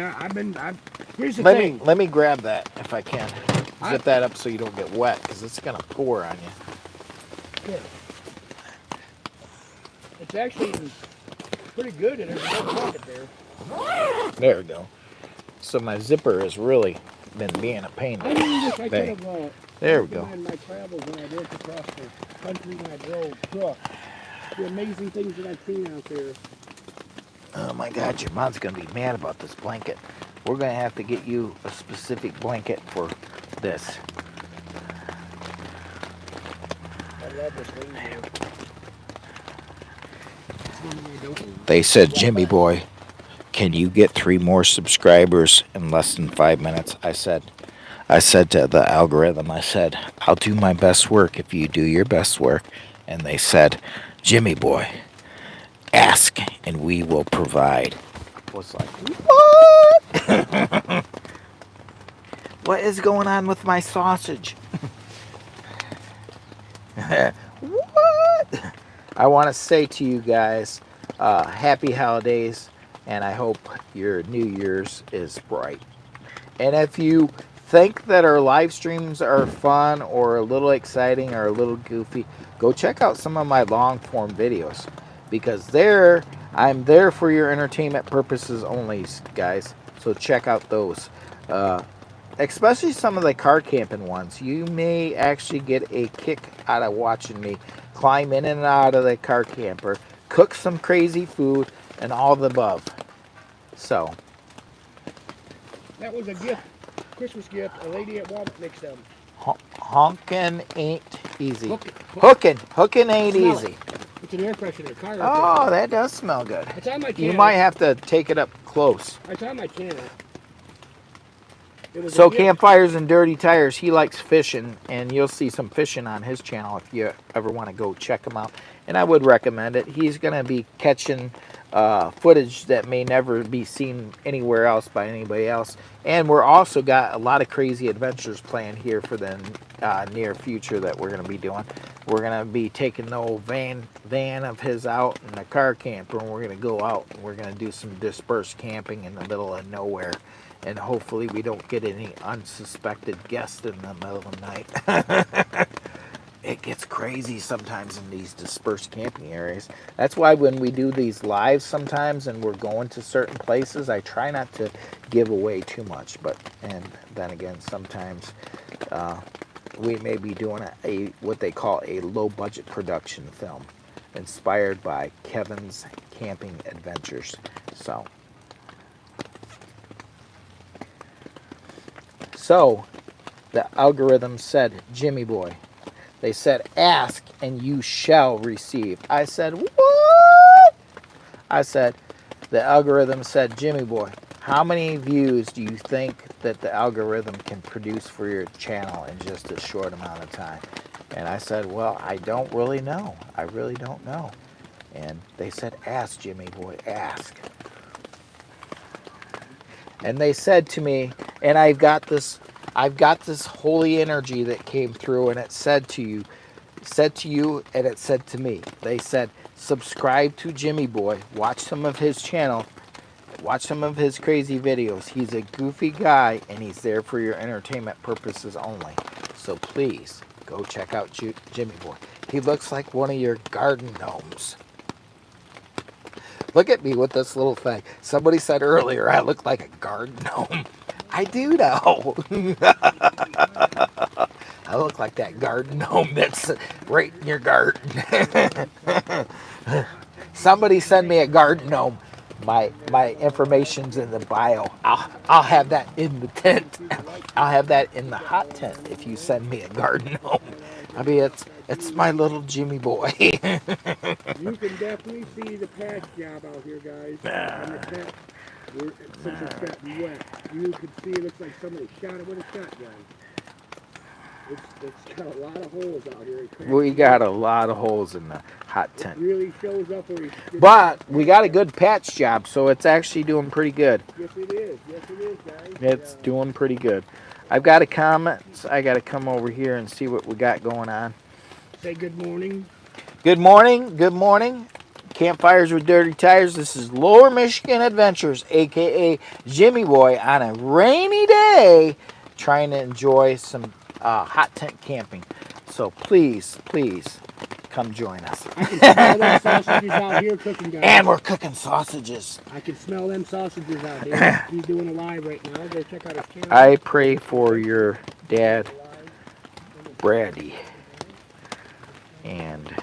Here's the thing. Let me grab that if I can. Zip that up so you don't get wet because it's gonna pour on you. Good. It's actually pretty good, and there's no pocket there. There we go. So my zipper has really been being a pain. I mean, I could have. There we go. My travels when I worked across the country when I drove truck. The amazing things that I've seen out there. Oh my God, your mom's gonna be mad about this blanket. We're gonna have to get you a specific blanket for this. I love this thing here. They said, Jimmy boy, can you get 3 more subscribers in less than 5 minutes? I said to the algorithm, I said, I'll do my best work if you do your best work. And they said, Jimmy boy, ask and we will provide. I was like, what? What is going on with my sausage? What? I want to say to you guys, happy holidays, and I hope your New Year's is bright. And if you think that our live streams are fun or a little exciting or a little goofy, go check out some of my long form videos because I'm there for your entertainment purposes only, guys. So check out those. Especially some of the car camping ones. You may actually get a kick out of watching me climb in and out of the car camper, cook some crazy food, and all the above. So. That was a gift, Christmas gift. A lady at Walmart makes them. Honkin' ain't easy. Hookin' ain't easy. It's an air freshener. Car air freshener. That does smell good. It's on my channel. You might have to take it up close. It's on my channel. So Campfires and Dirty Tires, he likes fishing, and you'll see some fishing on his channel if you ever want to go check him out. And I would recommend it. He's going to be catching footage that may never be seen anywhere else by anybody else. And we're also got a lot of crazy adventures planned here for the near future that we're going to be doing. We're going to be taking the old van of his out in the car camper, and we're going to go out and we're going to do some dispersed camping in the middle of nowhere. And hopefully we don't get any unsuspected guests in the middle of the night. It gets crazy sometimes in these dispersed camping areas. That's why when we do these lives sometimes and we're going to certain places, I try not to give away too much. And then again, sometimes we may be doing what they call a low-budget production film inspired by Kevin's Camping Adventures. So, the algorithm said, Jimmy boy. They said, ask and you shall receive. I said, what? I said, the algorithm said, Jimmy boy, how many views do you think that the algorithm can produce for your channel in just a short amount of time? And I said, well, I don't really know. I really don't know. And they said, ask, Jimmy boy, ask. And they said to me, and I've got this holy energy that came through, and it said to you, said to you and it said to me. They said, subscribe to Jimmy Boy, watch some of his channel, watch some of his crazy videos. He's a goofy guy and he's there for your entertainment purposes only. So please go check out Jimmy Boy. He looks like one of your garden gnomes. Look at me with this little thing. Somebody said earlier I look like a garden gnome. I do know. I look like that garden gnome that's right in your garden. Somebody send me a garden gnome. My information's in the bio. I'll have that in the tent. I'll have that in the hot tent if you send me a garden gnome. I mean it's my little Jimmy Boy. You can definitely see the patch job out here, guys. On the tent, since it's gotten wet, you can see it looks like somebody shot it with a shotgun. It's got a lot of holes out here. We got a lot of holes in the hot tent. It really shows up where he's. But we got a good patch job, so it's actually doing pretty good. Yes, it is. Yes, it is, guys. It's doing pretty good. I've got a comment. So I got to come over here and see what we got going on. Say good morning. Good morning. Good morning. Campfires with Dirty Tires. This is Lower Michigan Adventures, aka Jimmy Boy, on a rainy day, trying to enjoy some hot tent camping. So please, please, come join us. I can smell them sausages out here cooking, guys. And we're cooking sausages. I can smell them sausages out here. He's doing a live right now. Go check out his channel. I pray for your dad, Brady, and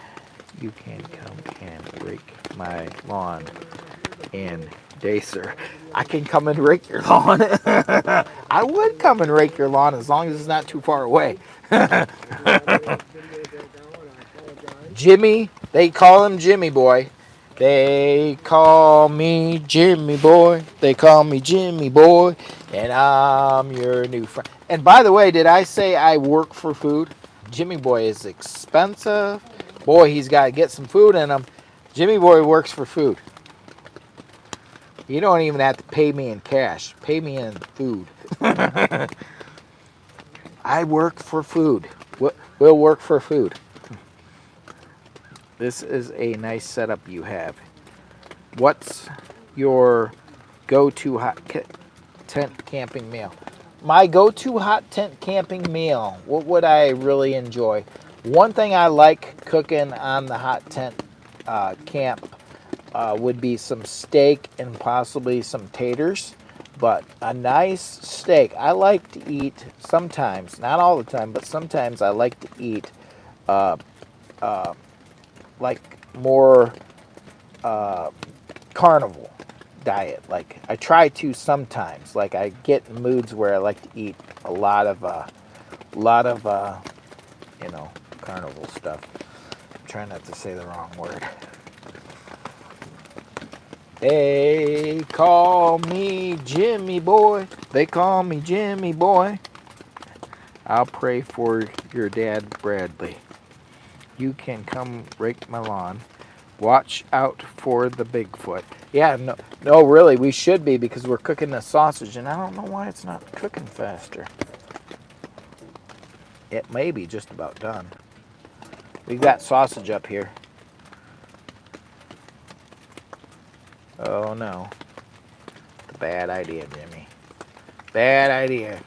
you can come and rake my lawn in Dacer. I can come and rake your lawn. I would come and rake your lawn as long as it's not too far away. Jimmy, they call him Jimmy Boy. They call me Jimmy Boy. They call me Jimmy Boy. And I'm your new friend. And by the way, did I say I work for food? Jimmy Boy is expensive. Boy, he's got to get some food in him. Jimmy Boy works for food. You don't even have to pay me in cash. Pay me in food. I work for food. We'll work for food. This is a nice setup you have. What's your go-to hot tent camping meal? My go-to hot tent camping meal, what would I really enjoy? One thing I like cooking on the hot tent camp would be some steak and possibly some taters. But a nice steak. I like to eat sometimes, not all the time, but sometimes I like to eat like more carnival diet. Like I try to sometimes. Like I get in moods where I like to eat a lot of carnival stuff. I'm trying not to say the wrong word. They call me Jimmy Boy. They call me Jimmy Boy. I'll pray for your dad, Bradley. You can come rake my lawn. Watch out for the Bigfoot. Yeah, no, really, we should be because we're cooking the sausage, and I don't know why it's not cooking faster. It may be just about done. We've got sausage up here. Oh no. It's a bad idea, Jimmy. Bad idea.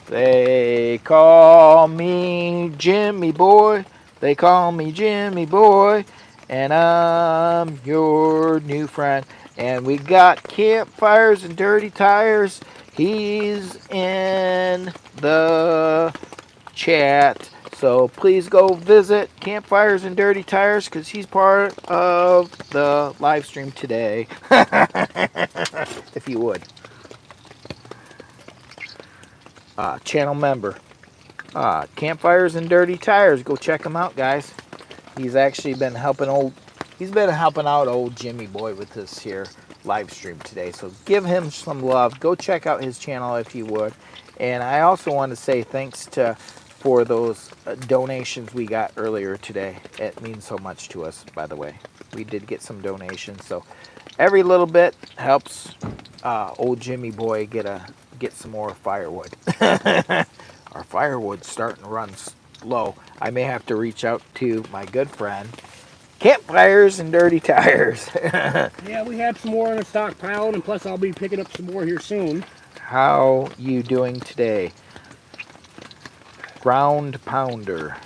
They call me Jimmy Boy. They call me Jimmy Boy. And I'm your new friend. And we got Campfires and Dirty Tires. He's in the chat. So please go visit Campfires and Dirty Tires because he's part of the live stream today. If you would. Channel member. Campfires and Dirty Tires. Go check him out, guys. He's actually been helping out old Jimmy Boy with this here live stream today. So give him some love. Go check out his channel if you would. And I also want to say thanks for those donations we got earlier today. It means so much to us, by the way. We did get some donations, so every little bit helps old Jimmy Boy get some more firewood. Our firewood's starting to run low. I may have to reach out to my good friend, Campfires and Dirty Tires. Yeah, we have some more in a stockpile, and plus I'll be picking up some more here soon. How you doing today? Ground Pounder.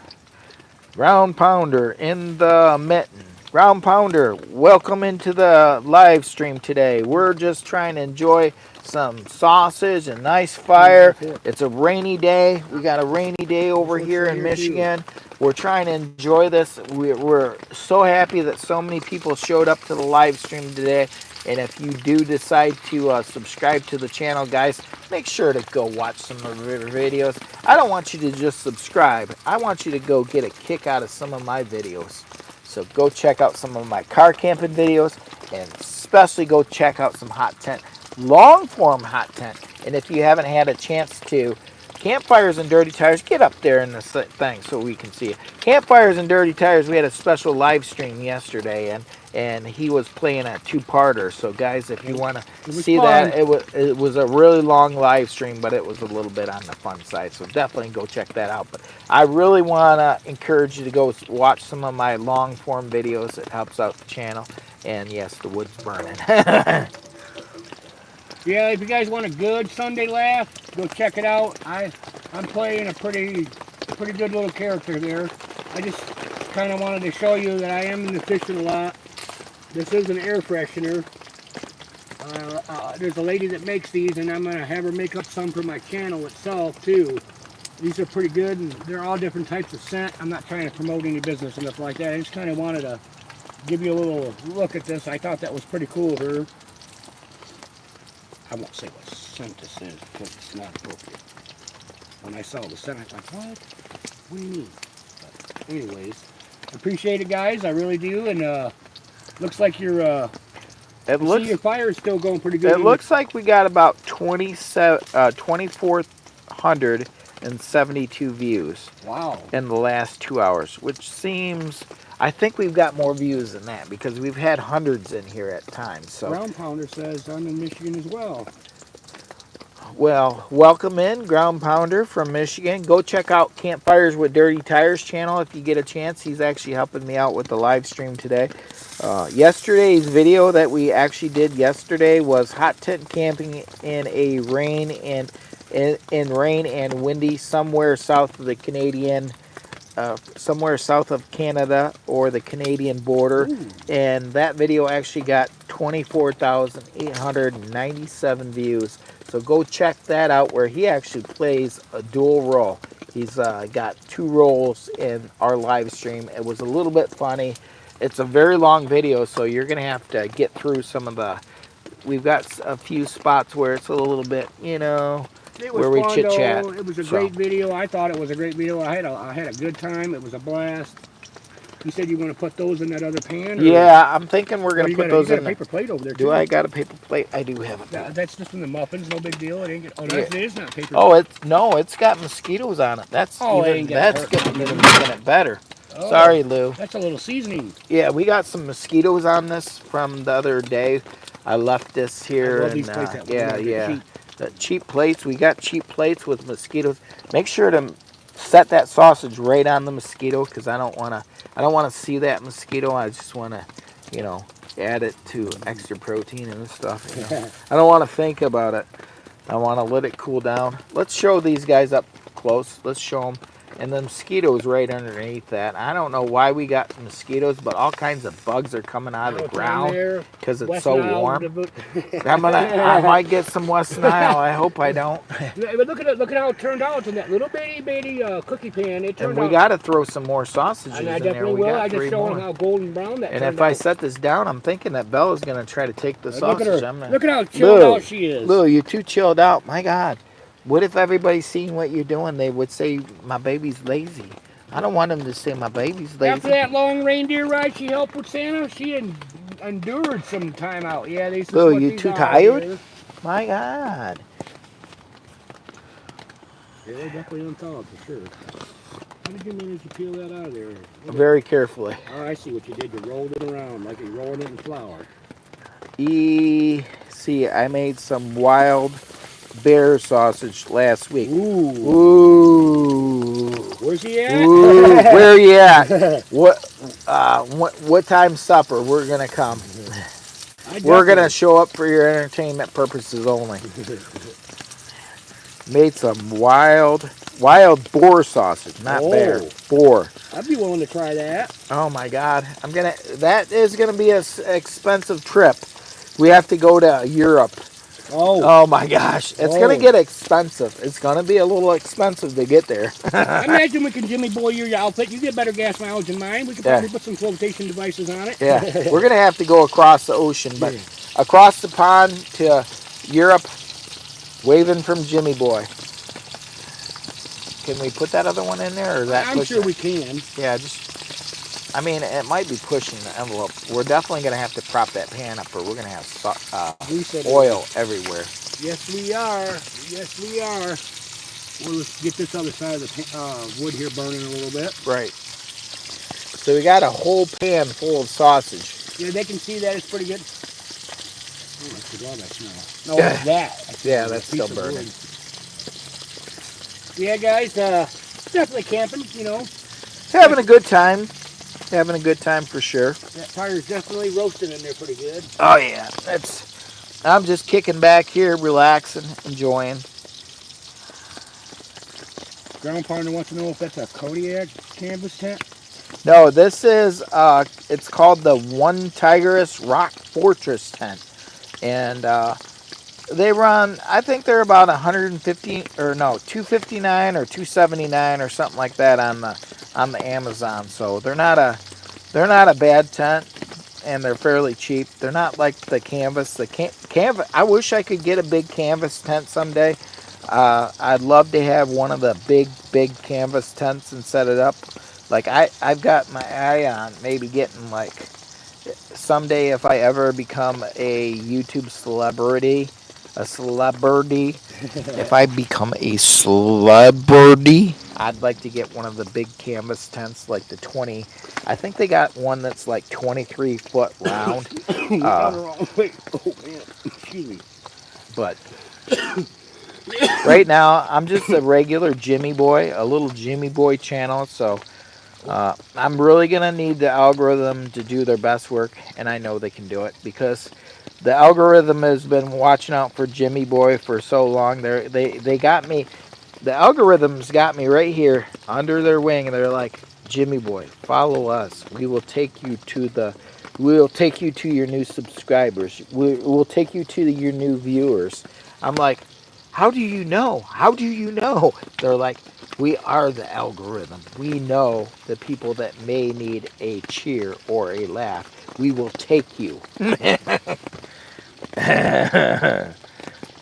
Ground Pounder in the mitten. Ground Pounder, welcome into the live stream today. We're just trying to enjoy some sausage and nice fire. It's a rainy day. We got a rainy day over here in Michigan. We're trying to enjoy this. We're so happy that so many people showed up to the live stream today. And if you do decide to subscribe to the channel, guys, make sure to go watch some of the videos. I don't want you to just subscribe. I want you to go get a kick out of some of my videos. So go check out some of my car camping videos, and especially go check out some hot tent, long form hot tent. And if you haven't had a chance to, Campfires and Dirty Tires, get up there in this thing so we can see it. Campfires and Dirty Tires, we had a special live stream yesterday, and he was playing a two-parter. So guys, if you want to see that, it was a really long live stream, but it was a little bit on the fun side. So definitely go check that out. But I really want to encourage you to go watch some of my long-form videos. It helps out the channel. And yes, the wood's burning. Yeah, if you guys want a good Sunday laugh, go check it out. I'm playing a pretty good little character there. I just kind of wanted to show you that I am in the fishing a lot. This is an air freshener. There's a lady that makes these, and I'm going to have her make up some for my channel itself, too. These are pretty good, and they're all different types of scent. I'm not trying to promote any business and stuff like that. I just kind of wanted to give you a little look at this. I thought that was pretty cool of her. I won't say what scent this is because it's not appropriate. When I saw the scent, I was like, what? What do you mean? But anyways, appreciate it, guys. I really do. And looks like your your fire is still going pretty good. It looks like we got about 2,472 views. Wow. In the last 2 hours, which seems, I think we've got more views than that because we've had hundreds in here at times. So Ground Pounder says I'm in Michigan as well. Well, welcome in, Ground Pounder from Michigan. Go check out Campfires with Dirty Tires channel if you get a chance. He's actually helping me out with the live stream today. Yesterday's video that we actually did yesterday was hot tent camping in a rain and windy somewhere south of the Canadian, somewhere south of Canada or the Canadian border. Ooh. And that video actually got 24,897 views. So go check that out where he actually plays a dual role. He's got 2 roles in our live stream. It was a little bit funny. It's a very long video, so you're going to have to get through some of the... We've got a few spots where it's a little bit, you know, where we chit-chat. It was a great video. I thought it was a great video. I had a good time. It was a blast. You said you want to put those in that other pan? Or? Yeah, I'm thinking we're going to put those in. You got a paper plate over there, too. Do I got a paper plate? I do have a paper. That's just from the muffins. No big deal. It ain't get, it is not paper. Oh, it's got mosquitoes on it. That's going to make it better. Oh, sorry, Lou. That's a little seasoning. Yeah, we got some mosquitoes on this from the other day. I left this here. I love these plates yeah. The cheap plates. We got cheap plates with mosquitoes. Make sure to set that sausage right on the mosquito because I don't want to see that mosquito. I just want to, you know, add it to extra protein and stuff. You know? I don't want to think about it. I want to let it cool down. Let's show these guys up close. Let's show them. And the mosquitoes right underneath that. I don't know why we got mosquitoes, but all kinds of bugs are coming out of the ground because it's so warm. I might get some West Nile. I hope I don't. But look at how it turned out in that little bitty cookie pan. It turned out. And we got to throw some more sausages in there. I definitely will. I just showed how golden brown that. And if I set this down, I'm thinking that Bella's going to try to take the sausage. Look at how chilled out she is. Lou, you're too chilled out. My God. What if everybody's seeing what you're doing? They would say, my baby's lazy. I don't want them to say my baby's lazy. After that long reindeer ride she helped with Santa, she endured some time out. Yeah, they said, Lou, you too tired? Here. My God. Yeah, they're definitely unthawed for sure. How did you manage to peel that out of there? Very carefully. Oh, I see what you did. You rolled it around like you're rolling it in flour. See, I made some wild bear sausage last week. Ooh. Where's he at? Ooh, where you at? What time supper? We're gonna come. I We're gonna definitely. show up for your entertainment purposes only. Made some wild boar sausage, not bear, Oh, boar. I'd be willing to try that. Oh my God, that is gonna be a expensive trip. We have to go to Europe. Oh, Oh my gosh, it's gonna oh. get expensive. It's gonna be a little expensive to get there. I imagine we can Jimmy boy your outfit. You get better gas mileage than mine. We could Yeah, probably put some flotation devices on it. yeah. We're gonna have to go across the ocean, but Yeah. across the pond to Europe, waving from Jimmy Boy. Can we put that other one in there, or is that I'm sure pushing we it? can. Yeah, just. I mean, it might be pushing the envelope. We're definitely gonna have to prop that pan up, or we're gonna have Grease everywhere. oil everywhere. Yes, we are. Yes, we are. Well, let's get this other side of the wood here burning a little bit. Right. So we got a whole pan full of sausage. Yeah, they can see that it's pretty good. Oh, that's the dog I smell. No, it's that. I smell Yeah, a that's piece still of burning. wood. Yeah, guys, definitely camping, you know. Having a good time. Having a good time for sure. That tire's definitely roasting in there pretty good. Oh yeah, that's. I'm just kicking back here, relaxing, enjoying. Ground partner wants to know if that's a Kodiak canvas tent. No, this is it's called the One Tiger's Rock Fortress tent, and they run. I think they're about 150 or no 259 or 279 or something like that on the Amazon. So they're not a bad tent, and they're fairly cheap. They're not like the canvas. Canvas. I wish I could get a big canvas tent someday. I'd love to have one of the big canvas tents and set it up. Like I've got my eye on maybe getting like someday if I ever become a YouTube celebrity, if I become a celebrity, I'd like to get one of the big canvas tents, like the 20. I think they got one that's like 23-foot round. Went down Uh, the wrong way. Oh man, excuse me. but right now, I'm just a regular Jimmy Boy, a little Jimmy Boy channel. So I'm really gonna need the algorithm to do their best work, and I know they can do it because the algorithm has been watching out for Jimmy Boy for so long. They got me. The algorithms got me right here under their wing, and they're like, Jimmy Boy, follow us. We will take you to your new subscribers. We'll take you to your new viewers. I'm like, how do you know? How do you know? They're like, we are the algorithm. We know the people that may need a cheer or a laugh. We will take you.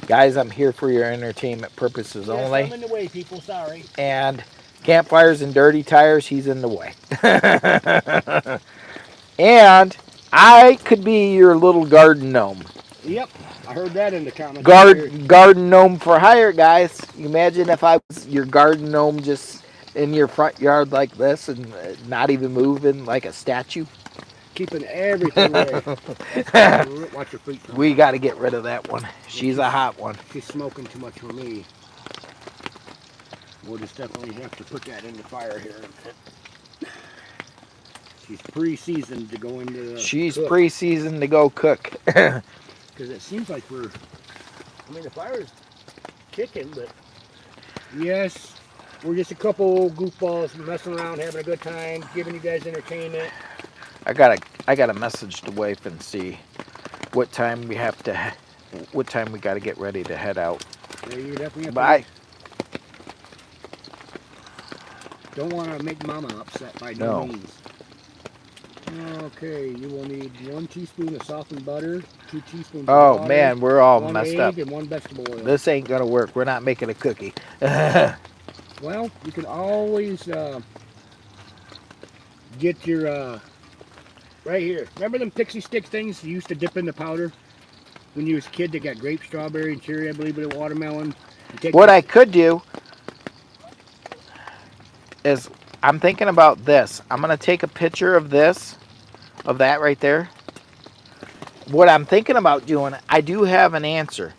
Guys, I'm here for your entertainment purposes Yes, only. I'm in the way, people. Sorry. And campfires and dirty tires, he's in the way. And I could be your little garden gnome. Yep, I heard that in the comments earlier. Garden gnome for hire, guys. You imagine if I was your garden gnome just in your front yard like this and not even moving like a statue. Keeping everything ready. Watch your feet. We got to get rid of that one. She's a hot one. She's smoking too much for me. We'll just definitely have to put that in the fire here. She's pre-seasoned to go into the She's cook. pre-seasoned to go cook. Because it seems like the fire is kicking, but yes, we're just a couple goofballs messing around, having a good time, giving you guys entertainment. I gotta message the wife and see what time we got to get ready to head out. Yeah, you definitely have Bye. Don't want to make mama upset by no means. Okay, you will need 1 teaspoon of softened butter, 2 teaspoons of Oh water, man, we're all 1 messed egg, up. and 1 vegetable oil. This ain't gonna work. We're not making a cookie. Well, you can always get your right here. Remember them pixie stick things you used to dip in the powder when you was a kid? They got grape, strawberry, and cherry, I believe, with watermelon. What I could do is I'm thinking about this. I'm gonna take a picture of that right there. What I'm thinking about doing, I do have an answer.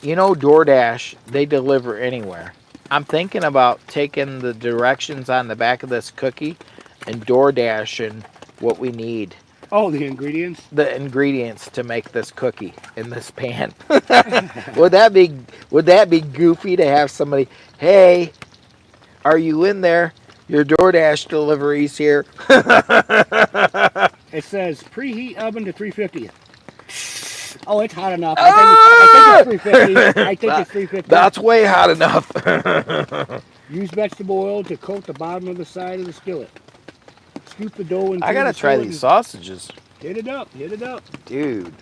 You know, DoorDash, they deliver anywhere. I'm thinking about taking the directions on the back of this cookie and DoorDashing what we need. Oh, the ingredients. The ingredients to make this cookie in this pan. would that be would that be goofy to have somebody, hey, are you in there? Your DoorDash delivery's here. It says preheat oven to 350. Oh, it's hot enough. I Ah! think it's 350. I think it's 350. That's way hot enough. Use vegetable oil to coat the bottom of the side of the skillet. Scoop the dough into I gotta the try skillet these and sausages, hit it up. Hit it up. dude.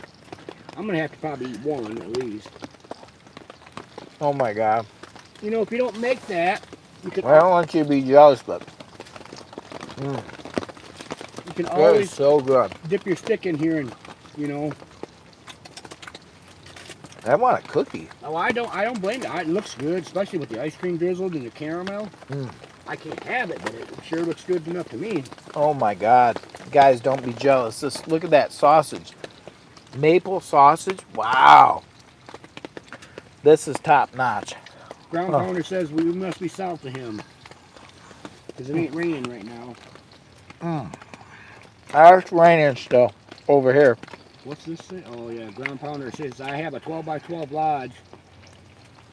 I'm gonna have to probably eat one at least. Oh my god. You know, if you don't make that, you can I don't want you to be jealous, but you can that is always so good. dip your stick in here and, you know. I want a cookie. Oh, I don't blame it. It looks good, especially with the ice cream drizzled and the caramel. I can't have it, but it sure looks good enough to me. Oh my god. Guys, don't be jealous. Look at that sausage. Maple sausage. Wow. This is top notch. Ground pounder says we must be south of him because it ain't raining right now. It's raining still over here. What's this say? Oh yeah, ground pounder says I have a 12 by 12 lodge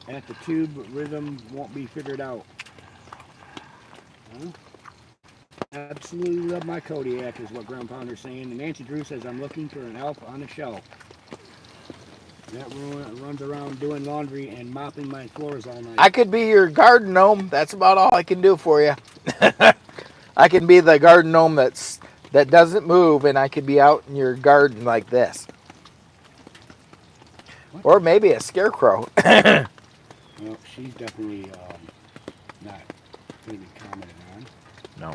at the tube, but rhythm won't be figured out. Huh? Absolutely love my Kodiak is what ground pounder's saying. And Nancy Drew says I'm looking for an elf on the shelf that runs around doing laundry and mopping my floors all night. I could be your garden gnome. That's about all I can do for you. I can be the garden gnome that doesn't move, and I could be out in your garden like this. What? Or maybe a scarecrow. Well, she's definitely not going to be commented on. No,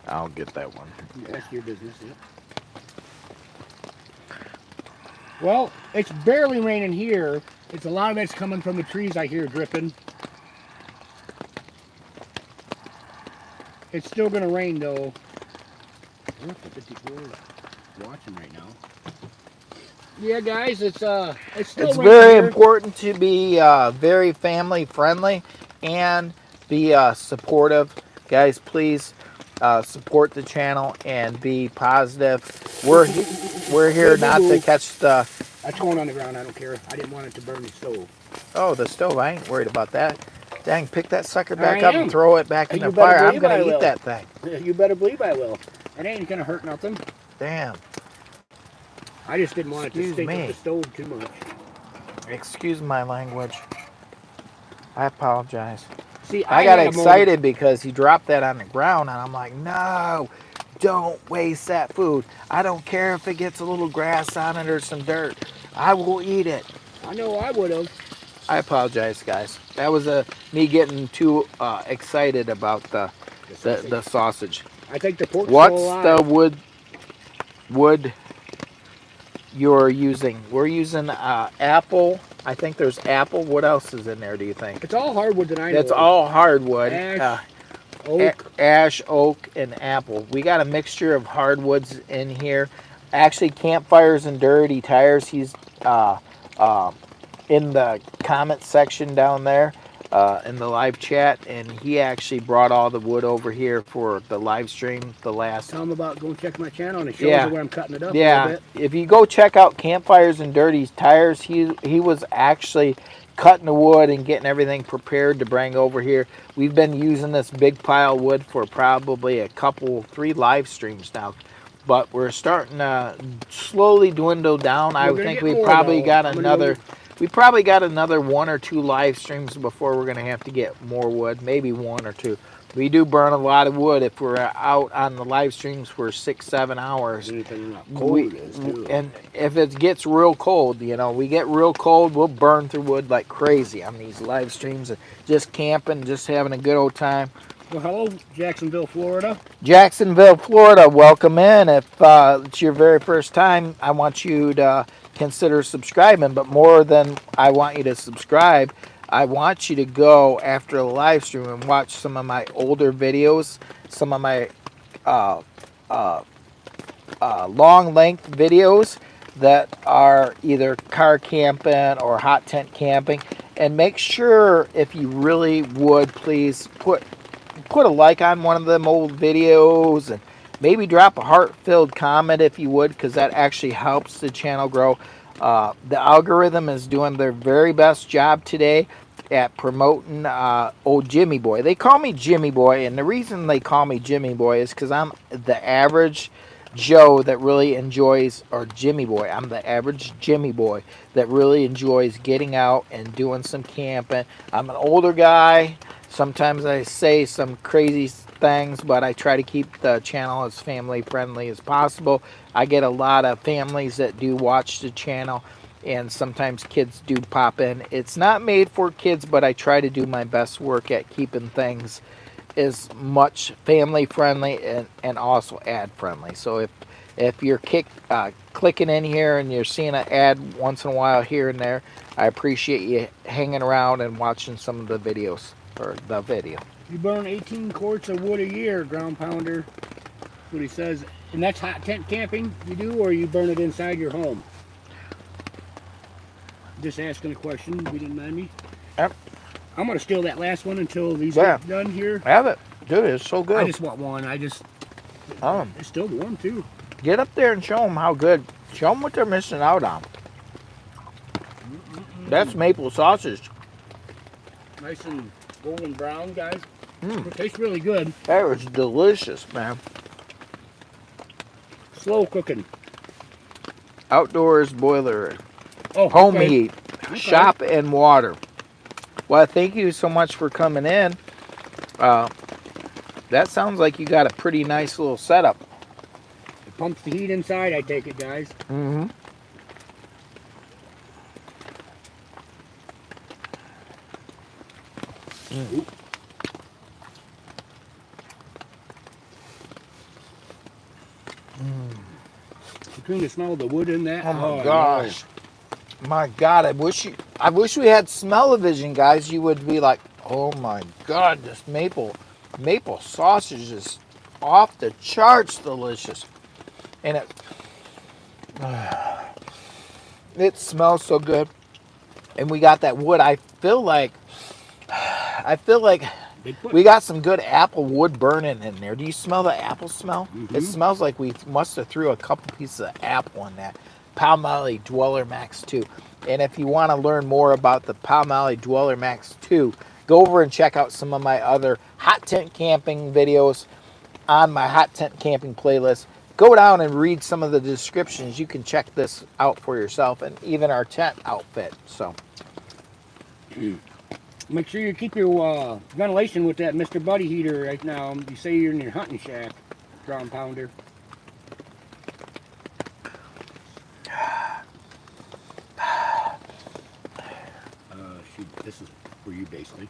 I'll get that one. That's your business, yeah. Well, it's barely raining here. It's a lot of it's coming from the trees I hear dripping. It's still going to rain though. I don't know if the 54 is watching right now. Yeah, guys, it's still It's raining very here. important to be very family friendly and be supportive. Guys, please support the channel and be positive. We're here not to catch the... That's going on the ground. I don't care. I didn't want it to burn the stove. Oh, the stove. I ain't worried about that. Dang, pick that sucker back I up am. and throw it back in You the better fire. I'm believe going I to eat will. that thing. You better believe I will. It ain't going to hurt nothing. Damn. I just didn't want it to Excuse stink me. up the stove too much. Excuse my language. I apologize. See, I got had a excited because he dropped that on the ground, and I'm like, no, don't waste that food. I don't care if it gets a little grass on it or some dirt. I will eat it. I know I would have. I apologize, guys. That was me getting too excited about the sausage. I think the pork's What's still the alive. wood you're using? We're using apple. I think there's apple. What else is in there, do you think? It's all hardwood that I know. It's all hardwood. Ash, oak. Ash, oak, and apple. We got a mixture of hardwoods in here. Actually, Campfires and Dirty Tires. He's in the comment section down there in the live chat, and he actually brought all the wood over here for the live stream. The last. Tell them about go check my channel and it shows you where I'm cutting it up a little bit. If you go check out Campfires and Dirty Tires, he was actually cutting the wood and getting everything prepared to bring over here. We've been using this big pile of wood for probably 3 live streams now, but we're starting to slowly dwindle down. I think we probably got another 1 or 2 live streams before we're going to have to get more wood, maybe 1 or 2. We do burn a lot of wood if we're out on the live streams for 6-7 hours. And if it gets real cold, we get real cold, we'll burn through wood like crazy on these live streams and just camping, just having a good old time. Well, hello, Jacksonville, Florida. Jacksonville, Florida, welcome in. If it's your very first time, I want you to consider subscribing, but more than I want you to subscribe, I want you to go after the live stream and watch some of my older videos, some of my long length videos that are either car camping or hot tent camping, And make sure, if you really would, please put a like on one of them old videos, and maybe drop a heart-filled comment if you would, because that actually helps the channel grow. The algorithm is doing their very best job today at promoting old Jimmy Boy. They call me Jimmy Boy, and the reason they call me Jimmy Boy is because I'm the average Joe that really enjoys, or Jimmy Boy, I'm the average Jimmy Boy that really enjoys getting out and doing some camping. I'm an older guy. Sometimes I say some crazy things, but I try to keep the channel as family friendly as possible. I get a lot of families that do watch the channel, and sometimes kids do pop in. It's not made for kids, but I try to do my best work at keeping things as much family friendly and also ad friendly. So if you're clicking in here and you're seeing an ad once in a while here and there, I appreciate you hanging around and watching some of the videos, or the video. You burn 18 quarts of wood a year, ground pounder. That's what he says. And that's hot tent camping you do, or you burn it inside your home? Just asking a question, if you didn't mind me. Yep. I'm going to steal that last one until these Yeah. get done here. Have it. Dude, it's so good. I just want one. It's still warm, too. Get up there and show them how good. Show them what they're missing out on. That's maple sausage. Nice and golden brown, guys. Mm. It tastes really good. That was delicious, man. Slow cooking. Outdoors boiler. Oh, Home okay. heat. Okay. Shop and water. Well, thank you so much for coming in. That sounds like you got a pretty nice little setup. It pumps the heat inside, I take it, guys. Mm-hmm. Mm. Between the smell of the wood in that. Oh my gosh. My God, I wish we had smell-o-vision, guys. You would be like, oh my God, this maple sausage is off the charts delicious. And it smells so good. And we got that wood. I feel like we got some good apple wood burning in there. Do you smell the apple smell? Mm-hmm. It smells like we must have threw a couple pieces of apple in that. Palmolive Dweller Max 2. And if you want to learn more about the Palmolive Dweller Max 2, go over and check out some of my other hot tent camping videos on my hot tent camping playlist. Go down and read some of the descriptions. You can check this out for yourself, and even our tent outfit. So Make sure you keep your ventilation with that Mr. Buddy heater right now. You say you're in your hunting shack, ground pounder. Shoot, this is for you basically.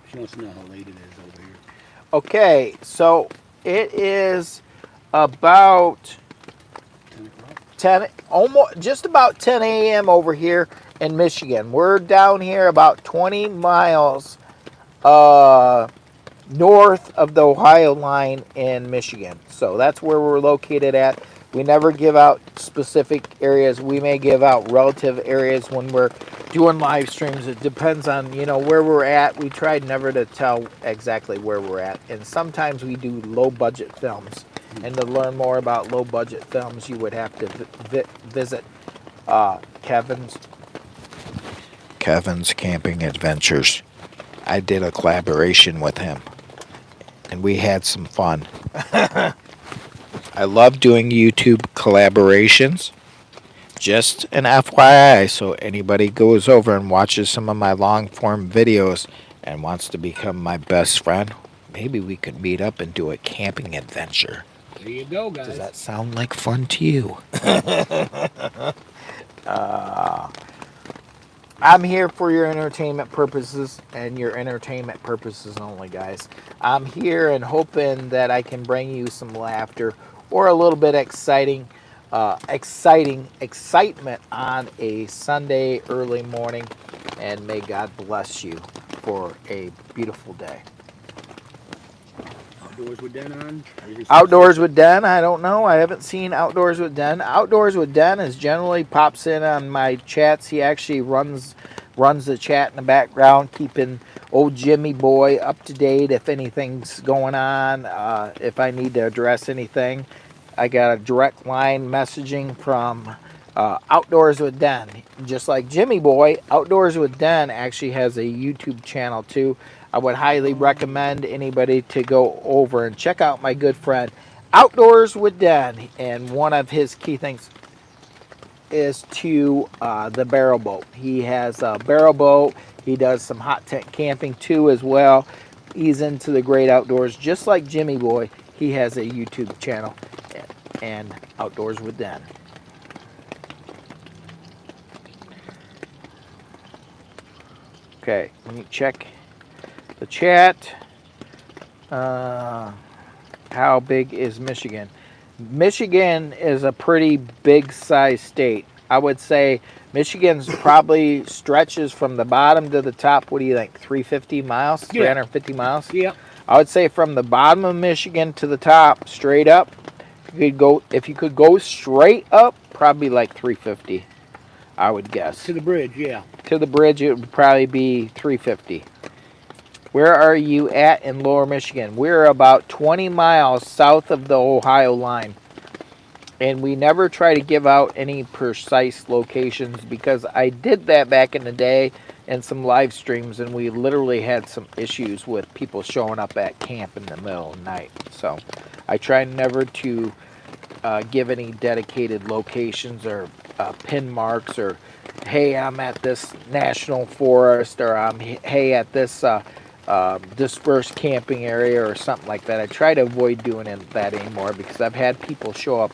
She wants to know how late it is over here. okay, so it is about 10 o'clock? 10, almost just about 10 a.m. over here in Michigan. We're down here about 20 miles north of the Ohio line in Michigan. So that's where we're located at. We never give out specific areas. We may give out relative areas when we're doing live streams. It depends on, where we're at. We try never to tell exactly where we're at. And sometimes we do low budget films. And to learn more about low budget films, you would have to visit Kevin's Camping Adventures. I did a collaboration with him, and we had some fun. I love doing YouTube collaborations. Just an FYI, so anybody goes over and watches some of my long form videos and wants to become my best friend, maybe we could meet up and do a camping adventure. There you go, guys. Does that sound like fun to you? I'm here for your entertainment purposes and your entertainment purposes only, guys. I'm here and hoping that I can bring you some laughter or a little bit excitement on a Sunday early morning. And may God bless you for a beautiful day. Outdoors with Den on? Or is it Outdoors with Den, I don't know. I haven't seen Outdoors with Den. Outdoors with Den is generally pops in on my chats. He actually runs the chat in the background, keeping old Jimmy boy up to date if anything's going on, if I need to address anything. I got a direct line messaging from Outdoors with Den. Just like Jimmy Boy, Outdoors with Den actually has a YouTube channel too. I would highly recommend anybody to go over and check out my good friend Outdoors with Den. And one of his key things is to the barrel boat. He has a barrel boat. He does some hot tent camping too as well. He's into the great outdoors, just like Jimmy Boy. He has a YouTube channel and Outdoors with Den. Okay, let me check the chat. How big is Michigan? Michigan is a pretty big size state. I would say Michigan's probably stretches from the bottom to the top. What do you think? 350 miles? Yeah. 350 miles? Yeah. I would say from the bottom of Michigan to the top, straight up. If you could go straight up, probably like 350. I would guess. To the bridge, yeah. To the bridge, it would probably be 350. Where are you at in Lower Michigan? We're about 20 miles south of the Ohio line. And we never try to give out any precise locations because I did that back in the day in some live streams, and we literally had some issues with people showing up at camp in the middle of the night. So I try never to give any dedicated locations or pin marks or, hey, I'm at this national forest, or I'm, hey, at this dispersed camping area or something like that. I try to avoid doing that anymore because I've had people show up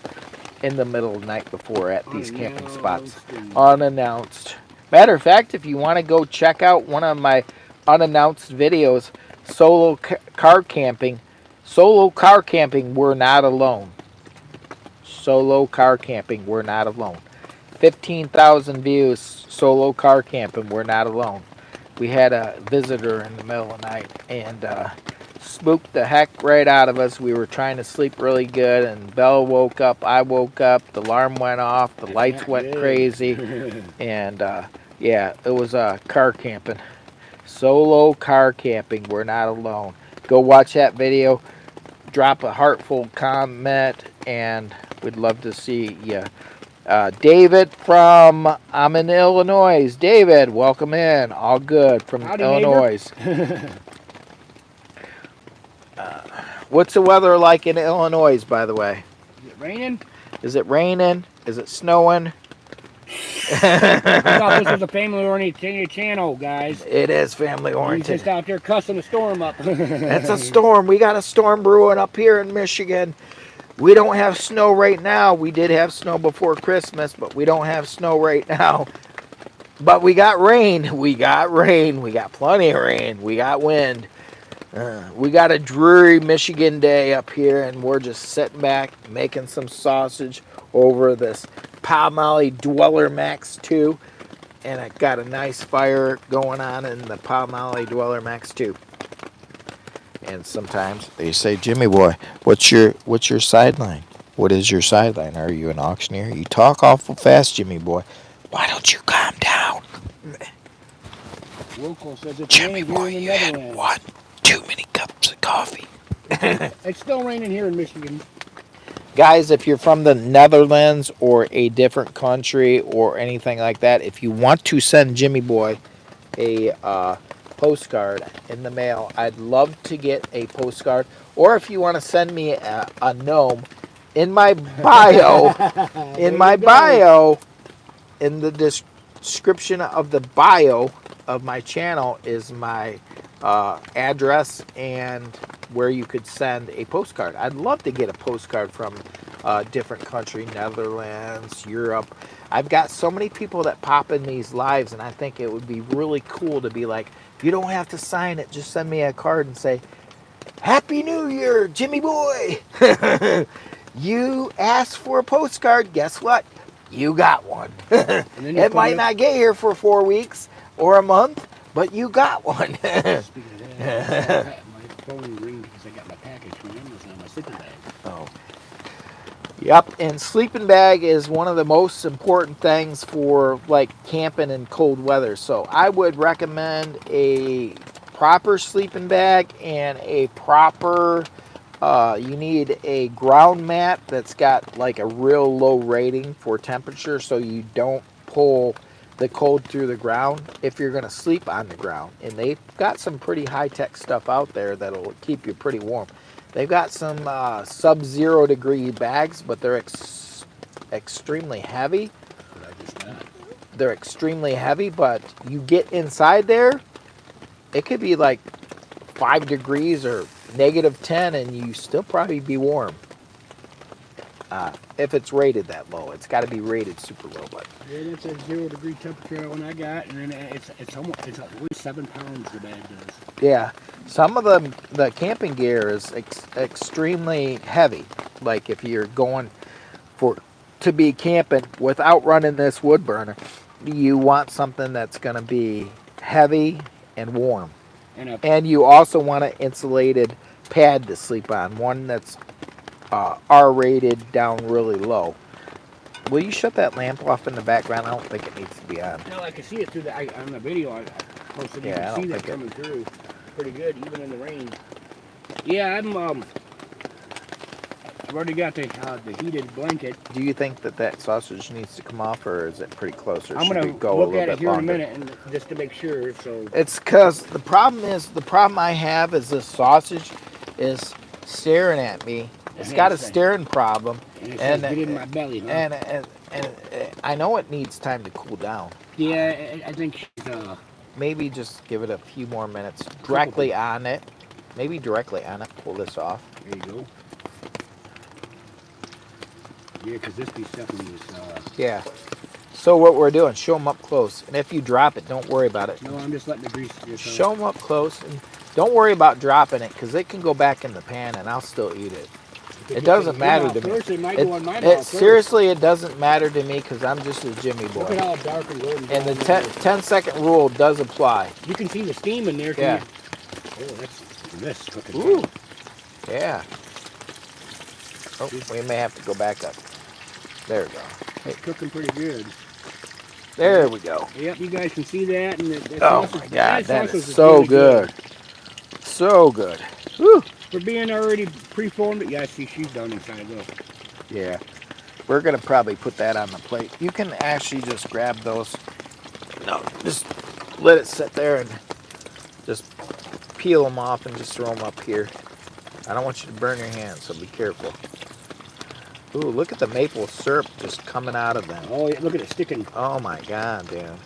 in the middle of the night before at these camping spots unannounced. Matter of fact, if you want to go check out one of my unannounced videos, solo car camping, we're not alone. Solo car camping, we're not alone. 15,000 views, solo car camping, we're not alone. We had a visitor in the middle of the night and spooked the heck right out of us. We were trying to sleep really good, and Bella woke up, I woke up, the alarm went off, the lights went crazy, and yeah, it was car camping. Solo car camping, we're not alone. Go watch that video, drop a heartful comment, and we'd love to see you. David from, I'm in Illinois. David, welcome in. All good from Howdy, Illinois. What's the weather like in Illinois, by the way? Is it raining? Is it raining? Is it snowing? I thought this was a family-oriented channel, guys. It is family He's oriented. just out there cussing a storm up. It's a storm. We got a storm brewing up here in Michigan. We don't have snow right now. We did have snow before Christmas, but we don't have snow right now. But we got rain. We got rain. We got plenty of rain. We got wind. We got a dreary Michigan day up here, and we're just sitting back making some sausage over this Palmolive Dweller Max 2. And I got a nice fire going on in the Palmolive Dweller Max 2. And sometimes they say, Jimmy boy, what's your sideline? What is your sideline? Are you an auctioneer? You talk awful fast, Jimmy boy. Why don't you calm down? Local says it's Jimmy raining boy, here in the you had Netherlands. one too many cups of coffee. It's still raining here in Michigan. Guys, if you're from the Netherlands or a different country or anything like that, if you want to send Jimmy boy a postcard in the mail, I'd love to get a postcard. Or if you want to send me a gnome, in my bio, in the description of the bio of my channel is my address and where you could send a postcard. I'd love to get a postcard from a different country, Netherlands, Europe. I've got so many people that pop in these lives, and I think it would be really cool to be like, you don't have to sign it, just send me a card and say, Happy New Year, Jimmy boy. You asked for a postcard, guess what? You got one. It might not get here for 4 weeks or a month, but you got one. Speaking of that, my phone ring because I got my package from Yep, and sleeping bag is one of the most important things for like camping in cold weather. So I would recommend a proper sleeping bag and a proper you need a ground mat that's got like a real low rating for temperature so you don't pull the cold through the ground if you're going to sleep on the ground. And they've got some pretty high-tech stuff out there that'll keep you pretty warm. They've got some sub-zero degree bags, but they're extremely heavy. But I just got. They're extremely heavy, but you get inside there, it could be like 5 degrees or -10 and you still probably be warm. If it's rated that low, it's got to be rated super low. But Yeah, that's a 0 degree temperature one I got, and then it's almost it's at least 7 pounds the bag does. yeah, some of the camping gear is extremely heavy. Like if you're going for to be camping without running this wood burner, you want something that's going to be heavy and warm. And And you also want an insulated pad to sleep on, one that's R-rated down really low. Will you shut that lamp off in the background? I don't think it needs to be on. no, I can see it through on the video I posted. You Yeah, I can don't see that think it. coming through pretty good, even in the rain. Yeah, I've already got the heated blanket. Do you think that sausage needs to come off, or is it pretty close, or I'm should gonna we go a look little at it bit here longer? in a minute, and just to make sure. So It's because the problem I have is this sausage is staring at me. It's got a staring problem, and it says, and get in my belly, huh? and I know it needs time to cool down. Yeah, I think she's Maybe just give it a few more minutes directly on it. Maybe directly on it. Pull this off. There you go. Yeah, because this piece definitely is. Yeah. So what we're doing, show them up close, and if you drop it, don't worry about it. No, I'm just letting the grease. Show them up close, and don't worry about dropping it, because it can go back in the pan, and I'll still eat it. It doesn't matter to me. First, it might go on my mouth first. Seriously, it doesn't matter to me, because I'm just a Jimmy Look boy. at how dark and golden. And the 10-second rule does apply. You can see the steam in there. Yeah. Oh, that's this cooking. Ooh. Yeah. Oh, we may have to go back up. There we go. It's cooking pretty good. There we go. Yep, you guys can see that. And the Oh sausage, my God, that sausage is so really good. So good. Woo. For being already pre-formed, yeah, see, she's done inside though. Yeah. We're going to probably put that on the plate. You can actually just grab those. No, just let it sit there and just peel them off and just throw them up here. I don't want you to burn your hands, so be careful. Ooh, look at the maple syrup just coming out of them. Oh, yeah, look at it sticking. Oh my God, Dan.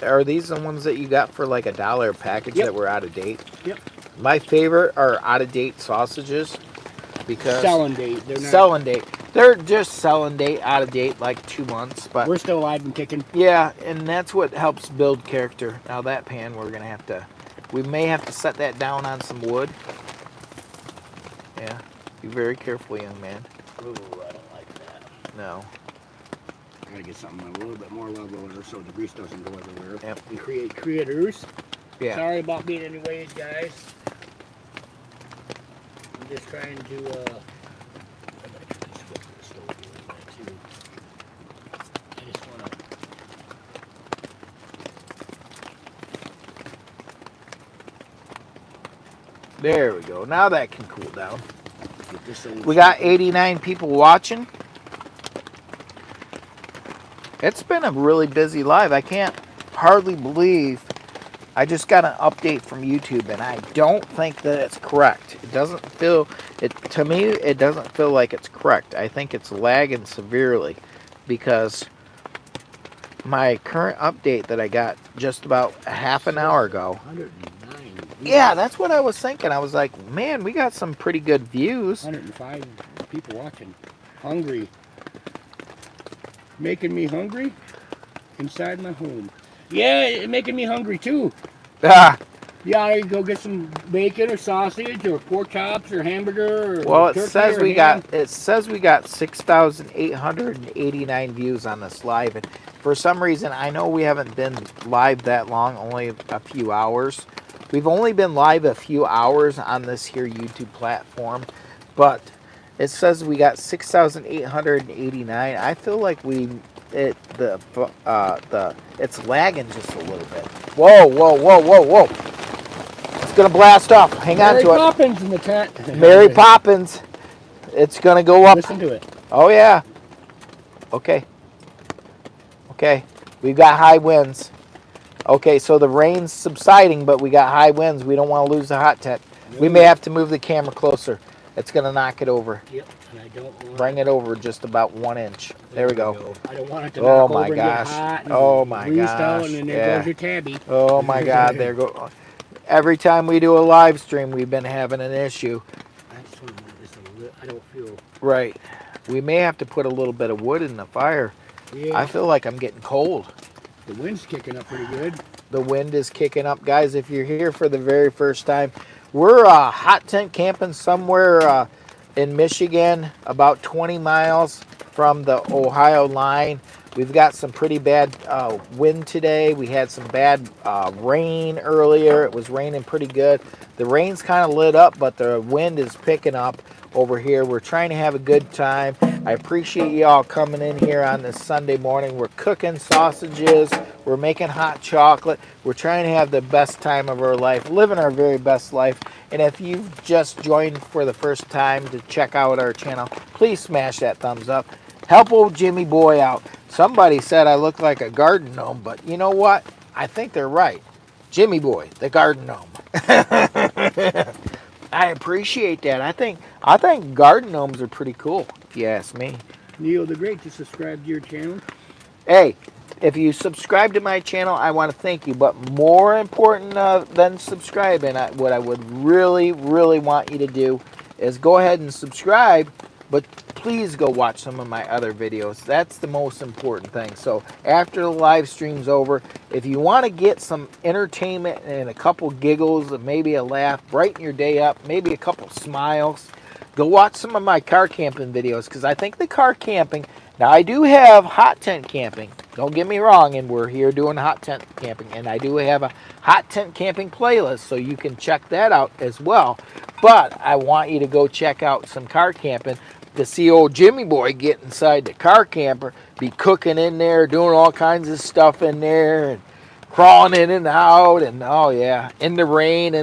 Are these the ones that you got for like $1 a package that were out of date? Yep. My favorite are out of date sausages because Selling date. They're not. selling date. They're just selling date, out of date, like 2 months. But We're still alive and kicking. yeah, and that's what helps build character. Now that pan, we may have to set that down on some wood. Yeah, be very careful, young man. Ooh, I don't like that. No. I gotta get something a little bit more level so the grease doesn't go everywhere. Yep. And create critters. Yeah. Sorry about being in the ways, guys. I'm just trying to. I'm gonna try to switch the stove a little bit too. I just wanna. There we go. Now that can cool down. Get this over. We got 89 people watching. It's been a really busy live. I can't hardly believe I just got an update from YouTube, and I don't think that it's correct. It doesn't feel it to me. It doesn't feel like it's correct. I think it's lagging severely because my current update that I got just about a half an hour ago. 109. Yeah, that's what I was thinking. I was like, man, we got some pretty good views. 105 people watching. Hungry. Making me hungry inside my home. Yeah, it's making me hungry too. Ah, Yeah, I go get some bacon or sausage or pork chops or hamburger. Or well, it turkey says or we ham. got 6,889 views on this live, and for some reason, I know we haven't been live that long, only a few hours. We've only been live a few hours on this here YouTube platform, but It says we got 6,889. I feel like it's lagging just a little bit. Whoa, whoa, whoa, whoa, whoa! It's gonna blast off. Hang on Mary to it. Poppins in the tent. Mary Poppins. It's gonna go up. Listen to it. Oh yeah. Okay. Okay. We've got high winds. Okay, so the rain's subsiding, but we got high winds. We don't want to lose the hot tent. We may have to move the camera closer. It's going to knock it over. Yep, and I don't want Bring it over just about 1 inch. There we go. I don't want it to Oh knock my over and gosh. get hot and Oh my greased out, gosh. and then there Yeah. goes your tabby. Oh my God. There go. Every time we do a live stream, we've been having an issue. I don't feel. Right. We may have to put a little bit of wood in the fire. Yeah. I feel like I'm getting cold. The wind's kicking up pretty good. The wind is kicking up. Guys, if you're here for the very first time, we're hot tent camping somewhere in Michigan, about 20 miles from the Ohio line. We've got some pretty bad wind today. We had some bad rain earlier. It was raining pretty good. The rain's kind of lit up, but the wind is picking up over here. We're trying to have a good time. I appreciate y'all coming in here on this Sunday morning. We're cooking sausages. We're making hot chocolate. We're trying to have the best time of our life, living our very best life. And if you've just joined for the first time to check out our channel, please smash that thumbs up. Help old Jimmy Boy out. Somebody said I look like a garden gnome, but you know what? I think they're right. Jimmy Boy, the garden gnome. I appreciate that. I think garden gnomes are pretty cool, if you ask me. Neil the Great to subscribe to your channel. Hey, if you subscribe to my channel, I want to thank you. But more important than subscribing, what I would really, really want you to do is go ahead and subscribe, but please go watch some of my other videos. That's the most important thing. So after the live stream's over, if you want to get some entertainment and a couple giggles and maybe a laugh, brighten your day up, maybe a couple smiles, go watch some of my car camping videos, because I think the car camping, now I do have hot tent camping, don't get me wrong, and we're here doing hot tent camping, and I do have a hot tent camping playlist, so you can check that out as well. But I want you to go check out some car camping to see old Jimmy Boy get inside the car camper, be cooking in there, doing all kinds of stuff in there, and crawling in and out, and oh yeah, in the rain,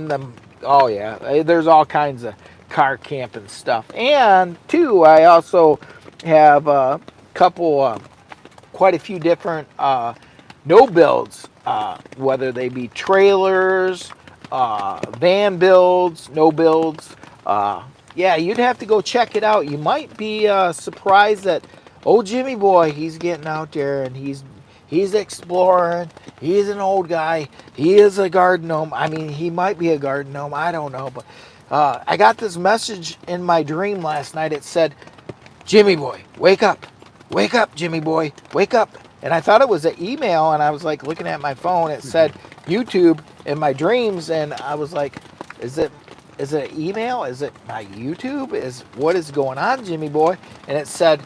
oh yeah, there's all kinds of car camping stuff. And two, I also have a couple, quite a few different no builds, whether they be trailers, van builds, no builds. Yeah, you'd have to go check it out. You might be surprised that old Jimmy Boy, he's getting out there and he's exploring. He's an old guy. He is a garden gnome. I mean, he might be a garden gnome. I don't know. But I got this message in my dream last night. It said, Jimmy Boy, wake up. Wake up, Jimmy Boy. Wake up. And I thought it was an email, and I was like looking at my phone. It said YouTube in my dreams, and I was like, is it an email? Is it my YouTube? What is going on, Jimmy Boy? And it said,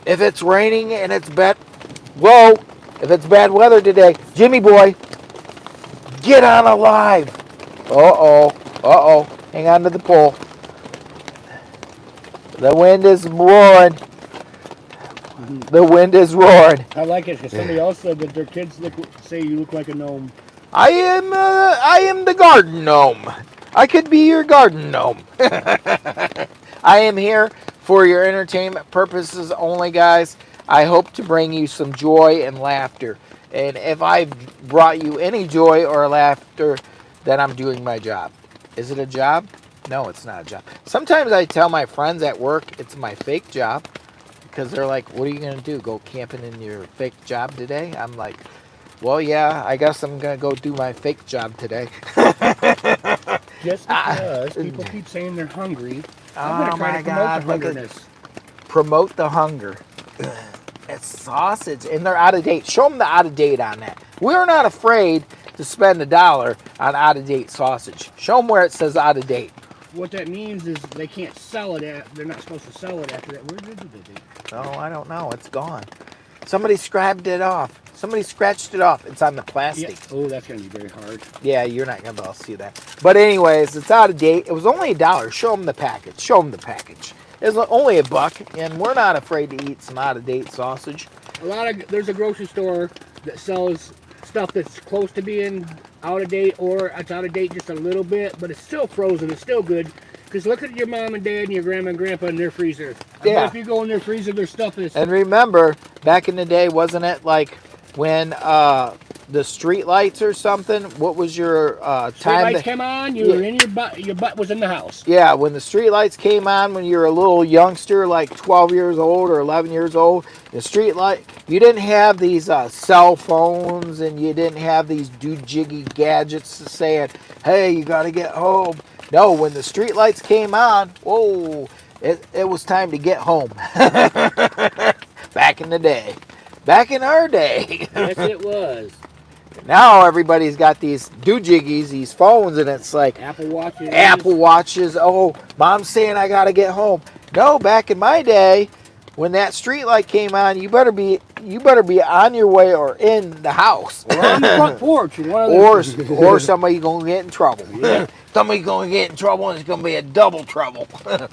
if it's raining and it's bad, whoa, if it's bad weather today, Jimmy Boy, get on alive. Uh-oh. Hang on to the pole. The wind is roaring. The wind is roaring. I like it because somebody else said that their kids say you look like a gnome. I am the garden gnome. I could be your garden gnome. I am here for your entertainment purposes only, guys. I hope to bring you some joy and laughter. And if I've brought you any joy or laughter, then I'm doing my job. Is it a job? No, it's not a job. Sometimes I tell my friends at work it's my fake job, because they're like, what are you going to do? Go camping in your fake job today? I'm like, well, yeah, I guess I'm going to go do my fake job today. Just because people keep saying they're hungry, I'm going to try to promote the hungerness. Promote the hunger. It's sausage, and they're out of date. Show them the out of date on that. We're not afraid to spend $1 on out of date sausage. Show them where it says out of date. What that means is they can't sell it. They're not supposed to sell it after that. Where did they do? Oh, I don't know. It's gone. Somebody scratched it off. Somebody scratched it off. It's on the plastic. Yeah. Oh, that's going to be very hard. Yeah, you're not going to be able to see that. But anyways, it's out of date. It was only $1. Show them the package. Show them the package. It's only $1, and we're not afraid to eat some out of date sausage. There's a grocery store that sells stuff that's close to being out of date, or it's out of date just a little bit, but it's still frozen. It's still good. Because look at your mom and dad and your grandma and grandpa in their freezer. I bet Yeah. if you go in their freezer, their stuff is. And remember, back in the day, wasn't it like when the street lights or something? What was your Street time? lights came on, you Yeah, were in your butt. Your butt was in the house. yeah, when the street lights came on when you were a little youngster, like 12 years old or 11 years old, the street light, you didn't have these cell phones and you didn't have these do-jiggy gadgets saying, hey, you got to get home. No, when the street lights came on, whoa, it was time to get home. Back in the day. Back in our day. Yes, it was. Now everybody's got these do-jiggies, these phones, and it's like, Apple Watches. Apple Watches. Oh, mom's saying I gotta get home. No, back in my day, when that street light came on, you better be on your way or in the house. Or on the front porch. or somebody gonna get in trouble. Yeah. Somebody gonna get in trouble, and it's gonna be a double trouble.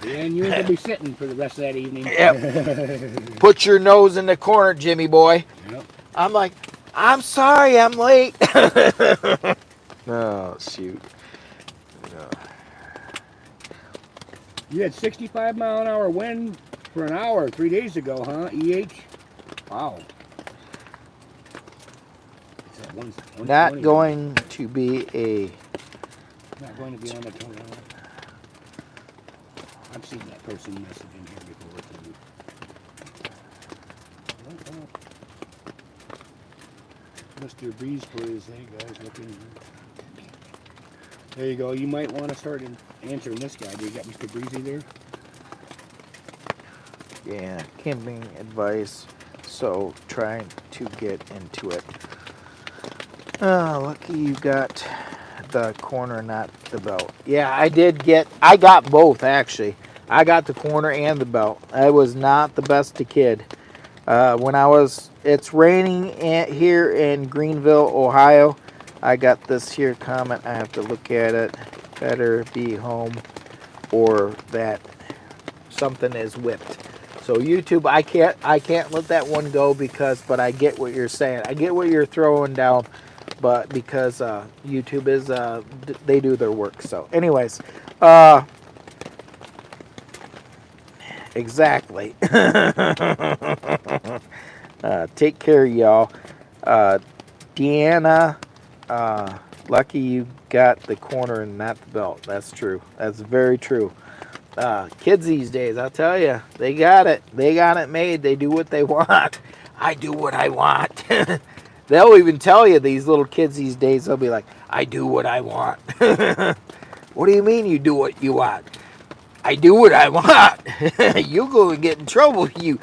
And you're going to be sitting for the rest of that evening. Yep. Put your nose in the corner, Jimmy boy. Yep. I'm like, I'm sorry, I'm late. Oh shoot. You had 65-mile-an-hour wind for an hour 3 days ago, huh? EH? Wow. Is that Not going to be a. Not going to be on the tornado. I've seen that person message in here before. Mr. Breeze, please. Hey guys, looking. There you go. You might want to start answering this guy. Do you got Mr. Breezy there? Yeah, camping advice. So trying to get into it. Oh, lucky you got the corner, not the belt. Yeah, I got both actually. I got the corner and the belt. I was not the best kid. It's raining here in Greenville, Ohio. I got this here comment. I have to look at it. Better be home or that something is whipped. So YouTube, I can't let that one go but I get what you're saying. I get what you're throwing down, but because YouTube is they do their work. So, anyways, exactly. Take care, y'all. Deanna, lucky you got the corner and not the belt. That's true. That's very true. Kids these days, I'll tell you, they got it. They got it made. They do what they want. I do what I want. They'll even tell you, these little kids these days, they'll be like, I do what I want. What do you mean you do what you want? I do what I want. You go and get in trouble. You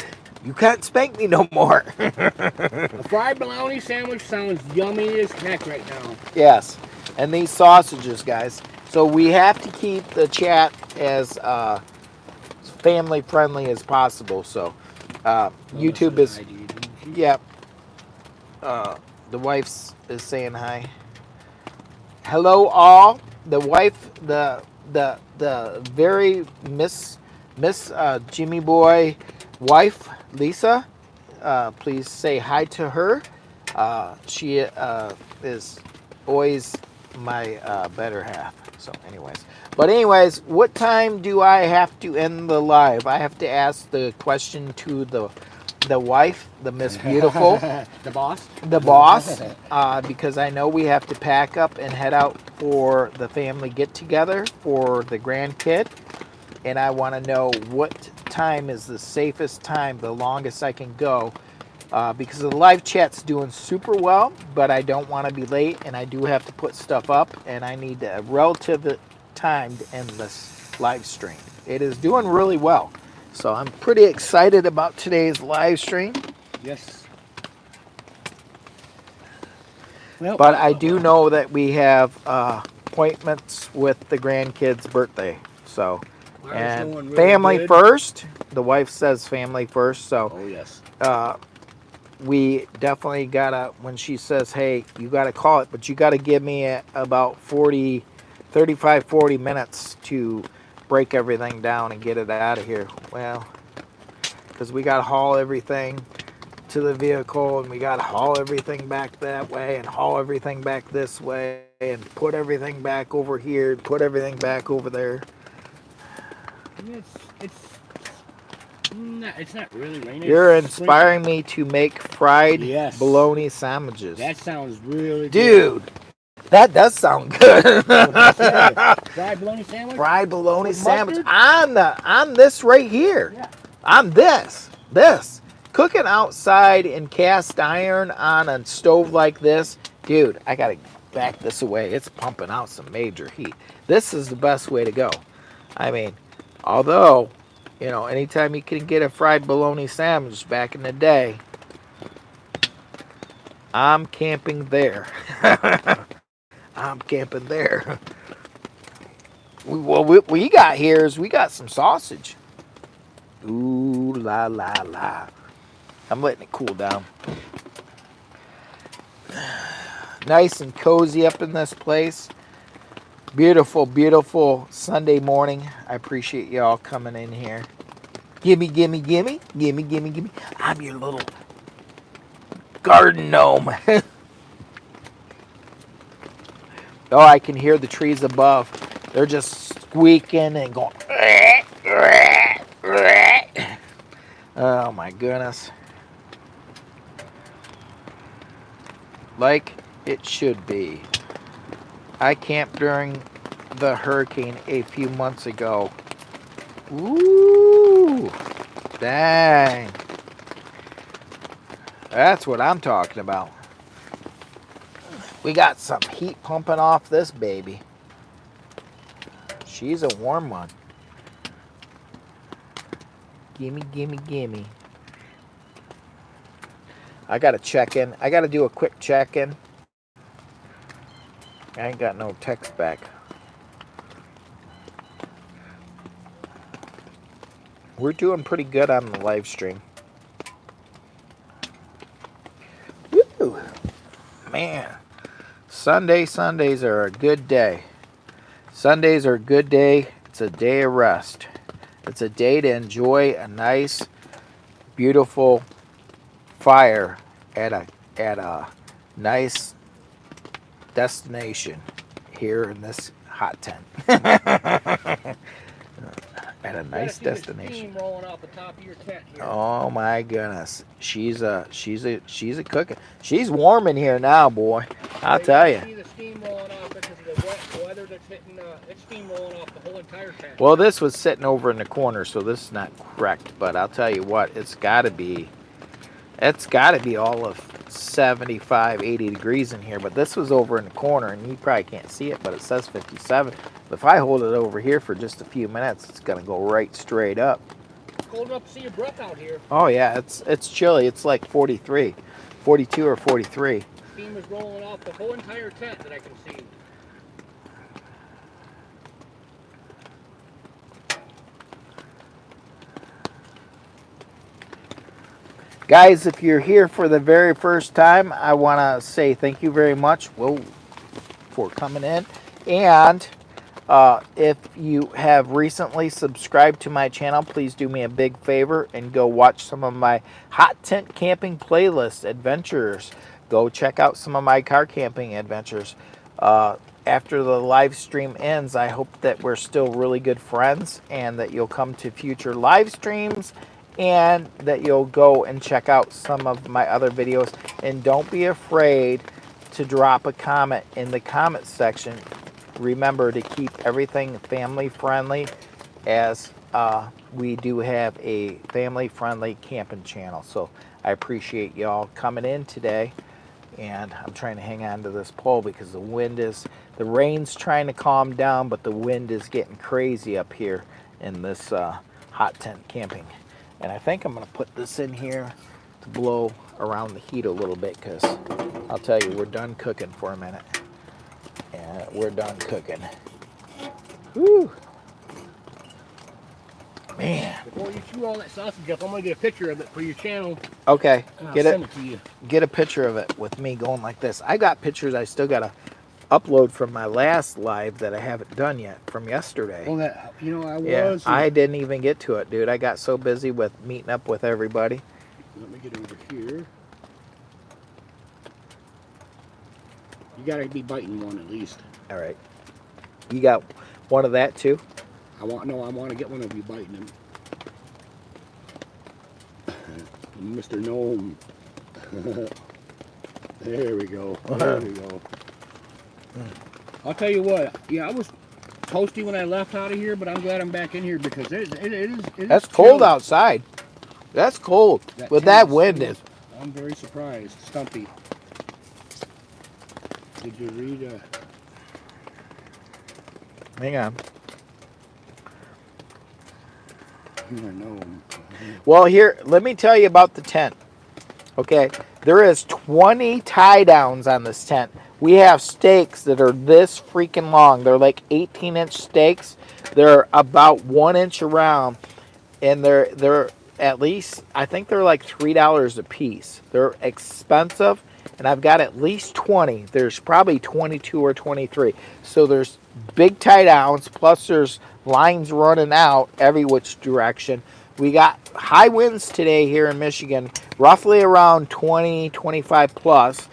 can't spank me no more. A fried bologna sandwich sounds yummy as heck right now. Yes, and these sausages, guys. So we have to keep the chat as family friendly as possible. So YouTube is, yep. The wife is saying hi. Hello, all. The wife, the very Miss Jimmy Boy wife, Lisa. Please say hi to her. She is always my better half. So, anyways, what time do I have to end the live? I have to ask the question to the wife, the Miss Beautiful, The boss. because I know we have to pack up and head out for the family get together for the grandkid, and I want to know what time is the safest time, the longest I can go. Because the live chat's doing super well, but I don't want to be late, and I do have to put stuff up, and I need a relative time to end this live stream. It is doing really well, so I'm pretty excited about today's live stream. Yes. Well, but I do know that we have appointments with the grandkids' birthday, so and really family good. First. The wife says family first, so. Oh yes. We definitely gotta, when she says, hey, you gotta call it, but you gotta give me about 35, 40 minutes to break everything down and get it out of here. well, because we got to haul everything to the vehicle, and we got to haul everything back that way and haul everything back this way and put everything back over here, put everything back over there. It's not really raining. You're inspiring me to make fried bologna sandwiches. That sounds really good. Dude, that does sound good. Fried bologna sandwich? Fried bologna sandwich on this right here. Yeah. On this. Cooking outside in cast iron on a stove like this, dude, I gotta back this away. It's pumping out some major heat. This is the best way to go. I mean, although, you know, anytime you can get a fried bologna sandwich back in the day, I'm camping there. I'm camping there. What we got here is we got some sausage. Ooh la la la. I'm letting it cool down. Nice and cozy up in this place. Beautiful, beautiful Sunday morning. I appreciate y'all coming in here. Gimme, gimme, gimme, gimme, gimme, gimme. I'm your little garden gnome. Oh, I can hear the trees above. They're just squeaking and going. Oh my goodness. Like it should be. I camped during the hurricane a few months ago. Ooh, dang. That's what I'm talking about. We got some heat pumping off this baby. She's a warm one. Gimme, gimme, gimme. I gotta check in. I gotta do a quick check in. I ain't got no text back. We're doing pretty good on the live stream. Woo! Man. Sundays are a good day. Sundays are a good day. It's a day of rest. It's a day to enjoy a nice, beautiful fire at a nice destination here in this hot tent. At a nice destination. Steam rolling off the top of your tent here. Oh my goodness, she's a cooking. She's warm in here now, boy. I'll tell you. See the steam rolling off because of the wet weather that's hitting. It's steam rolling off the whole entire tent. Well, this was sitting over in the corner, so this is not correct. But I'll tell you what, it's got to be all of 75, 80 degrees in here. But this was over in the corner, and you probably can't see it, but it says 57. But if I hold it over here for just a few minutes, it's gonna go right straight up. It's cold enough to see your breath out here. Oh yeah, it's chilly. It's like 43, 42 or 43. Steam is rolling off the whole entire tent that I can see. Guys, if you're here for the very first time, I want to say thank you very much for coming in. And if you have recently subscribed to my channel, please do me a big favor and go watch some of my hot tent camping playlist adventures. Go check out some of my car camping adventures. After the live stream ends, I hope that we're still really good friends and that you'll come to future live streams and that you'll go and check out some of my other videos. And don't be afraid to drop a comment in the comment section. Remember to keep everything family friendly, as we do have a family friendly camping channel. So I appreciate y'all coming in today. And I'm trying to hang on to this pole because the rain's trying to calm down, but the wind is getting crazy up here in this hot tent camping. And I think I'm going to put this in here to blow around the heat a little bit, because I'll tell you, we're done cooking for a minute. And we're done cooking. Whew. Man. Before you chew all that sausage up, I'm going to get a picture of it for your channel. Okay. Send it to you. Get a picture of it with me going like this. I got pictures. I still got to upload from my last live that I haven't done yet from yesterday. Well, that I Yeah, was. I didn't even get to it, dude. I got so busy with meeting up with everybody. Let me get over here. You gotta be biting one at least. All right. You got one of that too? I want to get one of you biting him. Mr. Gnome. There we go. There we go. I'll tell you what. Yeah, I was toasty when I left out of here, but I'm glad I'm back in here because it is That's cold chilly. outside. That's cold. That With tent that is wind still, is. I'm very surprised. Stumpy. Did you read? Hang on. Gnome. Well, here, let me tell you about the tent. Okay, there is 20 tie downs on this tent. We have stakes that are this freaking long. They're like 18-inch stakes. They're about 1 inch around, and they're at least, I think they're like $3 a piece. They're expensive, and I've got at least 20. There's probably 22 or 23. So there's big tie downs, plus there's lines running out every which direction. We got high winds today here in Michigan, roughly around 20, 25 plus.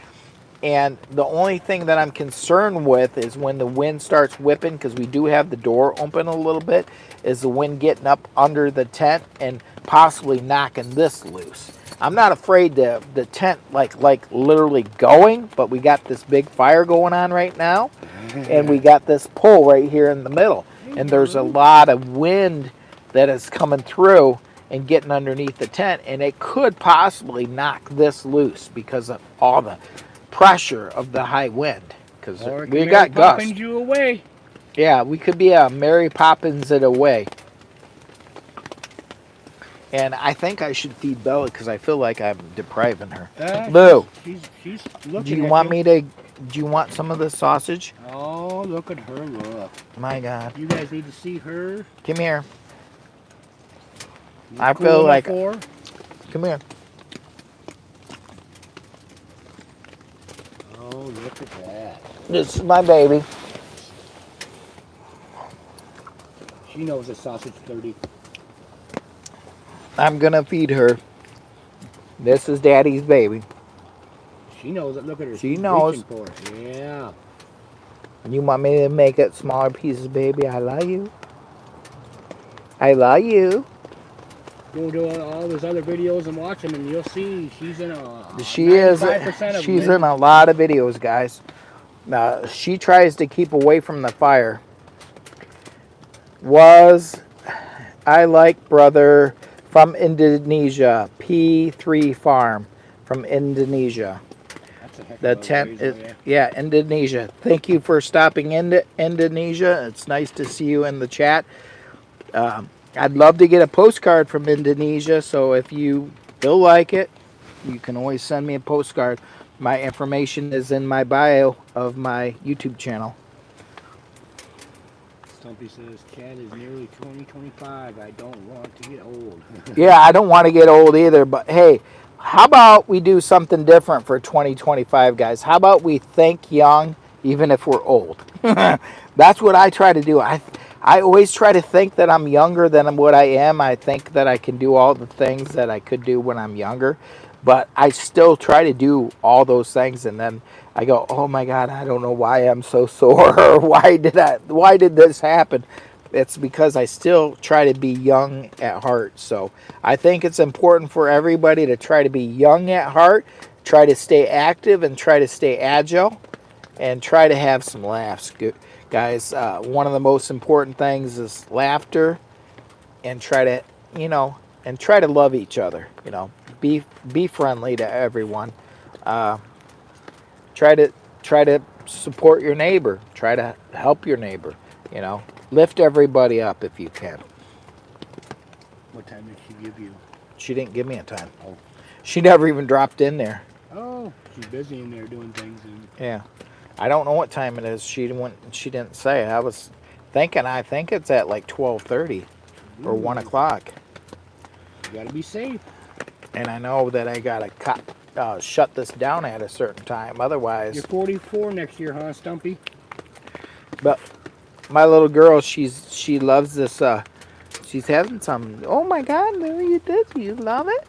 And the only thing that I'm concerned with is when the wind starts whipping, because we do have the door open a little bit, is the wind getting up under the tent and possibly knocking this loose. I'm not afraid the tent like literally going, but we got this big fire going on right now, and we got this pole right here in the middle, and there's a lot of wind that is coming through and getting underneath the tent, and it could possibly knock this loose because of all the pressure of the high wind, because Or it we can Mary got gusts. Poppins you away. Yeah, we could be a Mary Poppins it away. And I think I should feed Bella because I feel like I'm depriving her. Boo, She's looking do you at want you. me to? Do you want some of the sausage? Oh, look at her look. My God, You guys need to see her. come here. You I cool feel enough like. for her? Come here. Oh, look at that. This is my baby. She knows the sausage 30. I'm gonna feed her. This is Daddy's baby. She knows it. Look at her. She She's knows. reaching for it. Yeah. You want me to make it smaller pieces, baby? I love you. I love you. Go to all those other videos and watch them, and you'll see she's in a She is. 95% of She's them. in a lot of videos, guys. She tries to keep away from the fire. Was I like brother from Indonesia, P3 Farm from Indonesia. That's a heck The of a tent ways is, away. yeah, Indonesia. Thank you for stopping into Indonesia. It's nice to see you in the chat. I'd love to get a postcard from Indonesia, so if you feel like it, you can always send me a postcard. My information is in my bio of my YouTube channel. Stumpy says, Chad is nearly 2025. I don't want to get old. Yeah, I don't want to get old either, but hey, how about we do something different for 2025, guys? How about we think young even if we're old? That's what I try to do. I always try to think that I'm younger than what I am. I think that I can do all the things that I could do when I'm younger, but I still try to do all those things, and then I go, "Oh my God, I don't know why I'm so sore, or why did this happen?" It's because I still try to be young at heart. So I think it's important for everybody to try to be young at heart, try to stay active, and try to stay agile, and try to have some laughs, guys. One of the most important things is laughter, and try to, and try to love each other. Be friendly to everyone. Uh, try to support your neighbor. Try to help your neighbor. Lift everybody up if you can. What time did she give you? She didn't give me a time. Oh. She never even dropped in there. Oh, she's busy in there doing things. Yeah, I don't know what time it is. She didn't say. I was thinking. I think it's at like 12:30 or Ooh. 1 o'clock. You gotta be safe. And I know that I got a shut this down at a certain time. You're Otherwise, 44 next year, huh, Stumpy? but my little girl, she loves this. She's having some. Oh my God, Lily, you did. You love it.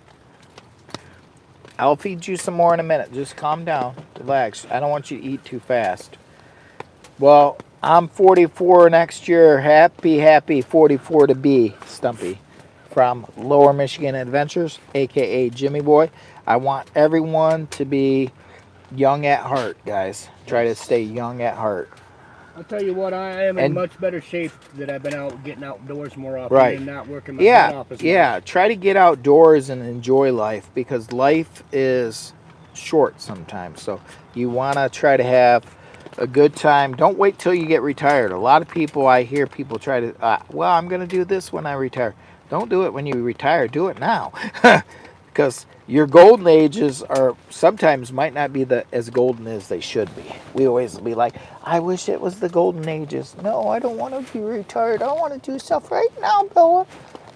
I'll feed you some more in a minute. Just calm down, relax. I don't want you to eat too fast. Well, I'm 44 next year. Happy, happy 44 to be, Stumpy. From Lower Michigan Adventures, aka Jimmy Boy. I want everyone to be young at heart, guys. Try to stay Yes. young at heart. I'll tell you what, I am in And much better shape that I've been out getting outdoors more often right. and not working my butt Yeah, off as yeah. much. Try to get outdoors and enjoy life because life is short sometimes. So you want to try to have a good time. Don't wait till you get retired. A lot of people, I hear people try to, well, I'm going to do this when I retire. Don't do it when you retire. Do it now. Because your golden ages are sometimes might not be as golden as they should be. We always be like, I wish it was the golden ages. No, I don't want to be retired. I want to do stuff right now, Bella.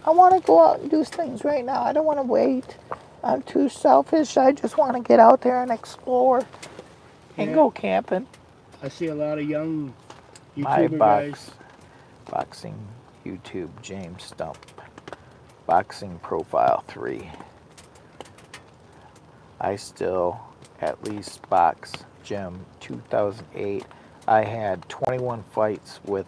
I want to go out and do things right now. I don't want to wait. I'm too selfish. I just want to get out there and explore and Yeah, go camping. I see a lot of young My YouTuber guys. boxing YouTube James Stump. Boxing profile 3. I still at least box gym 2008. I had 21 fights with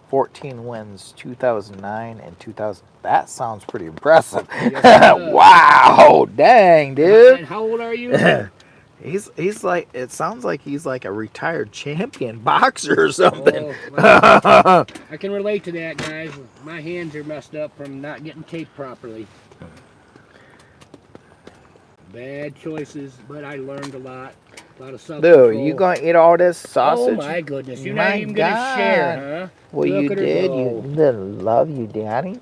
14 wins 2009 and 2000. That sounds pretty impressive. Yes, it does. Wow, dang, dude. And how old are you? He's like, it sounds like he's like a retired champion boxer or something. Oh, well, I can relate to that, guys. My hands are messed up from not getting taped properly. Bad choices, but I learned a lot. A lot of Dude, you self-control. gonna eat all this Oh sausage? my goodness, you're not My even gonna share, God. huh? Well, you Look at her did. You go. little love you, Daddy.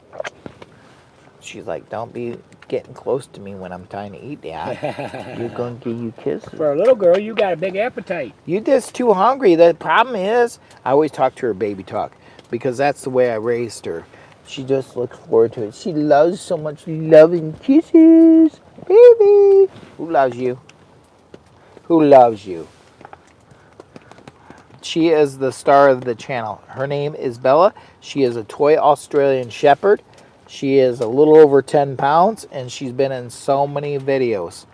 She's like, don't be getting close to me when I'm trying to eat, Dad. You're gonna give you kisses. For a little girl, you got a big appetite. You just too hungry. The problem is, I always talk to her baby talk because that's the way I raised her. She just looks forward to it. She loves so much love and kisses. Baby. Who loves you? Who loves you? She is the star of the channel. Her name is Bella. She is a toy Australian Shepherd. She is a little over 10 pounds and she's been in so many videos.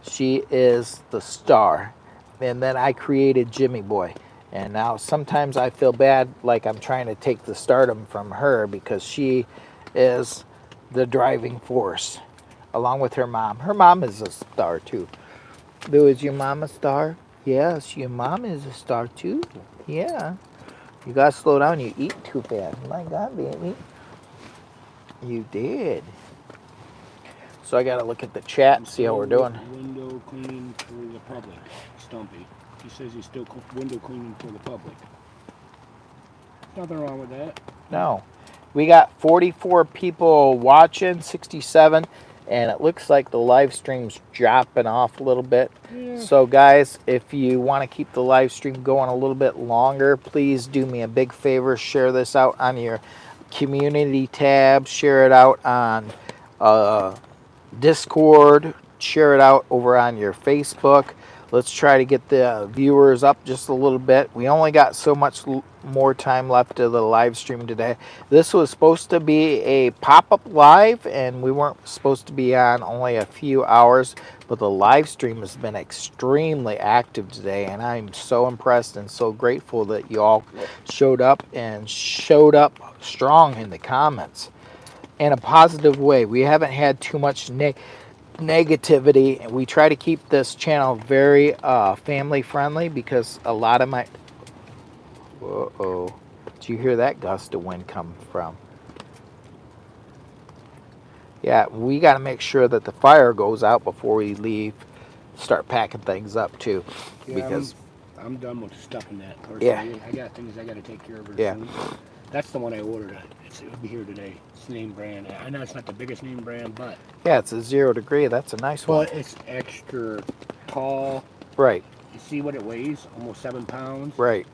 She is the star. And then I created Jimmy Boy. And now sometimes I feel bad like I'm trying to take the stardom from her because she is the driving force along with her mom. Her mom is a star too. Lou, is your mom a star? Yes, your mom is a star too. Yeah. You gotta slow down. You eat too fast. My God, baby. You did. So I gotta look at the chat, see how we're doing. Window cleaning for the public, Stumpy. He says he's still window cleaning for the public. Nothing wrong with that. No. We got 44 people watching, 67, and it looks like the live stream's dropping off a little bit. Yeah. So guys, if you want to keep the live stream going a little bit longer, please do me a big favor, share this out on your community tab, share it out on Discord, share it out over on your Facebook. Let's try to get the viewers up just a little bit. We only got so much more time left of the live stream today. This was supposed to be a pop-up live, and we weren't supposed to be on only a few hours, but the live stream has been extremely active today, and I'm so impressed and so grateful that you all showed up and showed up strong in the comments in a positive way. We haven't had too much negativity, and we try to keep this channel very family friendly because a lot of my did you hear that gust of wind come from? Yeah, we got to make sure that the fire goes out before we leave, start packing things up too, Yeah, because I'm done with stuffing that personally. yeah, I got things I got to take care of yeah, soon. That's the one I ordered. It'll be here today. It's name brand. I know it's not the biggest name brand, but yeah, it's a 0 degree. That's a nice one. it's extra tall. Right, You see what it weighs? Almost 7 pounds. right.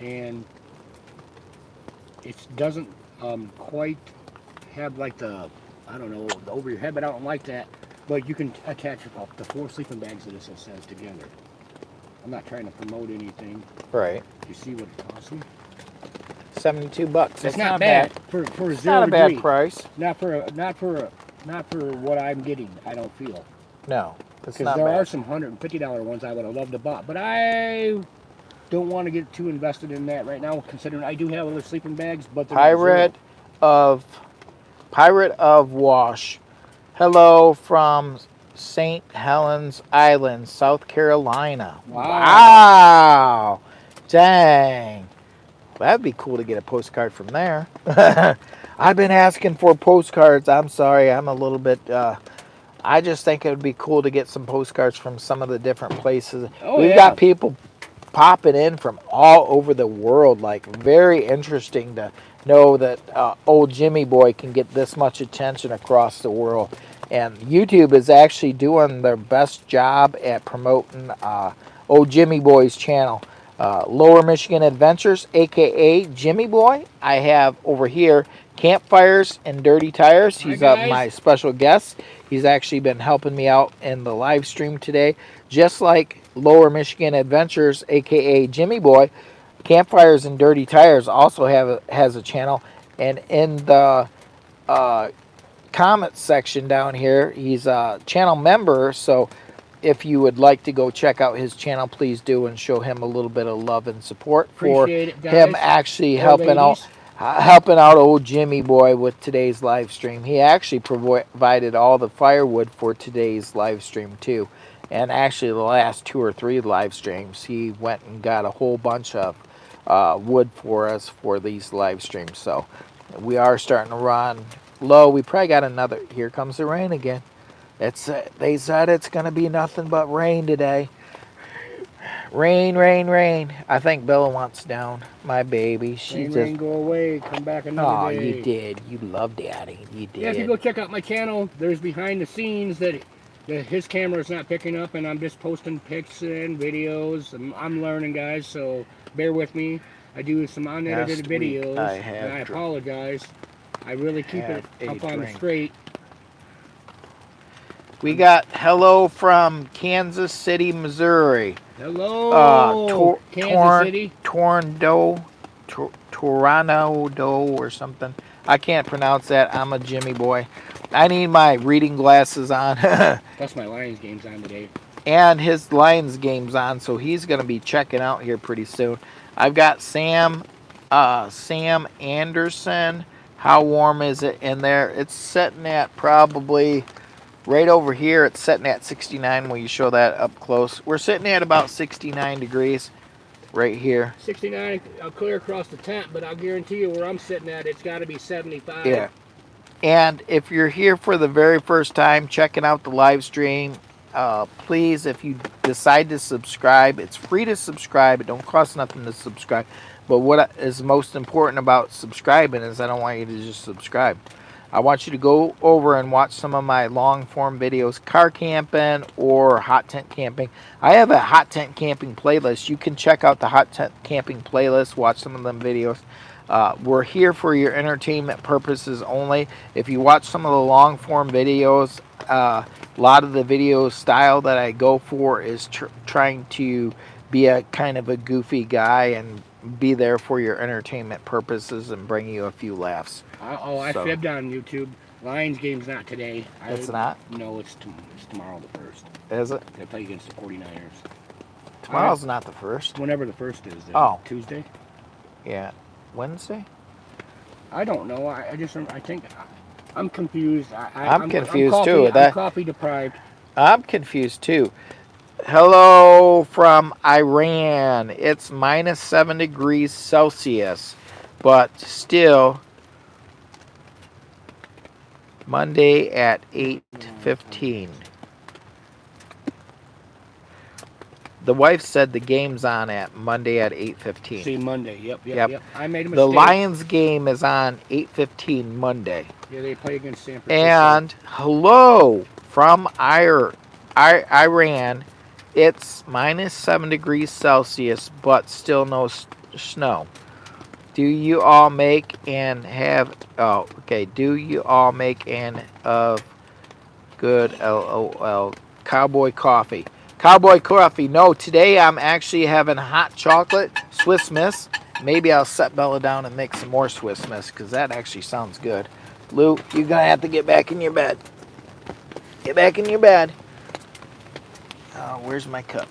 And it doesn't quite have like the, I don't know, the over your head, but I don't like that. But you can attach up to 4 sleeping bags of this, it says, together. I'm not trying to promote anything. Right. You see what it costs me? $72. It's That's not not bad bad. for It's not zero a bad degree. price. Not for what I'm getting. I don't feel, No, it's because not there are bad. some $150 ones I would have loved to buy, but I don't want to get too invested in that right now. Considering I do have other sleeping bags, but they're not zero. Pirate of Pirate of Wash. Hello from St. Helens Island, South Carolina. Wow. Wow. Dang. That'd be cool to get a postcard from there. I've been asking for postcards. I'm sorry. I'm a little bit I just think it would be cool to get some postcards from some of the different places. Oh We've yeah. got people popping in from all over the world. Like, very interesting to know that old Jimmy Boy can get this much attention across the world. And YouTube is actually doing their best job at promoting old Jimmy Boy's channel. Lower Michigan Adventures, aka Jimmy Boy. I have over here Campfires and Dirty Tires. Hi He's guys. my special guest. He's actually been helping me out in the live stream today. Just like Lower Michigan Adventures, aka Jimmy Boy, Campfires and Dirty Tires also has a channel. And in the uh, comments section down here, he's a channel member. So if you would like to go check out his channel, please do, and show him a little bit of love and support for Appreciate it, him guys actually or ladies. helping out old Jimmy Boy with today's live stream. He actually provided all the firewood for today's live stream too. And actually the last 2 or 3 live streams, he went and got a whole bunch of wood for us for these live streams. So we are starting to run low. We probably got another. Here comes the rain again. It's they said it's gonna be nothing but rain today. Rain, rain, rain. I think Bella wants down. My baby. She's Rain, just. rain, go away. Come back another Oh, you day. did. You love Daddy. You Yeah, if you go did. check out my channel, there's behind the scenes that his camera is not picking up, and I'm just posting pics and videos. I'm learning, guys, so bear with me. I do some unedited Last week videos, I and I apologize. I really keep it have a up on the drink. straight. We got hello from Kansas City, Missouri. Hello, Kansas City. Toronto or something. I can't pronounce that. I'm a Jimmy Boy. I need my reading glasses on. Plus my Lions game's on today. And his Lions game's on, so he's going to be checking out here pretty soon. I've got Sam Anderson. How warm is it in there? It's sitting at probably right over here. It's sitting at 69 when you show that up close. We're sitting at about 69 degrees right here. 69 clear across the tent, but I'll guarantee you where I'm sitting at, it's got to be 75. Yeah. And if you're here for the very first time checking out the live stream, please, if you decide to subscribe, it's free to subscribe. It don't cost nothing to subscribe. But what is most important about subscribing is I don't want you to just subscribe. I want you to go over and watch some of my long form videos, car camping or hot tent camping. I have a hot tent camping playlist. You can check out the hot tent camping playlist, watch some of them videos. We're here for your entertainment purposes only. If you watch some of the long form videos, a lot of the video style that I go for is trying to be a kind of a goofy guy and be there for your entertainment purposes and bring you a few laughs. I fibbed on YouTube. Lions game's not today. It's not? No, it's tomorrow the 1st. Is it? They play against the 49ers. Tomorrow's not the 1st. Whenever the 1st is. Oh. Tuesday? Yeah. Wednesday? I don't know. I think I'm confused. I'm confused too. I'm coffee deprived. I'm confused too. Hello from Iran. It's minus 7 degrees Celsius, but still Monday at 8:15. The wife said the game's on at Monday at 8:15. See, Monday. Yep. I made a mistake. The Lions game is on 8:15 Monday. Yeah, they play against San Francisco. And hello from Iran. It's minus 7 degrees Celsius, but still no snow. Do you all make and have? Oh, okay. Do you all make and of Good, LOL. Cowboy coffee. Cowboy coffee. No, today I'm actually having hot chocolate, Swiss Miss. Maybe I'll set Bella down and make some more Swiss Miss because that actually sounds good. Lou, you're going to have to get back in your bed. Get back in your bed. Oh, where's my cup?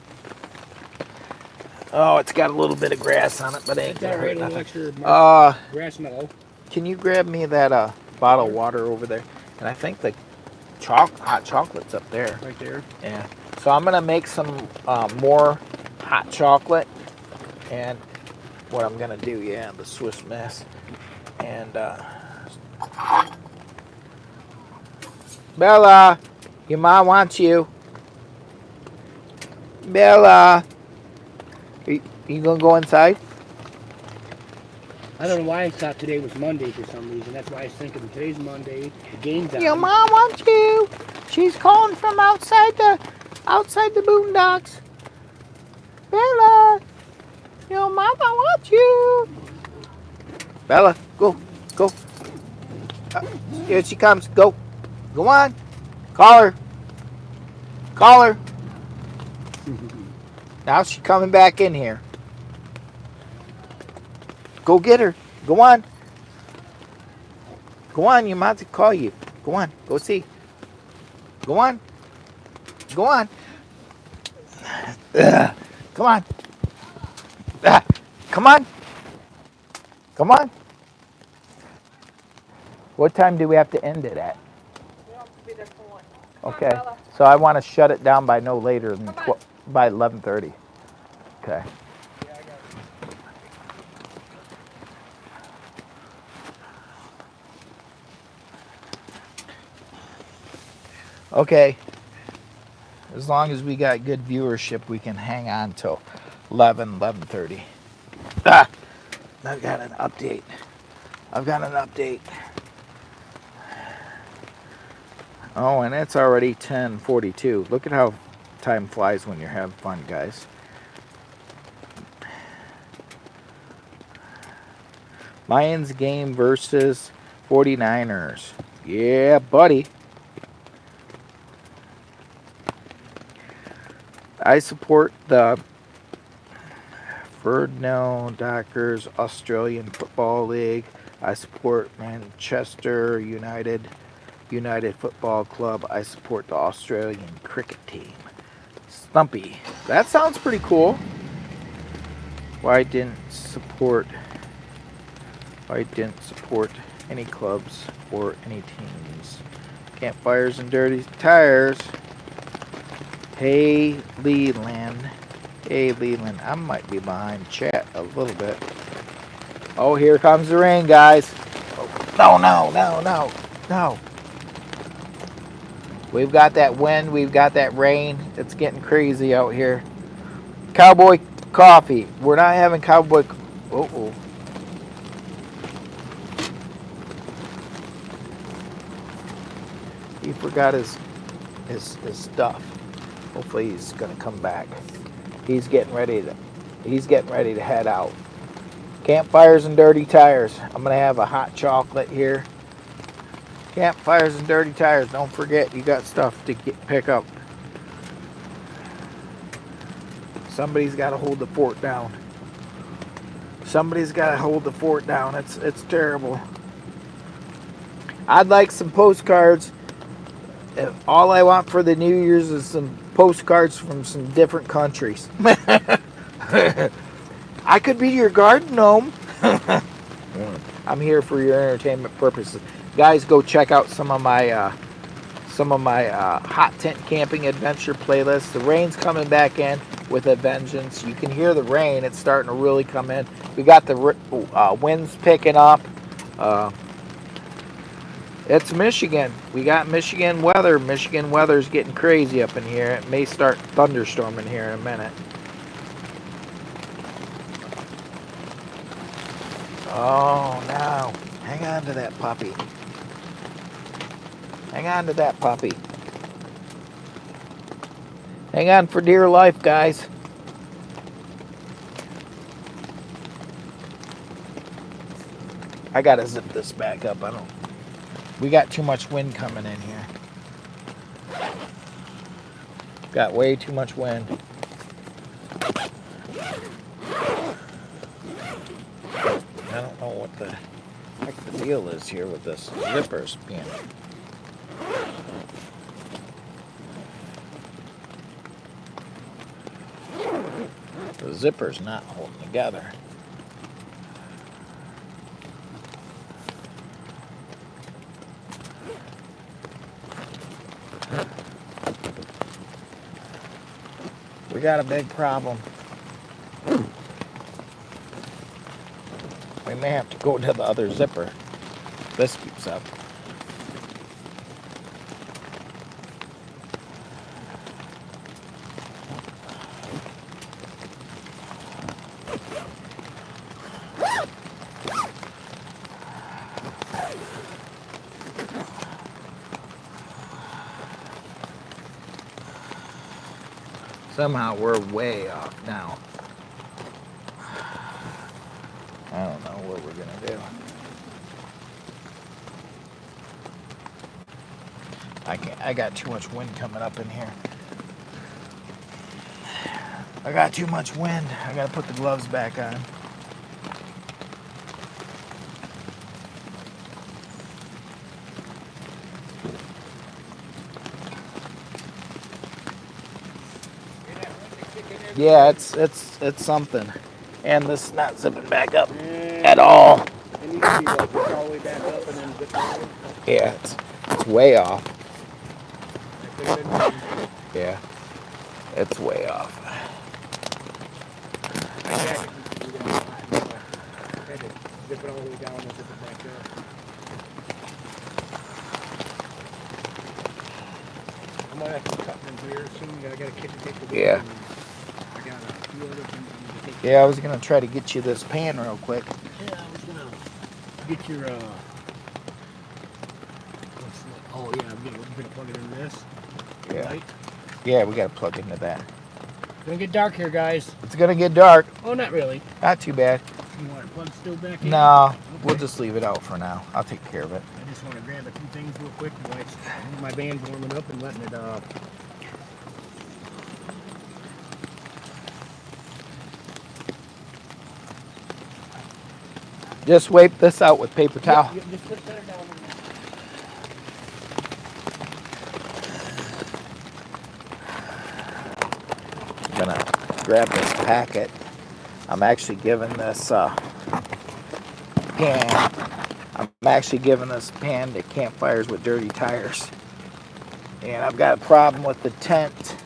Oh, it's got a little bit of grass on it, but it ain't That's going to all right, hurt a little nothing. extra grass mellow. Can you grab me that bottle of water over there? And I think the hot chocolate's up there. Right there. Yeah. So I'm gonna make some more hot chocolate, and what I'm gonna do, yeah, the Swiss Miss, and Bella, your mom wants you. Bella, you gonna go inside? I don't know why I thought today was Monday for some reason. That's why I was thinking today's Monday. The game's on. Your mom wants you. She's calling from outside the boondocks. Bella, your mama wants you. Bella, go, go. Here she comes. Go, go on. Call her. Call her. Now she's coming back in here. Go get her. Go on. Go on. Your mom's to call you. Go on. Go see. Go on. Go on. Come on. Come on. Come on. What time do we have to end it at? We don't have to be there for 1. Okay. So I want to shut it down by no later than by 11:30. Okay. Okay. As long as we got good viewership, we can hang on till 11:30. Ah, I've got an update. I've got an update. Oh, and it's already 10:42. Look at how time flies when you're having fun, guys. Lions game versus 49ers. Yeah, buddy. I support the Ferdinand Dockers Australian Football League. I support Manchester United Football Club. I support the Australian cricket team. Stumpy. That sounds pretty cool. Why didn't support any clubs or any teams? Campfires and dirty tires. Hey Leland. Hey Leland. I might be behind chat a little bit. Oh, here comes the rain, guys. Oh, no. We've got that wind. We've got that rain. It's getting crazy out here. Cowboy coffee. We're not having cowboy. Uh-oh. He forgot his stuff. Hopefully he's gonna come back. He's getting ready to head out. Campfires and dirty tires. I'm gonna have a hot chocolate here. Campfires and dirty tires. Don't forget, you got stuff to pick up. Somebody's got to hold the fort down. Somebody's got to hold the fort down. It's terrible. I'd like some postcards. All I want for the New Year's is some postcards from some different countries. I could be your garden gnome. I'm here for your entertainment purposes. Guys, go check out some of my hot tent camping adventure playlists. The rain's coming back in with a vengeance. You can hear the rain. It's starting to really come in. We got the winds picking up. It's Michigan. We got Michigan weather. Michigan weather's getting crazy up in here. It may start thunderstorming here in a minute. Oh, no. Hang on to that puppy. Hang on to that puppy. Hang on for dear life, guys. I gotta zip this back up. We got too much wind coming in here. Got way too much wind. I don't know what the heck the deal is here with this zippers being. The zipper's not holding together. We got a big problem. We may have to go to the other zipper. This keeps up. Somehow we're way off now. I don't know what we're gonna do. I got too much wind coming up in here. I got too much wind. I gotta put the gloves back on. Yeah, it's something. And this is not zipping back up at all. It needs to be like push all the way back up and then zip all the way. Yeah, it's way off. That could have been me. Yeah, it's way off. I had to zip it all the way down and zip it back up. I'm gonna have to cut in here soon. I gotta take the Yeah. I got a few other things I need to take. Yeah, I was gonna try to get you this pan real quick. Yeah, I was gonna get your what's that? Oh yeah, I'm gonna plug it in this. Yeah. Right? Yeah, we gotta plug into that. It's gonna get dark here, guys. It's gonna get dark. Oh, not really. Not too bad. You want it plugged still back in? No, Okay. we'll just leave it out for now. I'll take care of it. I just want to grab a few things real quick while my band's warming up and letting it Just wipe this out with paper towel. Yep, just put that down. I'm gonna grab this packet. I'm actually giving this pan. I'm actually giving this pan to Campfires with Dirty Tires. And I've got a problem with the tent.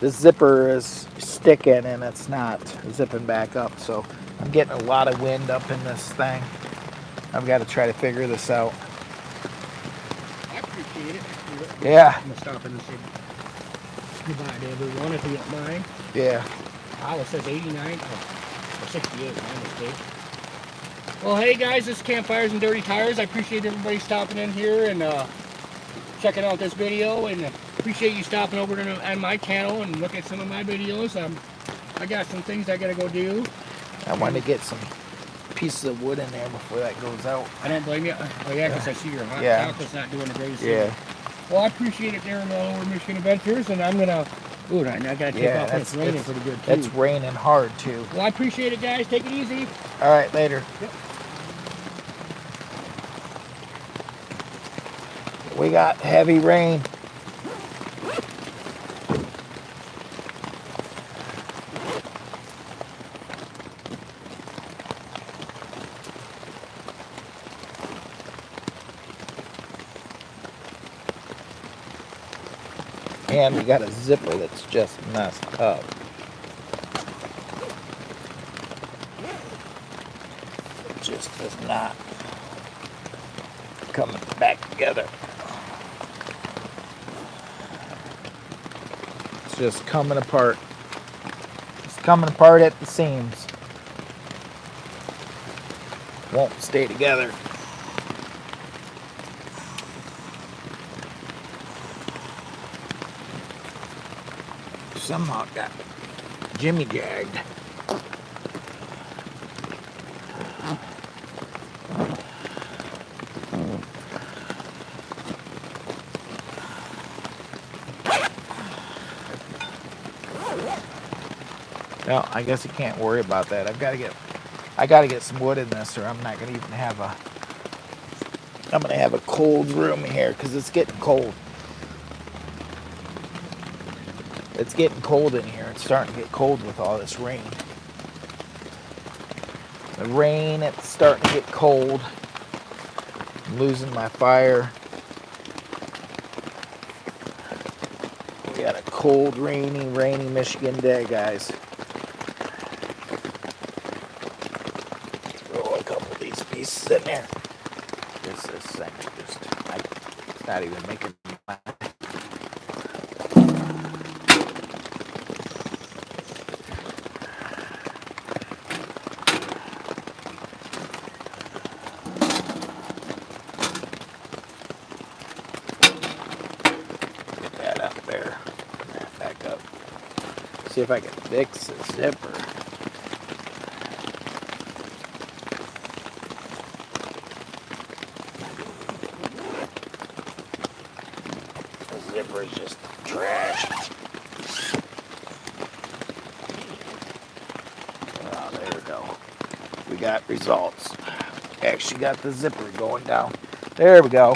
The zipper is sticking and it's not zipping back up. So I'm getting a lot of wind up in this thing. I've got to try to figure this out. I appreciate it. Yeah. I'm gonna stop in and say goodbye to everyone if you don't mind. Yeah. Wow, it says 89 or 68. My mistake. Well, hey guys, this is Campfires and Dirty Tires. I appreciate everybody stopping in here and checking out this video, and appreciate you stopping over on my channel and look at some of my videos. I got some things I gotta go do. I want to get some pieces of wood in there before that goes out. I don't blame you. Oh yeah, because I see your hot Yeah. chocolate's not doing the greatest. Yeah. Well, I appreciate it there in the Lower Michigan Adventures, and I'm gonna. Ooh, I gotta take off. It's raining pretty good too. It's raining hard too. Well, I appreciate it, guys. Take it easy. All right, later. Yep. We got heavy rain. And we got a zipper that's just messed up. It just is not coming back together. It's just coming apart. It's coming apart at the seams. Won't stay together. Somehow it got Jimmy jagged. Well, I guess you can't worry about that. I gotta get some wood in this, or I'm not gonna even have a. I'm gonna have a cold room here because it's getting cold. It's getting cold in here. It's starting to get cold with all this rain. The rain, it's starting to get cold. I'm losing my fire. We got a cold, rainy Michigan day, guys. Throw a couple of these pieces in there. This thing it's not even making. Get that up there. That back up. See if I can fix the zipper. The zipper is just trash. Oh, there we go. We got results. Actually got the zipper going down. There we go.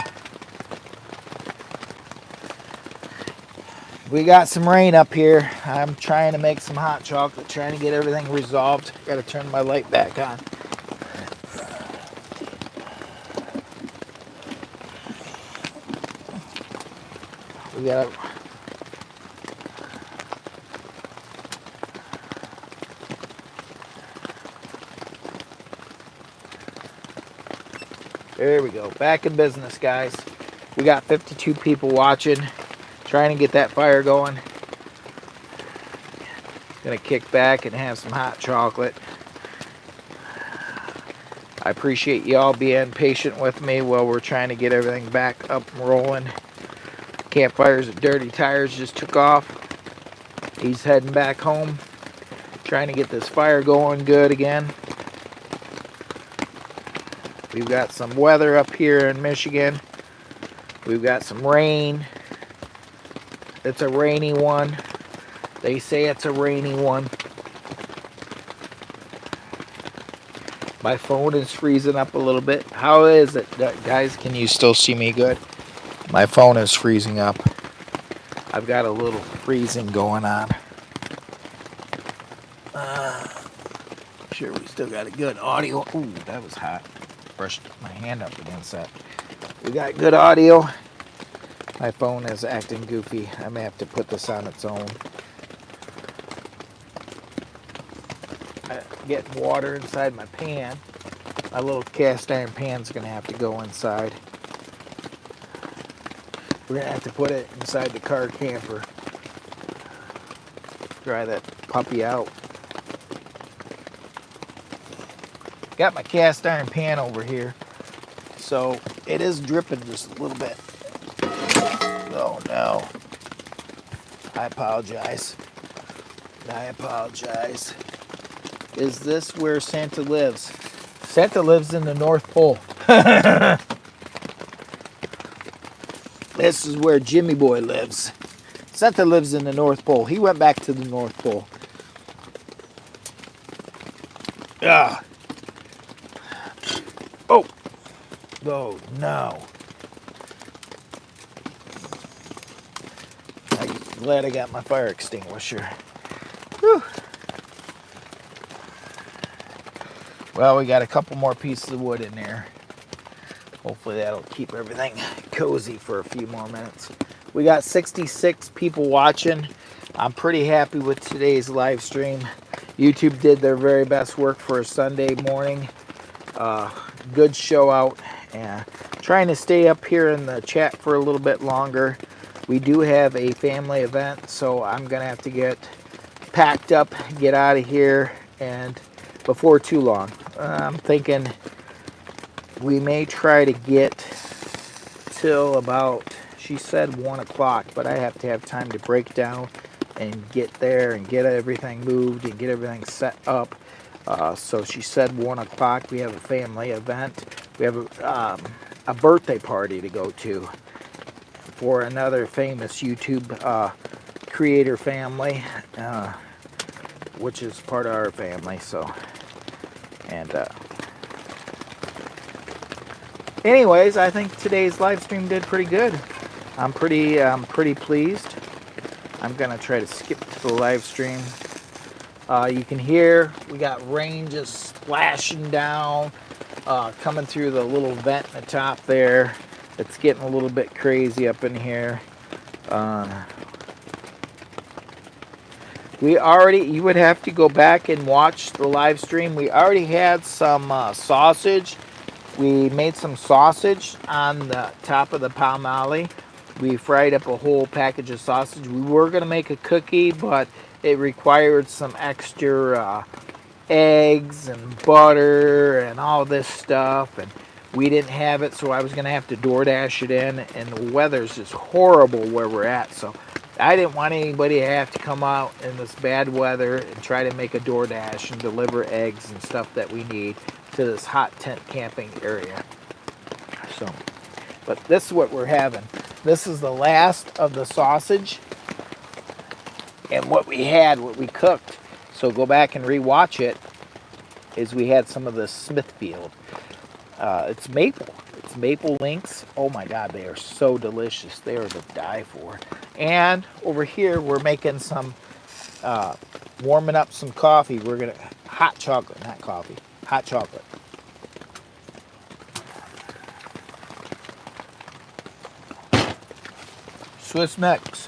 We got some rain up here. I'm trying to make some hot chocolate, trying to get everything resolved. Got to turn my light back on. We got to. There we go. Back in business, guys. We got 52 people watching. Trying to get that fire going. Gonna kick back and have some hot chocolate. I appreciate y'all being patient with me while we're trying to get everything back up and rolling. Campfires and Dirty Tires just took off. He's heading back home. Trying to get this fire going good again. We've got some weather up here in Michigan. We've got some rain. It's a rainy one. They say it's a rainy one. My phone is freezing up a little bit. How is it, guys? Can you still see me good? My phone is freezing up. I've got a little freezing going on. Sure, we still got a good audio. Ooh, that was hot. Brushed my hand up against that. We got good audio. My phone is acting goofy. I may have to put this on its own. Getting water inside my pan. My little cast iron pan's gonna have to go inside. We're gonna have to put it inside the car camper. Dry that puppy out. Got my cast iron pan over here. So it is dripping just a little bit. Oh no. I apologize. I apologize. Is this where Santa lives? Santa lives in the North Pole. This is where Jimmy Boy lives. Santa lives in the North Pole. He went back to the North Pole. Ah. Oh. Oh no. I'm glad I got my fire extinguisher. Whew. Well, we got a couple more pieces of wood in there. Hopefully that'll keep everything cozy for a few more minutes. We got 66 people watching. I'm pretty happy with today's live stream. YouTube did their very best work for a Sunday morning. Good show out. Trying to stay up here in the chat for a little bit longer. We do have a family event, so I'm going to have to get packed up, get out of here, and before too long. I'm thinking we may try to get till about, she said 1 o'clock, but I have to have time to break down and get there and get everything moved and get everything set up. So she said 1 o'clock. We have a family event. We have a birthday party to go to for another famous YouTube creator family. which is part of our family. So, and anyways, I think today's live stream did pretty good. I'm pretty pleased. I'm gonna try to skip to the live stream. You can hear we got rain just splashing down, coming through the little vent in the top there. It's getting a little bit crazy up in here. You would have to go back and watch the live stream. We already had some sausage. We made some sausage on the top of the Palmali. We fried up a whole package of sausage. We were going to make a cookie, but it required some extra eggs and butter and all this stuff, and we didn't have it, so I was going to have to DoorDash it in, and the weather's just horrible where we're at, so I didn't want anybody to have to come out in this bad weather and try to make a DoorDash and deliver eggs and stuff that we need to this hot tent camping area. So, but this is what we're having. This is the last of the sausage and what we cooked. So go back and rewatch it. Is we had some of the Smithfield. It's maple. It's maple links. Oh my God, they are so delicious. They are to die for. And over here, we're making some, warming up some coffee. We're gonna hot chocolate, not coffee. Hot chocolate. Swiss mix.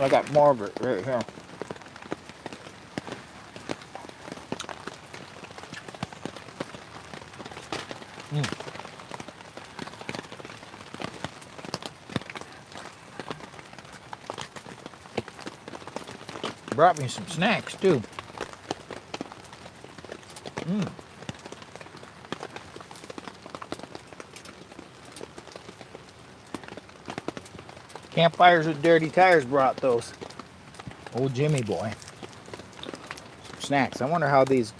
I got more of it right here. Brought me some snacks too. Campfires with Dirty Tires brought those. Old Jimmy boy. Some snacks. I wonder how these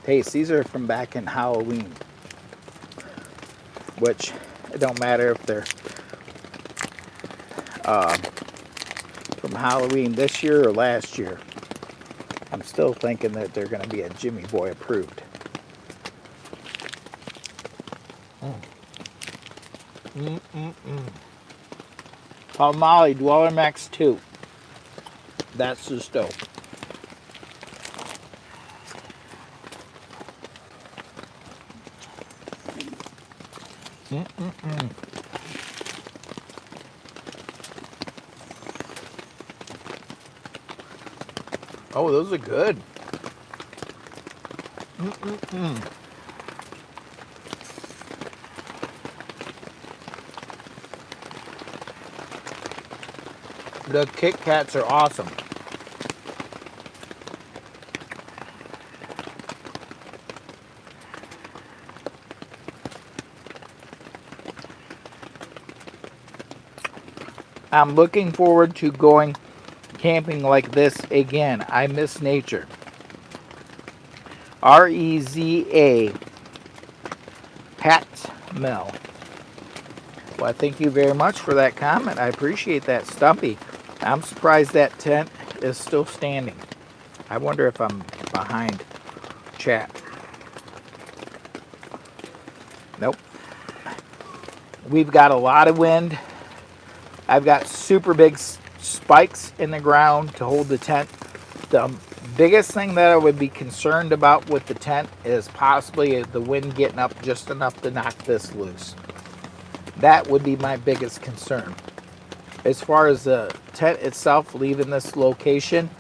taste. These are from back in Halloween. Which, it don't matter if they're from Halloween this year or last year. I'm still thinking that they're going to be a Jimmy boy approved. Palmali Dweller Max 2. That's the stove. Oh, those are good. The Kit Kats are awesome. I'm looking forward to going camping like this again. I miss nature. Reza Pat Mel. Well, thank you very much for that comment. I appreciate that, Stumpy. I'm surprised that tent is still standing. I wonder if I'm behind chat. Nope. We've got a lot of wind. I've got super big spikes in the ground to hold the tent. The biggest thing that I would be concerned about with the tent is possibly the wind getting up just enough to knock this loose. That would be my biggest concern. As far as the tent itself leaving this location,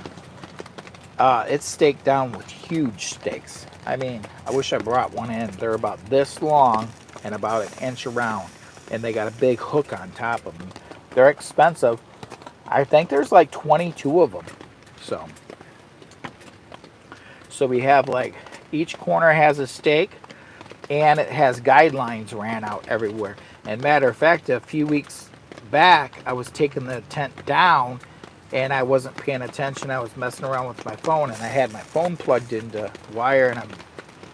it's staked down with huge stakes. I mean, I wish I brought one in. They're about this long and about an inch around, and they got a big hook on top of them. They're expensive. I think there's like 22 of them. So we have like each corner has a stake, and it has guidelines ran out everywhere. And matter of fact, a few weeks back, I was taking the tent down and I wasn't paying attention. I was messing around with my phone, and I had my phone plugged into wire and a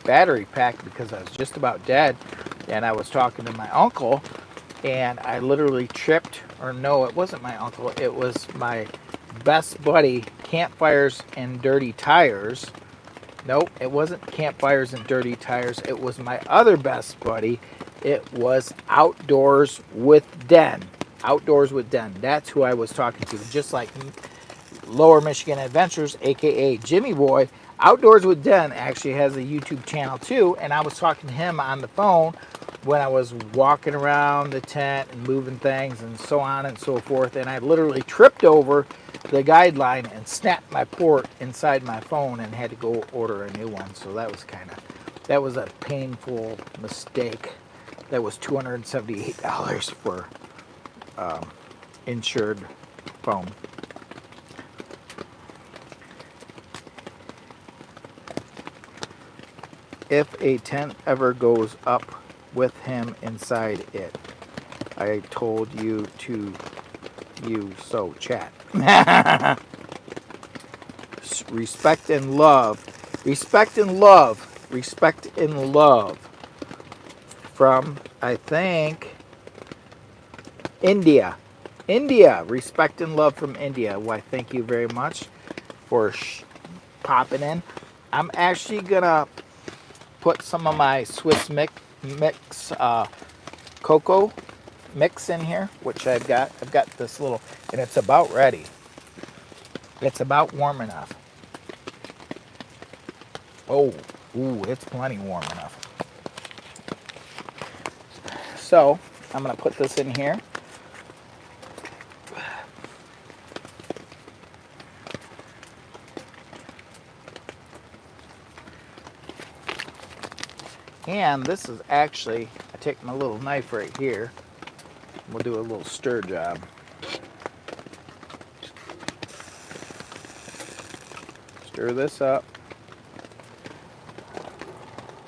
battery pack because I was just about dead. And I was talking to my uncle, and I literally tripped, or no, it wasn't my uncle, it was my best buddy, Campfires and Dirty Tires. Nope, it wasn't Campfires and Dirty Tires, it was my other best buddy. It was Outdoors with Den. Outdoors with Den. That's who I was talking to, just like Lower Michigan Adventures, aka Jimmy Boy. Outdoors with Den actually has a YouTube channel too, and I was talking to him on the phone when I was walking around the tent and moving things and so on and so forth, and I literally tripped over the guideline and snapped my port inside my phone and had to go order a new one. So that was a painful mistake. That was $278 for insured phone. If a tent ever goes up with him inside it, I told you to use so chat. Respect and love. Respect and love. Respect and love. From, I think, India. India. Respect and love from India. Why, thank you very much for popping in. I'm actually going to put some of my Swiss mix cocoa mix in here, which I've got this little, and it's about ready. It's about warm enough. Oh, ooh, it's plenty warm enough. So I'm gonna put this in here. And this is actually, I take my little knife right here. We'll do a little stir job. Stir this up.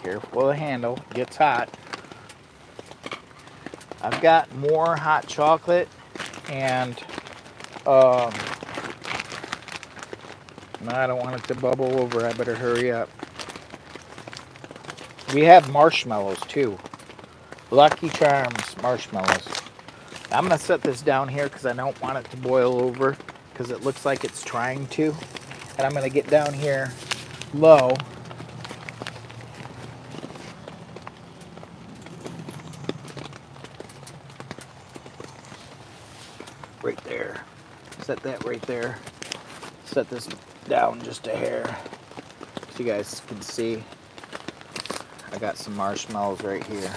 Careful of the handle, it gets hot. I've got more hot chocolate and I don't want it to bubble over. I better hurry up. We have marshmallows too. Lucky Charms marshmallows. I'm going to set this down here because I don't want it to boil over because it looks like it's trying to. And I'm going to get down here low. Right there. Set that right there. Set this down just a hair so you guys can see. I got some marshmallows right here.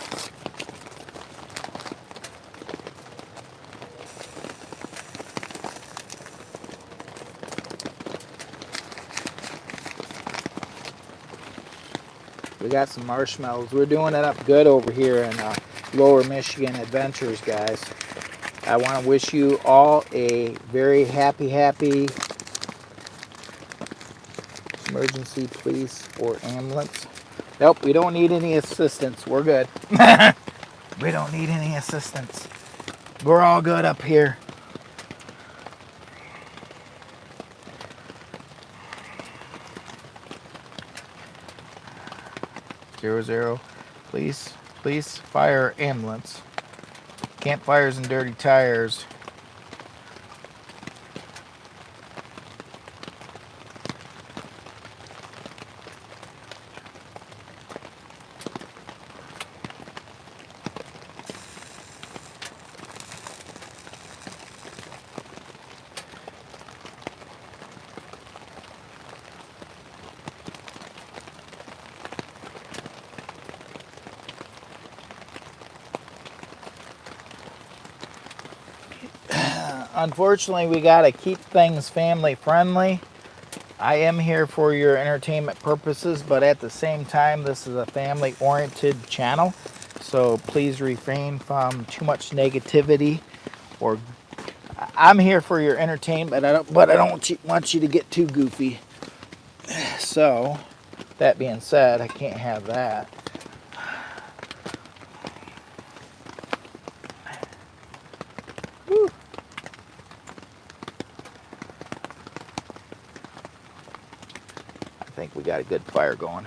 We got some marshmallows. We're doing it up good over here in Lower Michigan Adventures, guys. I want to wish you all a very happy emergency police or ambulance. Nope, we don't need any assistance. We're good. We don't need any assistance. We're all good up here. Zero, zero. Please, fire ambulance. Campfires and Dirty Tires. Unfortunately, we got to keep things family friendly. I am here for your entertainment purposes, but at the same time, this is a family oriented channel. So please refrain from too much negativity, or I'm here for your entertainment, but I don't want you to get too goofy. So that being said, I can't have that. Whew. I think we got a good fire going.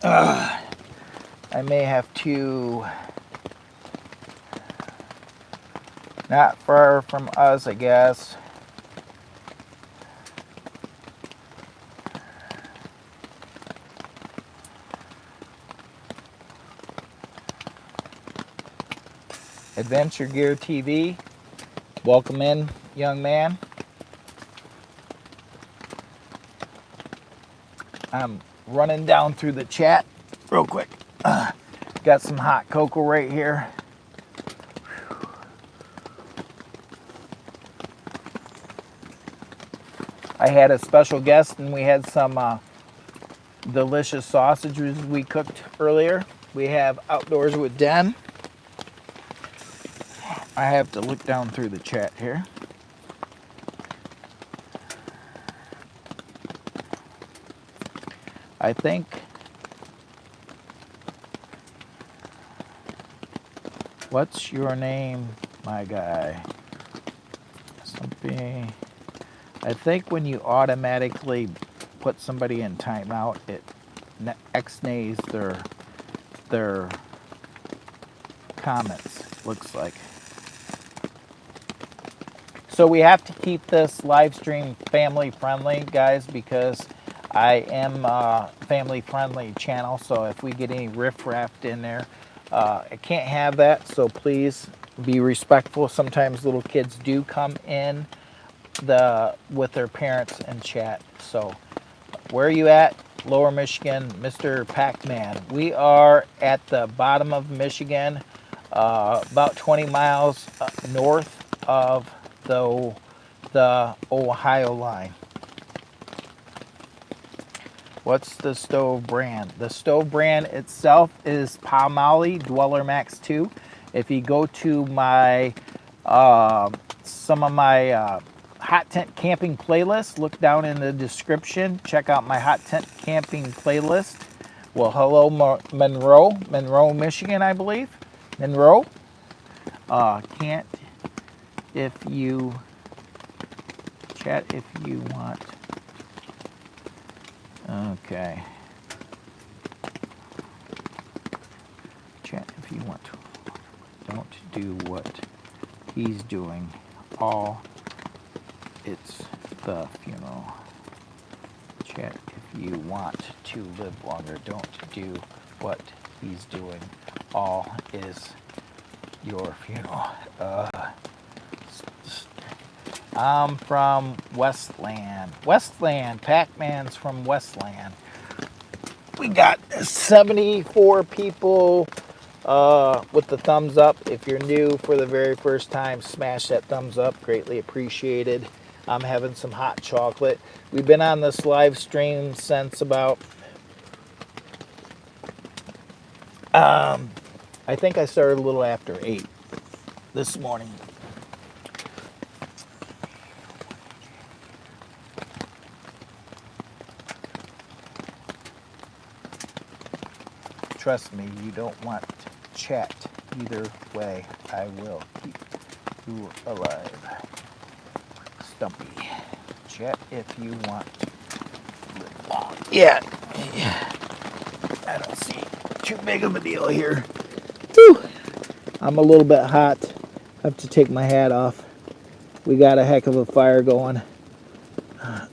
I may have to, not far from us, I guess. Adventure Gear TV, welcome in, young man. I'm running down through the chat real quick. Got some hot cocoa right here. I had a special guest and we had some delicious sausages we cooked earlier. We have Outdoors with Den. I have to look down through the chat here. I think what's your name, my guy? Something. I think when you automatically put somebody in timeout, it X-nays their comments, looks like. So we have to keep this live stream family friendly, guys, because I am a family friendly channel. So if we get any riffraff in there, I can't have that. So please be respectful. Sometimes little kids do come in with their parents and chat. So where are you at? Lower Michigan, Mr. Pac-Man. We are at the bottom of Michigan, about 20 miles north of the Ohio line. What's the stove brand? The stove brand itself is Palmolive Dweller Max 2. If you go to my some of my hot tent camping playlist, look down in the description. Check out my hot tent camping playlist. Well, hello, Monroe, Michigan, I believe. Monroe. Can't if you chat if you want. Okay. Chat if you want to. Don't do what he's doing. All it's the funeral. Chat if you want to live longer. Don't do what he's doing. All is your funeral. I'm from Westland. Westland. Pac-Man's from Westland. We got 74 people with the thumbs up. If you're new for the very first time, smash that thumbs up. Greatly appreciated. I'm having some hot chocolate. We've been on this live stream since about, I think I started a little after 8 this morning. Trust me, you don't want to chat. Either way, I will keep you alive. Stumpy. Chat if you want to live long. Yeah. I don't see too big of a deal here. Whew. I'm a little bit hot. I have to take my hat off. We got a heck of a fire going.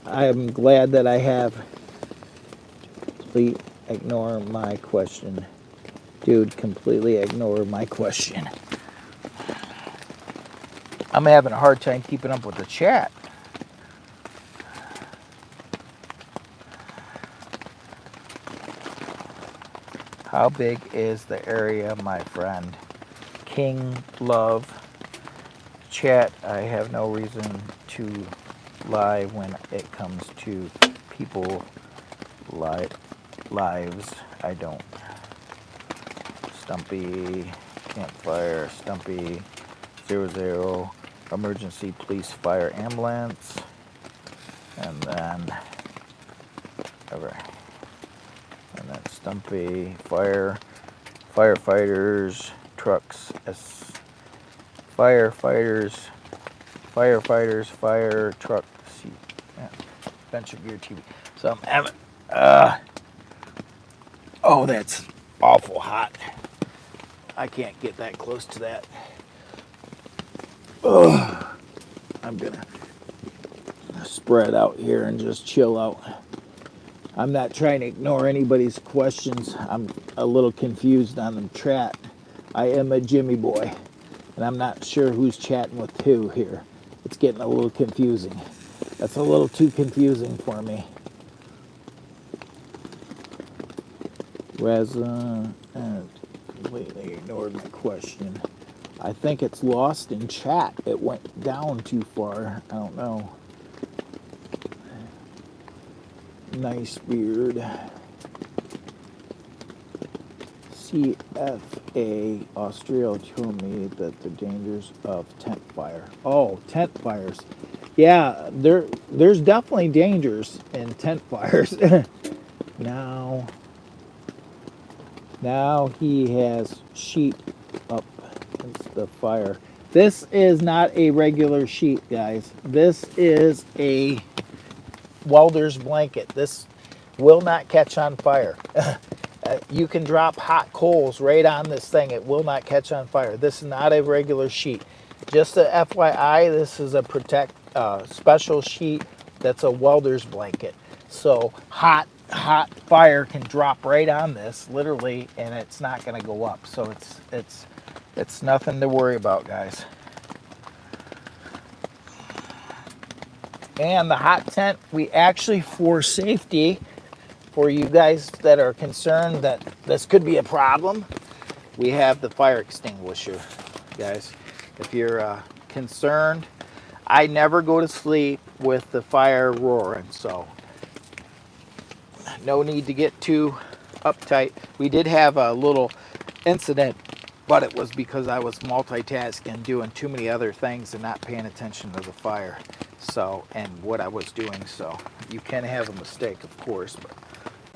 I am glad that I have. Please ignore my question. Dude, completely ignore my question. I'm having a hard time keeping up with the chat. How big is the area, my friend? King Love. Chat, I have no reason to lie when it comes to people lives. I don't. Stumpy, campfire, Stumpy, 00, emergency, police, fire, ambulance, and then Stumpy, fire, firefighters, trucks, firefighters, fire truck, Adventure Gear TV. So I'm having, Oh, that's awful hot. I can't get that close to that. Ugh. I'm gonna spread out here and just chill out. I'm not trying to ignore anybody's questions. I'm a little confused on the chat. I am a Jimmy boy, and I'm not sure who's chatting with who here. It's getting a little confusing. That's a little too confusing for me. And completely ignored my question. I think it's lost in chat. It went down too far. I don't know. Nice beard. CFA Australia told me that the dangers of tent fire. Oh, tent fires. Yeah, there's definitely dangers in tent fires. now now he has sheet up against the fire. This is not a regular sheet, guys. This is a welder's blanket. This will not catch on fire. You can drop hot coals right on this thing. It will not catch on fire. This is not a regular sheet. Just a FYI, this is a special sheet that's a welder's blanket. So hot fire can drop right on this, literally, and it's not going to go up. So it's nothing to worry about, guys. And the hot tent, we actually, for safety, for you guys that are concerned that this could be a problem, we have the fire extinguisher, guys. If you're concerned, I never go to sleep with the fire roaring, so no need to get too uptight. We did have a little incident, but it was because I was multitasking, doing too many other things and not paying attention to the fire. So, and what I was doing. So you can have a mistake, of course, but,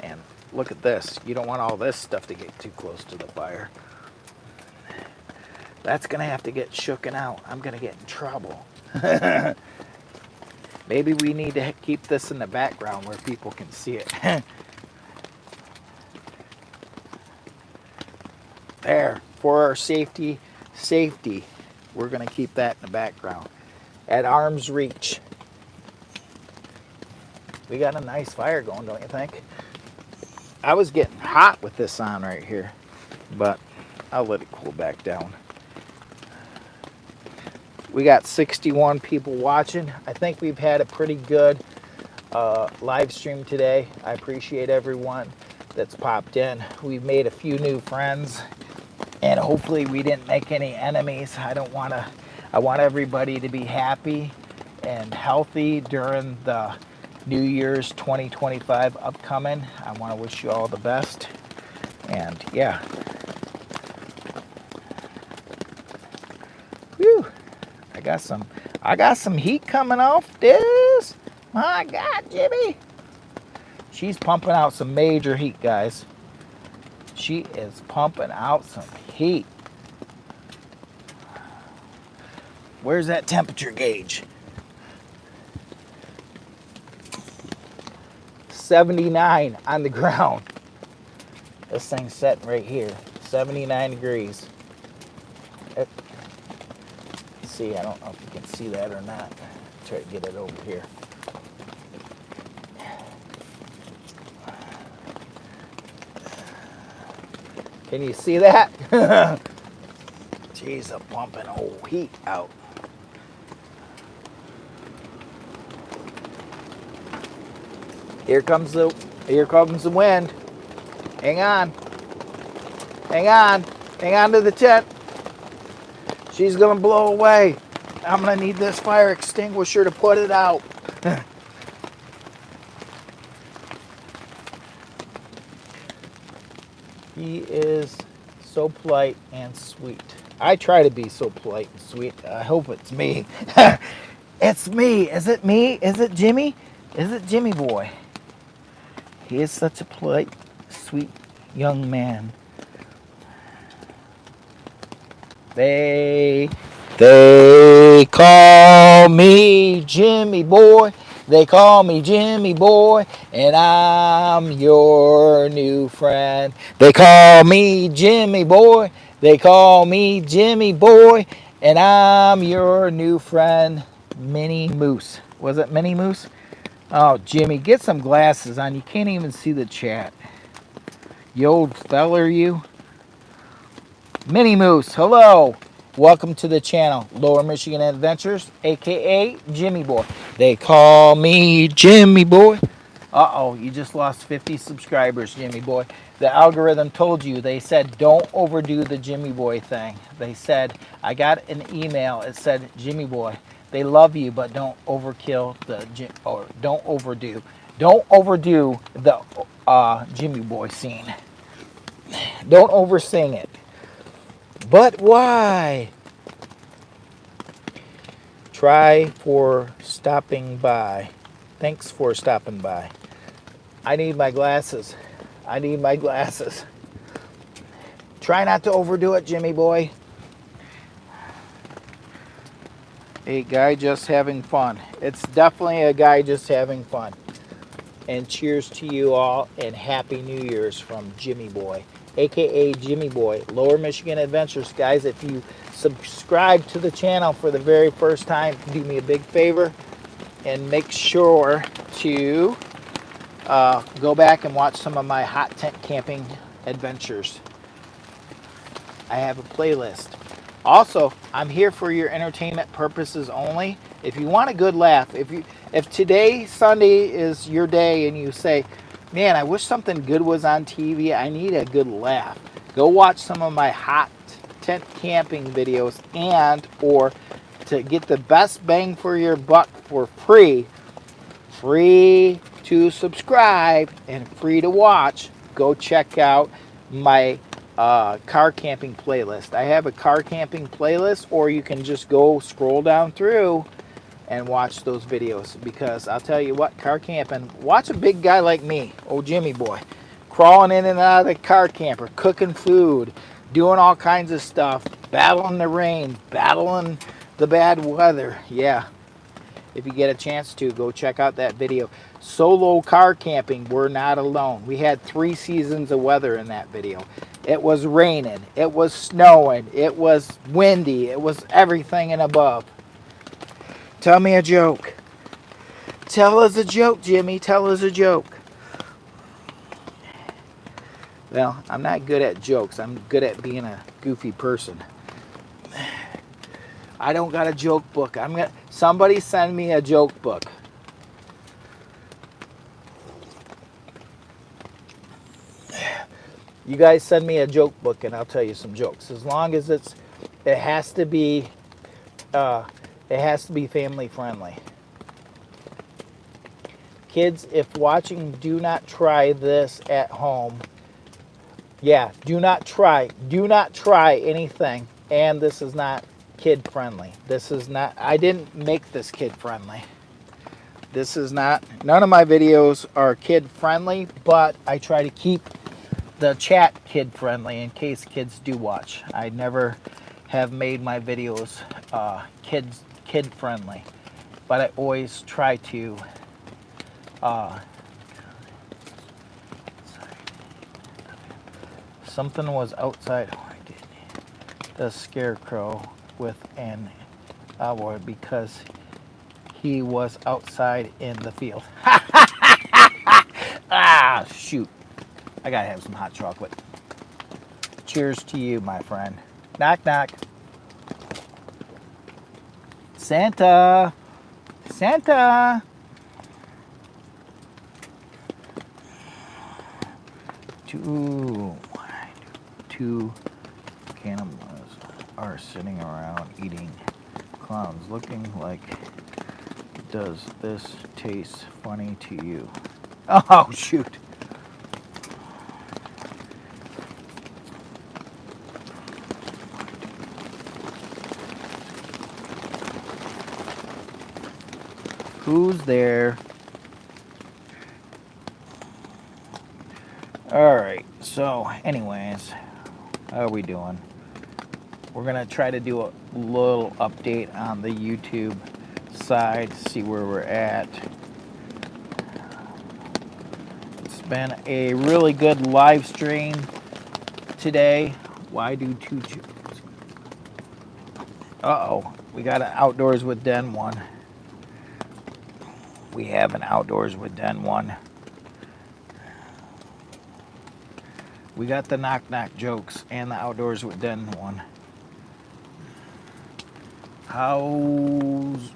and look at this. You don't want all this stuff to get too close to the fire. That's gonna have to get shooken out. I'm gonna get in trouble. Maybe we need to keep this in the background where people can see it. There, for our safety, we're gonna keep that in the background. At arm's reach. We got a nice fire going, don't you think? I was getting hot with this on right here, but I'll let it cool back down. We got 61 people watching. I think we've had a pretty good live stream today. I appreciate everyone that's popped in. We've made a few new friends, and hopefully we didn't make any enemies. I want everybody to be happy and healthy during the New Year's 2025 upcoming. I want to wish you all the best. And yeah. Whew. I got some heat coming off this. My God, Jimmy. She's pumping out some major heat, guys. She is pumping out some heat. Where's that temperature gauge? 79 on the ground. This thing's sitting right here. 79 degrees. Let's see, I don't know if you can see that or not. Try to get it over here. Can you see that? Jeez, I'm pumping old heat out. Here comes the wind. Hang on. Hang on to the tent. She's gonna blow away. I'm gonna need this fire extinguisher to put it out. He is so polite and sweet. I try to be so polite and sweet. I hope it's me. It's me. Is it me? Is it Jimmy? Is it Jimmy boy? He is such a polite, sweet young man. They call me Jimmy boy. They call me Jimmy Boy, and I'm your new friend. They call me Jimmy Boy. They call me Jimmy Boy, and I'm your new friend, Minnie Moose. Was it Minnie Moose? Oh, Jimmy, get some glasses on. You can't even see the chat. You old feller, you. Minnie Moose, hello. Welcome to the channel, Lower Michigan Adventures, aka Jimmy Boy. They call me Jimmy Boy. Uh-oh, you just lost 50 subscribers, Jimmy Boy. The algorithm told you. They said don't overdo the Jimmy Boy thing. They said, I got an email. It said, Jimmy Boy, they love you, but don't overkill the, or don't overdo. Don't overdo the Jimmy Boy scene. Don't oversing it. But why? Try for stopping by. Thanks for stopping by. I need my glasses. I need my glasses. Try not to overdo it, Jimmy Boy. A guy just having fun. It's definitely a guy just having fun. And cheers to you all and Happy New Year's from Jimmy Boy, aka Jimmy Boy, Lower Michigan Adventures. Guys, if you subscribe to the channel for the very first time, do me a big favor and make sure to go back and watch some of my hot tent camping adventures. I have a playlist. Also, I'm here for your entertainment purposes only. If you want a good laugh, if today Sunday is your day and you say, "Man, I wish something good was on TV. I need a good laugh." Go watch some of my hot tent camping videos, and or to get the best bang for your buck for free to subscribe and free to watch, go check out my car camping playlist. I have a car camping playlist, or you can just go scroll down through and watch those videos, because I'll tell you what, car camping, watch a big guy like me, old Jimmy Boy, crawling in and out of the car camper, cooking food, doing all kinds of stuff, battling the rain, battling the bad weather. Yeah, if you get a chance to, go check out that video. Solo car camping, we're not alone. We had 3 seasons of weather in that video. It was raining, it was snowing, it was windy, it was everything and above. Tell me a joke. Tell us a joke, Jimmy. Tell us a joke. Well, I'm not good at jokes. I'm good at being a goofy person. I don't got a joke book. Somebody send me a joke book. You guys send me a joke book and I'll tell you some jokes. As long as it has to be family friendly. Kids, if watching, do not try this at home. Yeah, do not try anything. And this is not kid friendly. This is not, I didn't make this kid friendly. This is not, none of my videos are kid friendly, but I try to keep the chat kid friendly in case kids do watch. I never have made my videos kid friendly, but I always try to something was outside. Oh, I did. The scarecrow with an owl because he was outside in the field. Ah, shoot. I gotta have some hot chocolate. Cheers to you, my friend. Knock, knock. Santa. Santa. Two cannibals are sitting around eating clowns, looking like, does this taste funny to you? Oh, shoot. Who's there? Alright, so anyways, how are we doing? We're going to try to do a little update on the YouTube side, see where we're at. been a really good live stream today. Why do two chickens? Uh-oh, we got an outdoors with Den one. We have an outdoors with Den one. We got the knock knock jokes and the outdoors with Den one. How's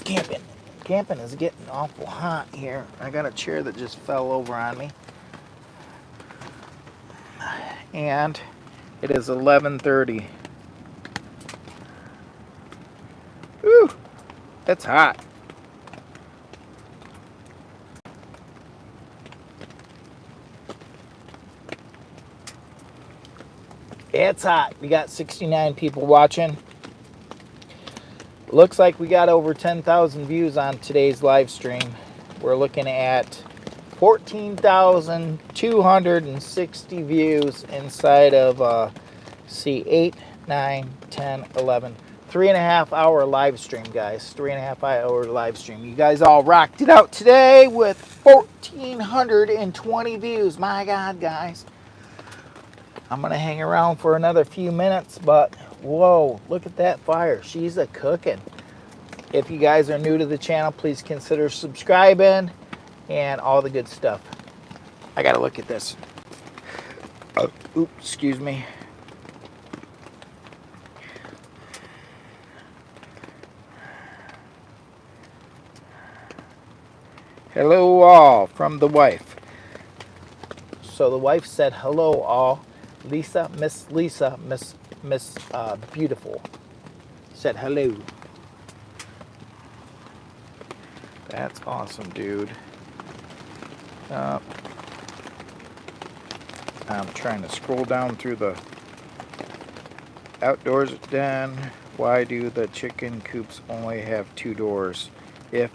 camping? Camping is getting awful hot here. I got a chair that just fell over on me. And it is 11:30. Whew, that's hot. It's hot. We got 69 people watching. Looks like we got over 10,000 views on today's live stream. We're looking at 14,260 views inside of, 8, 9, 10, 11. 3.5 hour live stream, guys. 3.5 hour live stream. You guys all rocked it out today with 1,420 views. My God, guys. I'm going to hang around for another few minutes, but whoa, look at that fire. She's a cooking. If you guys are new to the channel, please consider subscribing and all the good stuff. I got to look at this. Oops, excuse me. Hello all from the wife. So the wife said hello all. Lisa, Miss Beautiful said hello. That's awesome, dude. I'm trying to scroll down through the outdoors den. Why do the chicken coops only have 2 doors? If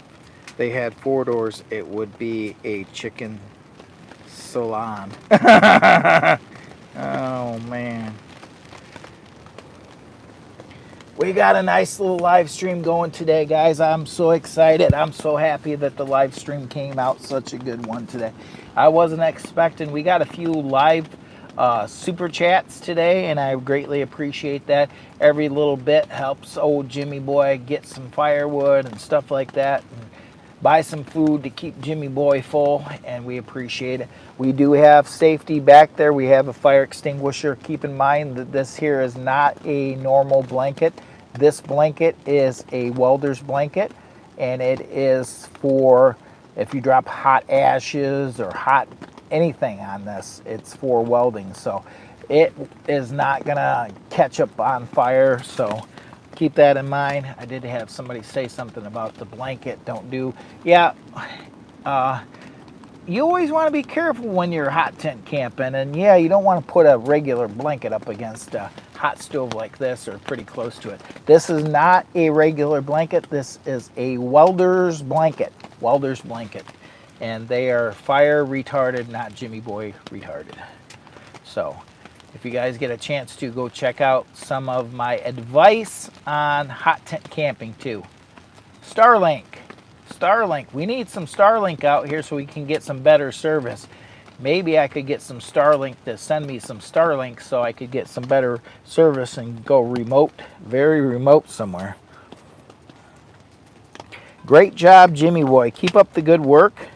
they had 4 doors, it would be a chicken salon. Oh, man. We got a nice little live stream going today, guys. I'm so excited. I'm so happy that the live stream came out such a good one today. I wasn't expecting. We got a few live super chats today, and I greatly appreciate that. Every little bit helps old Jimmy Boy get some firewood and stuff like that. And buy some food to keep Jimmy Boy full, and we appreciate it. We do have safety back there. We have a fire extinguisher. Keep in mind that this here is not a normal blanket. This blanket is a welder's blanket, and it is for if you drop hot ashes or hot anything on this, it's for welding. So it is not gonna catch up on fire. So keep that in mind. I did have somebody say something about the blanket. Don't do. Yeah, you always want to be careful when you're hot tent camping. And yeah, you don't want to put a regular blanket up against a hot stove like this or pretty close to it. This is not a regular blanket. This is a welder's blanket. Welder's blanket. And they are fire retarded, not Jimmy Boy retarded. So if you guys get a chance to go check out some of my advice on hot tent camping too. Starlink. We need some Starlink out here so we can get some better service. Maybe I could get some Starlink to send me some Starlink so I could get some better service and go remote, very remote somewhere. Great job, Jimmy Boy. Keep up the good work.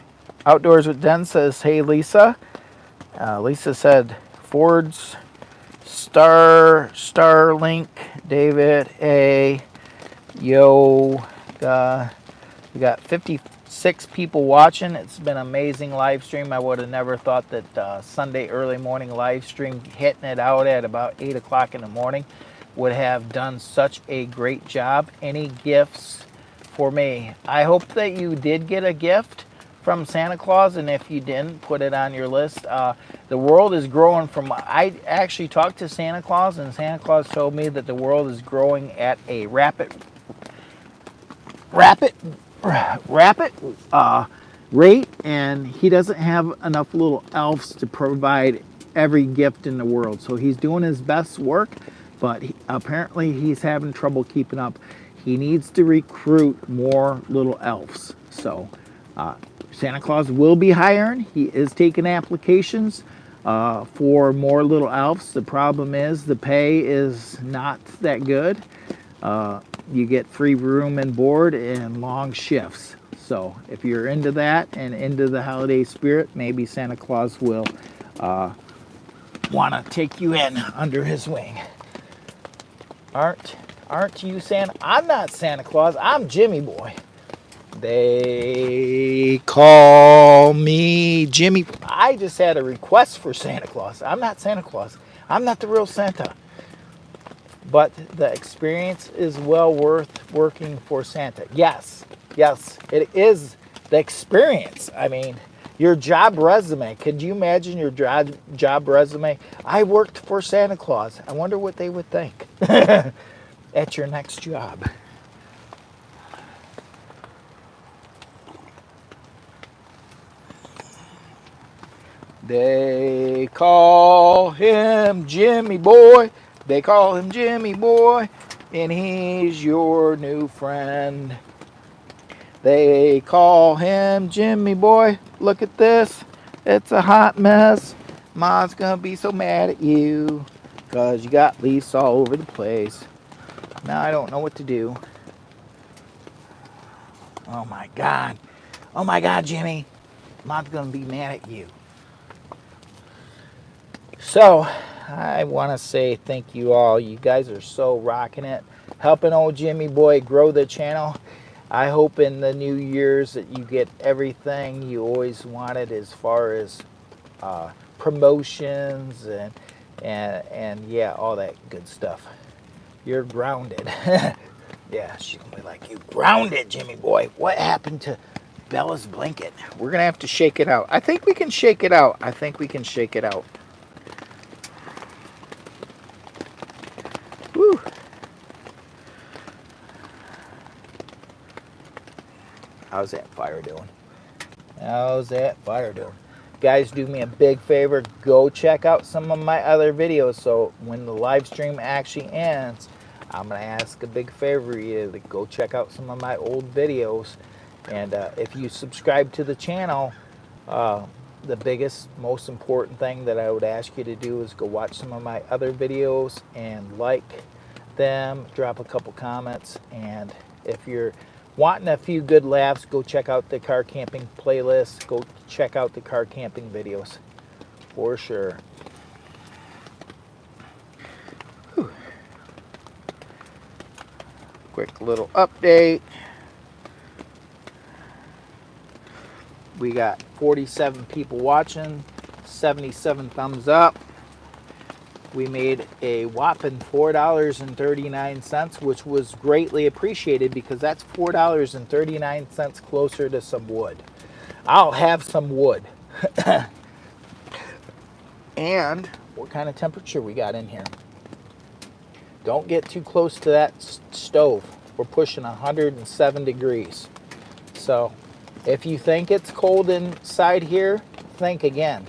Outdoors with Den says, hey, Lisa. Lisa said, Ford's Starlink, David A. Yo, we got 56 people watching. It's been an amazing live stream. I would have never thought that Sunday early morning live stream, hitting it out at about 8 o'clock in the morning, would have done such a great job. Any gifts for me? I hope that you did get a gift from Santa Claus, and if you didn't, put it on your list. The world is growing from, I actually talked to Santa Claus, and Santa Claus told me that the world is growing at a rapid rate, and he doesn't have enough little elves to provide every gift in the world. So he's doing his best work, but apparently he's having trouble keeping up. He needs to recruit more little elves. So Santa Claus will be hiring. He is taking applications for more little elves. The problem is the pay is not that good. You get free room and board and long shifts. So if you're into that and into the holiday spirit, maybe Santa Claus will want to take you in under his wing. Aren't you Santa? I'm not Santa Claus. I'm Jimmy Boy. They call me Jimmy. I just had a request for Santa Claus. I'm not Santa Claus. I'm not the real Santa. But the experience is well worth working for Santa. Yes, it is the experience. I mean, your job resume. Could you imagine your job resume? I worked for Santa Claus. I wonder what they would think at your next job. They call him Jimmy Boy. They call him Jimmy Boy, and he's your new friend. They call him Jimmy Boy. Look at this. It's a hot mess. Mom's gonna be so mad at you because you got leaves all over the place. Now I don't know what to do. Oh my God. Oh my God, Jimmy. Mom's gonna be mad at you. So, I want to say thank you all. You guys are so rocking it. Helping old Jimmy Boy grow the channel. I hope in the new years that you get everything you always wanted as far as promotions and yeah, all that good stuff. You're grounded. Yeah, she's going to be like, you grounded, Jimmy Boy. What happened to Bella's blanket? We're going to have to shake it out. I think we can shake it out. I think we can shake it out. Woo. How's that fire doing? How's that fire doing? Guys, do me a big favor. Go check out some of my other videos. So when the live stream actually ends, I'm going to ask a big favor of you to go check out some of my old videos. And if you subscribe to the channel, the biggest, most important thing that I would ask you to do is go watch some of my other videos and like them, drop a couple comments, and if you're wanting a few good laughs, go check out the car camping playlist. Go check out the car camping videos for sure. Whew. Quick little update. We got 47 people watching, 77 thumbs up. We made a whopping $4.39, which was greatly appreciated because that's $4.39 closer to some wood. I'll have some wood. And what kind of temperature we got in here? Don't get too close to that stove. We're pushing 107 degrees. So if you think it's cold inside here, think again.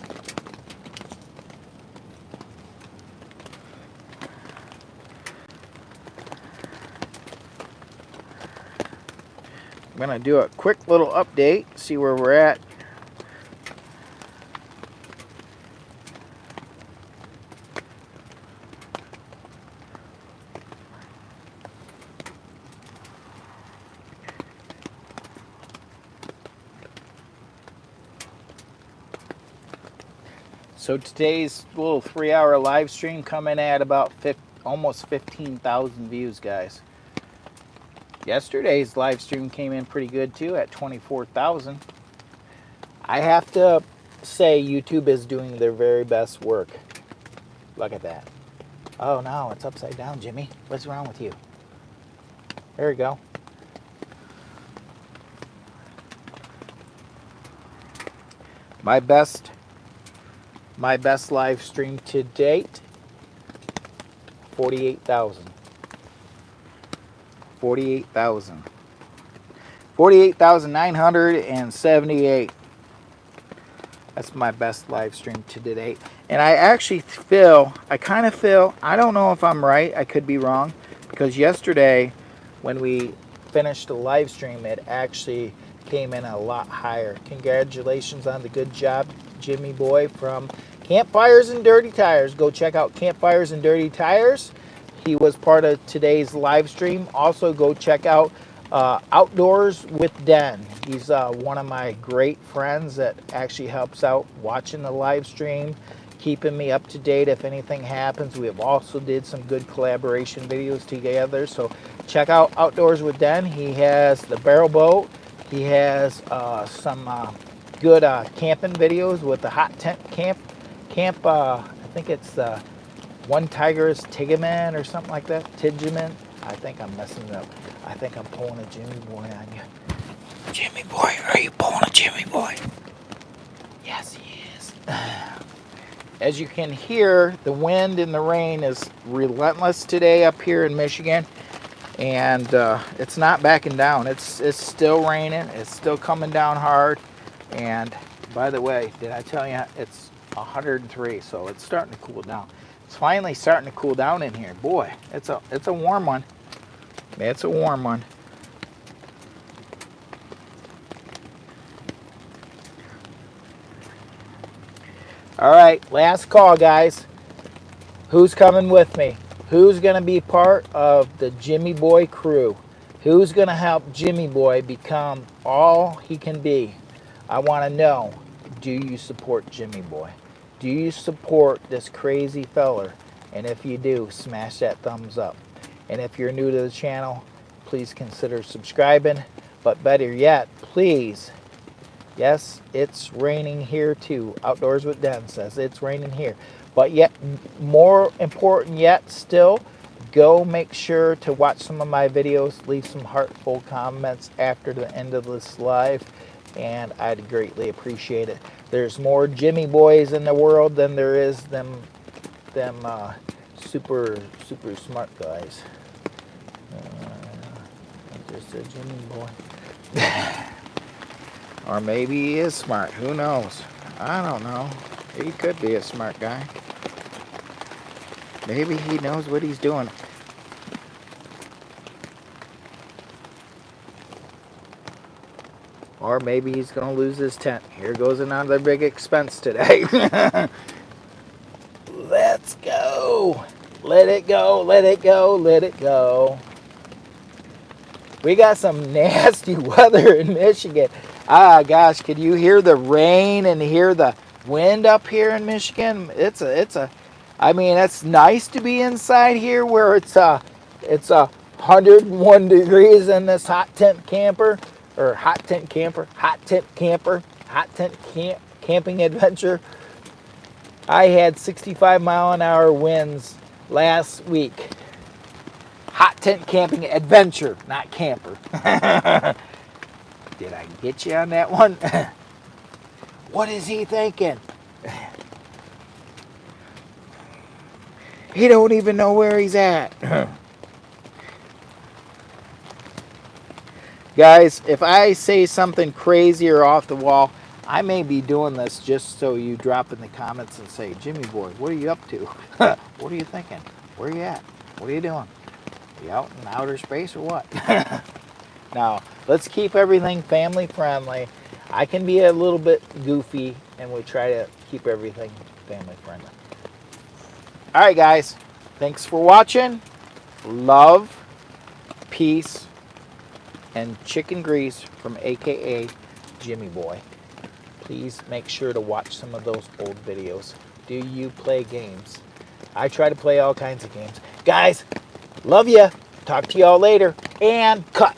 I'm going to do a quick little update, see where we're at. So today's little 3-hour live stream coming at about almost 15,000 views, guys. Yesterday's live stream came in pretty good too at 24,000. I have to say YouTube is doing their very best work. Look at that. Oh no, it's upside down, Jimmy. What's wrong with you? There we go. My best live stream to date, 48,000. 48,978. That's my best live stream to date. And I actually kind of feel, I don't know if I'm right, I could be wrong, because yesterday when we finished the live stream, it actually came in a lot higher. Congratulations on the good job, Jimmy Boy from Campfires and Dirty Tires. Go check out Campfires and Dirty Tires. He was part of today's live stream. Also, go check out Outdoors with Den. He's one of my great friends that actually helps out watching the live stream, keeping me up to date if anything happens. We have also did some good collaboration videos together. So check out Outdoors with Den. He has the barrel boat. He has some good camping videos with the hot tent camp. I think it's the One Tiger's Tigaman or something like that. Tigaman. I think I'm messing it up. I think I'm pulling a Jimmy Boy on you. Jimmy Boy, are you pulling a Jimmy Boy? Yes, he is. As you can hear, the wind and the rain is relentless today up here in Michigan. And it's not backing down. It's still raining. It's still coming down hard. And by the way, did I tell you it's 103? So it's starting to cool down. It's finally starting to cool down in here. Boy, it's a warm one. It's a warm one. All right, last call, guys. Who's coming with me? Who's going to be part of the Jimmy Boy crew? Who's going to help Jimmy Boy become all he can be? I want to know, do you support Jimmy Boy? Do you support this crazy feller? And if you do, smash that thumbs up. And if you're new to the channel, please consider subscribing. But better yet, please, yes, it's raining here too. Outdoors with Den says it's raining here. But yet, more important yet still, go make sure to watch some of my videos. Leave some heartful comments after the end of this live, and I'd greatly appreciate it. There's more Jimmy Boys in the world than there is them super smart guys. Just a Jimmy Boy. Or maybe he is smart. Who knows? I don't know. He could be a smart guy. Maybe he knows what he's doing. Or maybe he's going to lose his tent. Here goes another big expense today. Let's go. Let it go. Let it go. Let it go. We got some nasty weather in Michigan. Ah, gosh, could you hear the rain and hear the wind up here in Michigan? I mean, it's nice to be inside here where it's 101 degrees in this hot tent camper, camping adventure. I had 65-mile-an-hour winds last week. Hot tent camping adventure, not camper. Did I get you on that one? What is he thinking? He don't even know where he's at. Guys, if I say something crazy or off the wall, I may be doing this just so you drop in the comments and say, Jimmy Boy, what are you up to? What are you thinking? Where are you at? What are you doing? You out in outer space or what? Now, let's keep everything family friendly. I can be a little bit goofy, and we try to keep everything family friendly. All right, guys. Thanks for watching. Love, peace, and chicken grease from AKA Jimmy Boy. Please make sure to watch some of those old videos. Do you play games? I try to play all kinds of games. Guys, love ya. Talk to y'all later. And cut.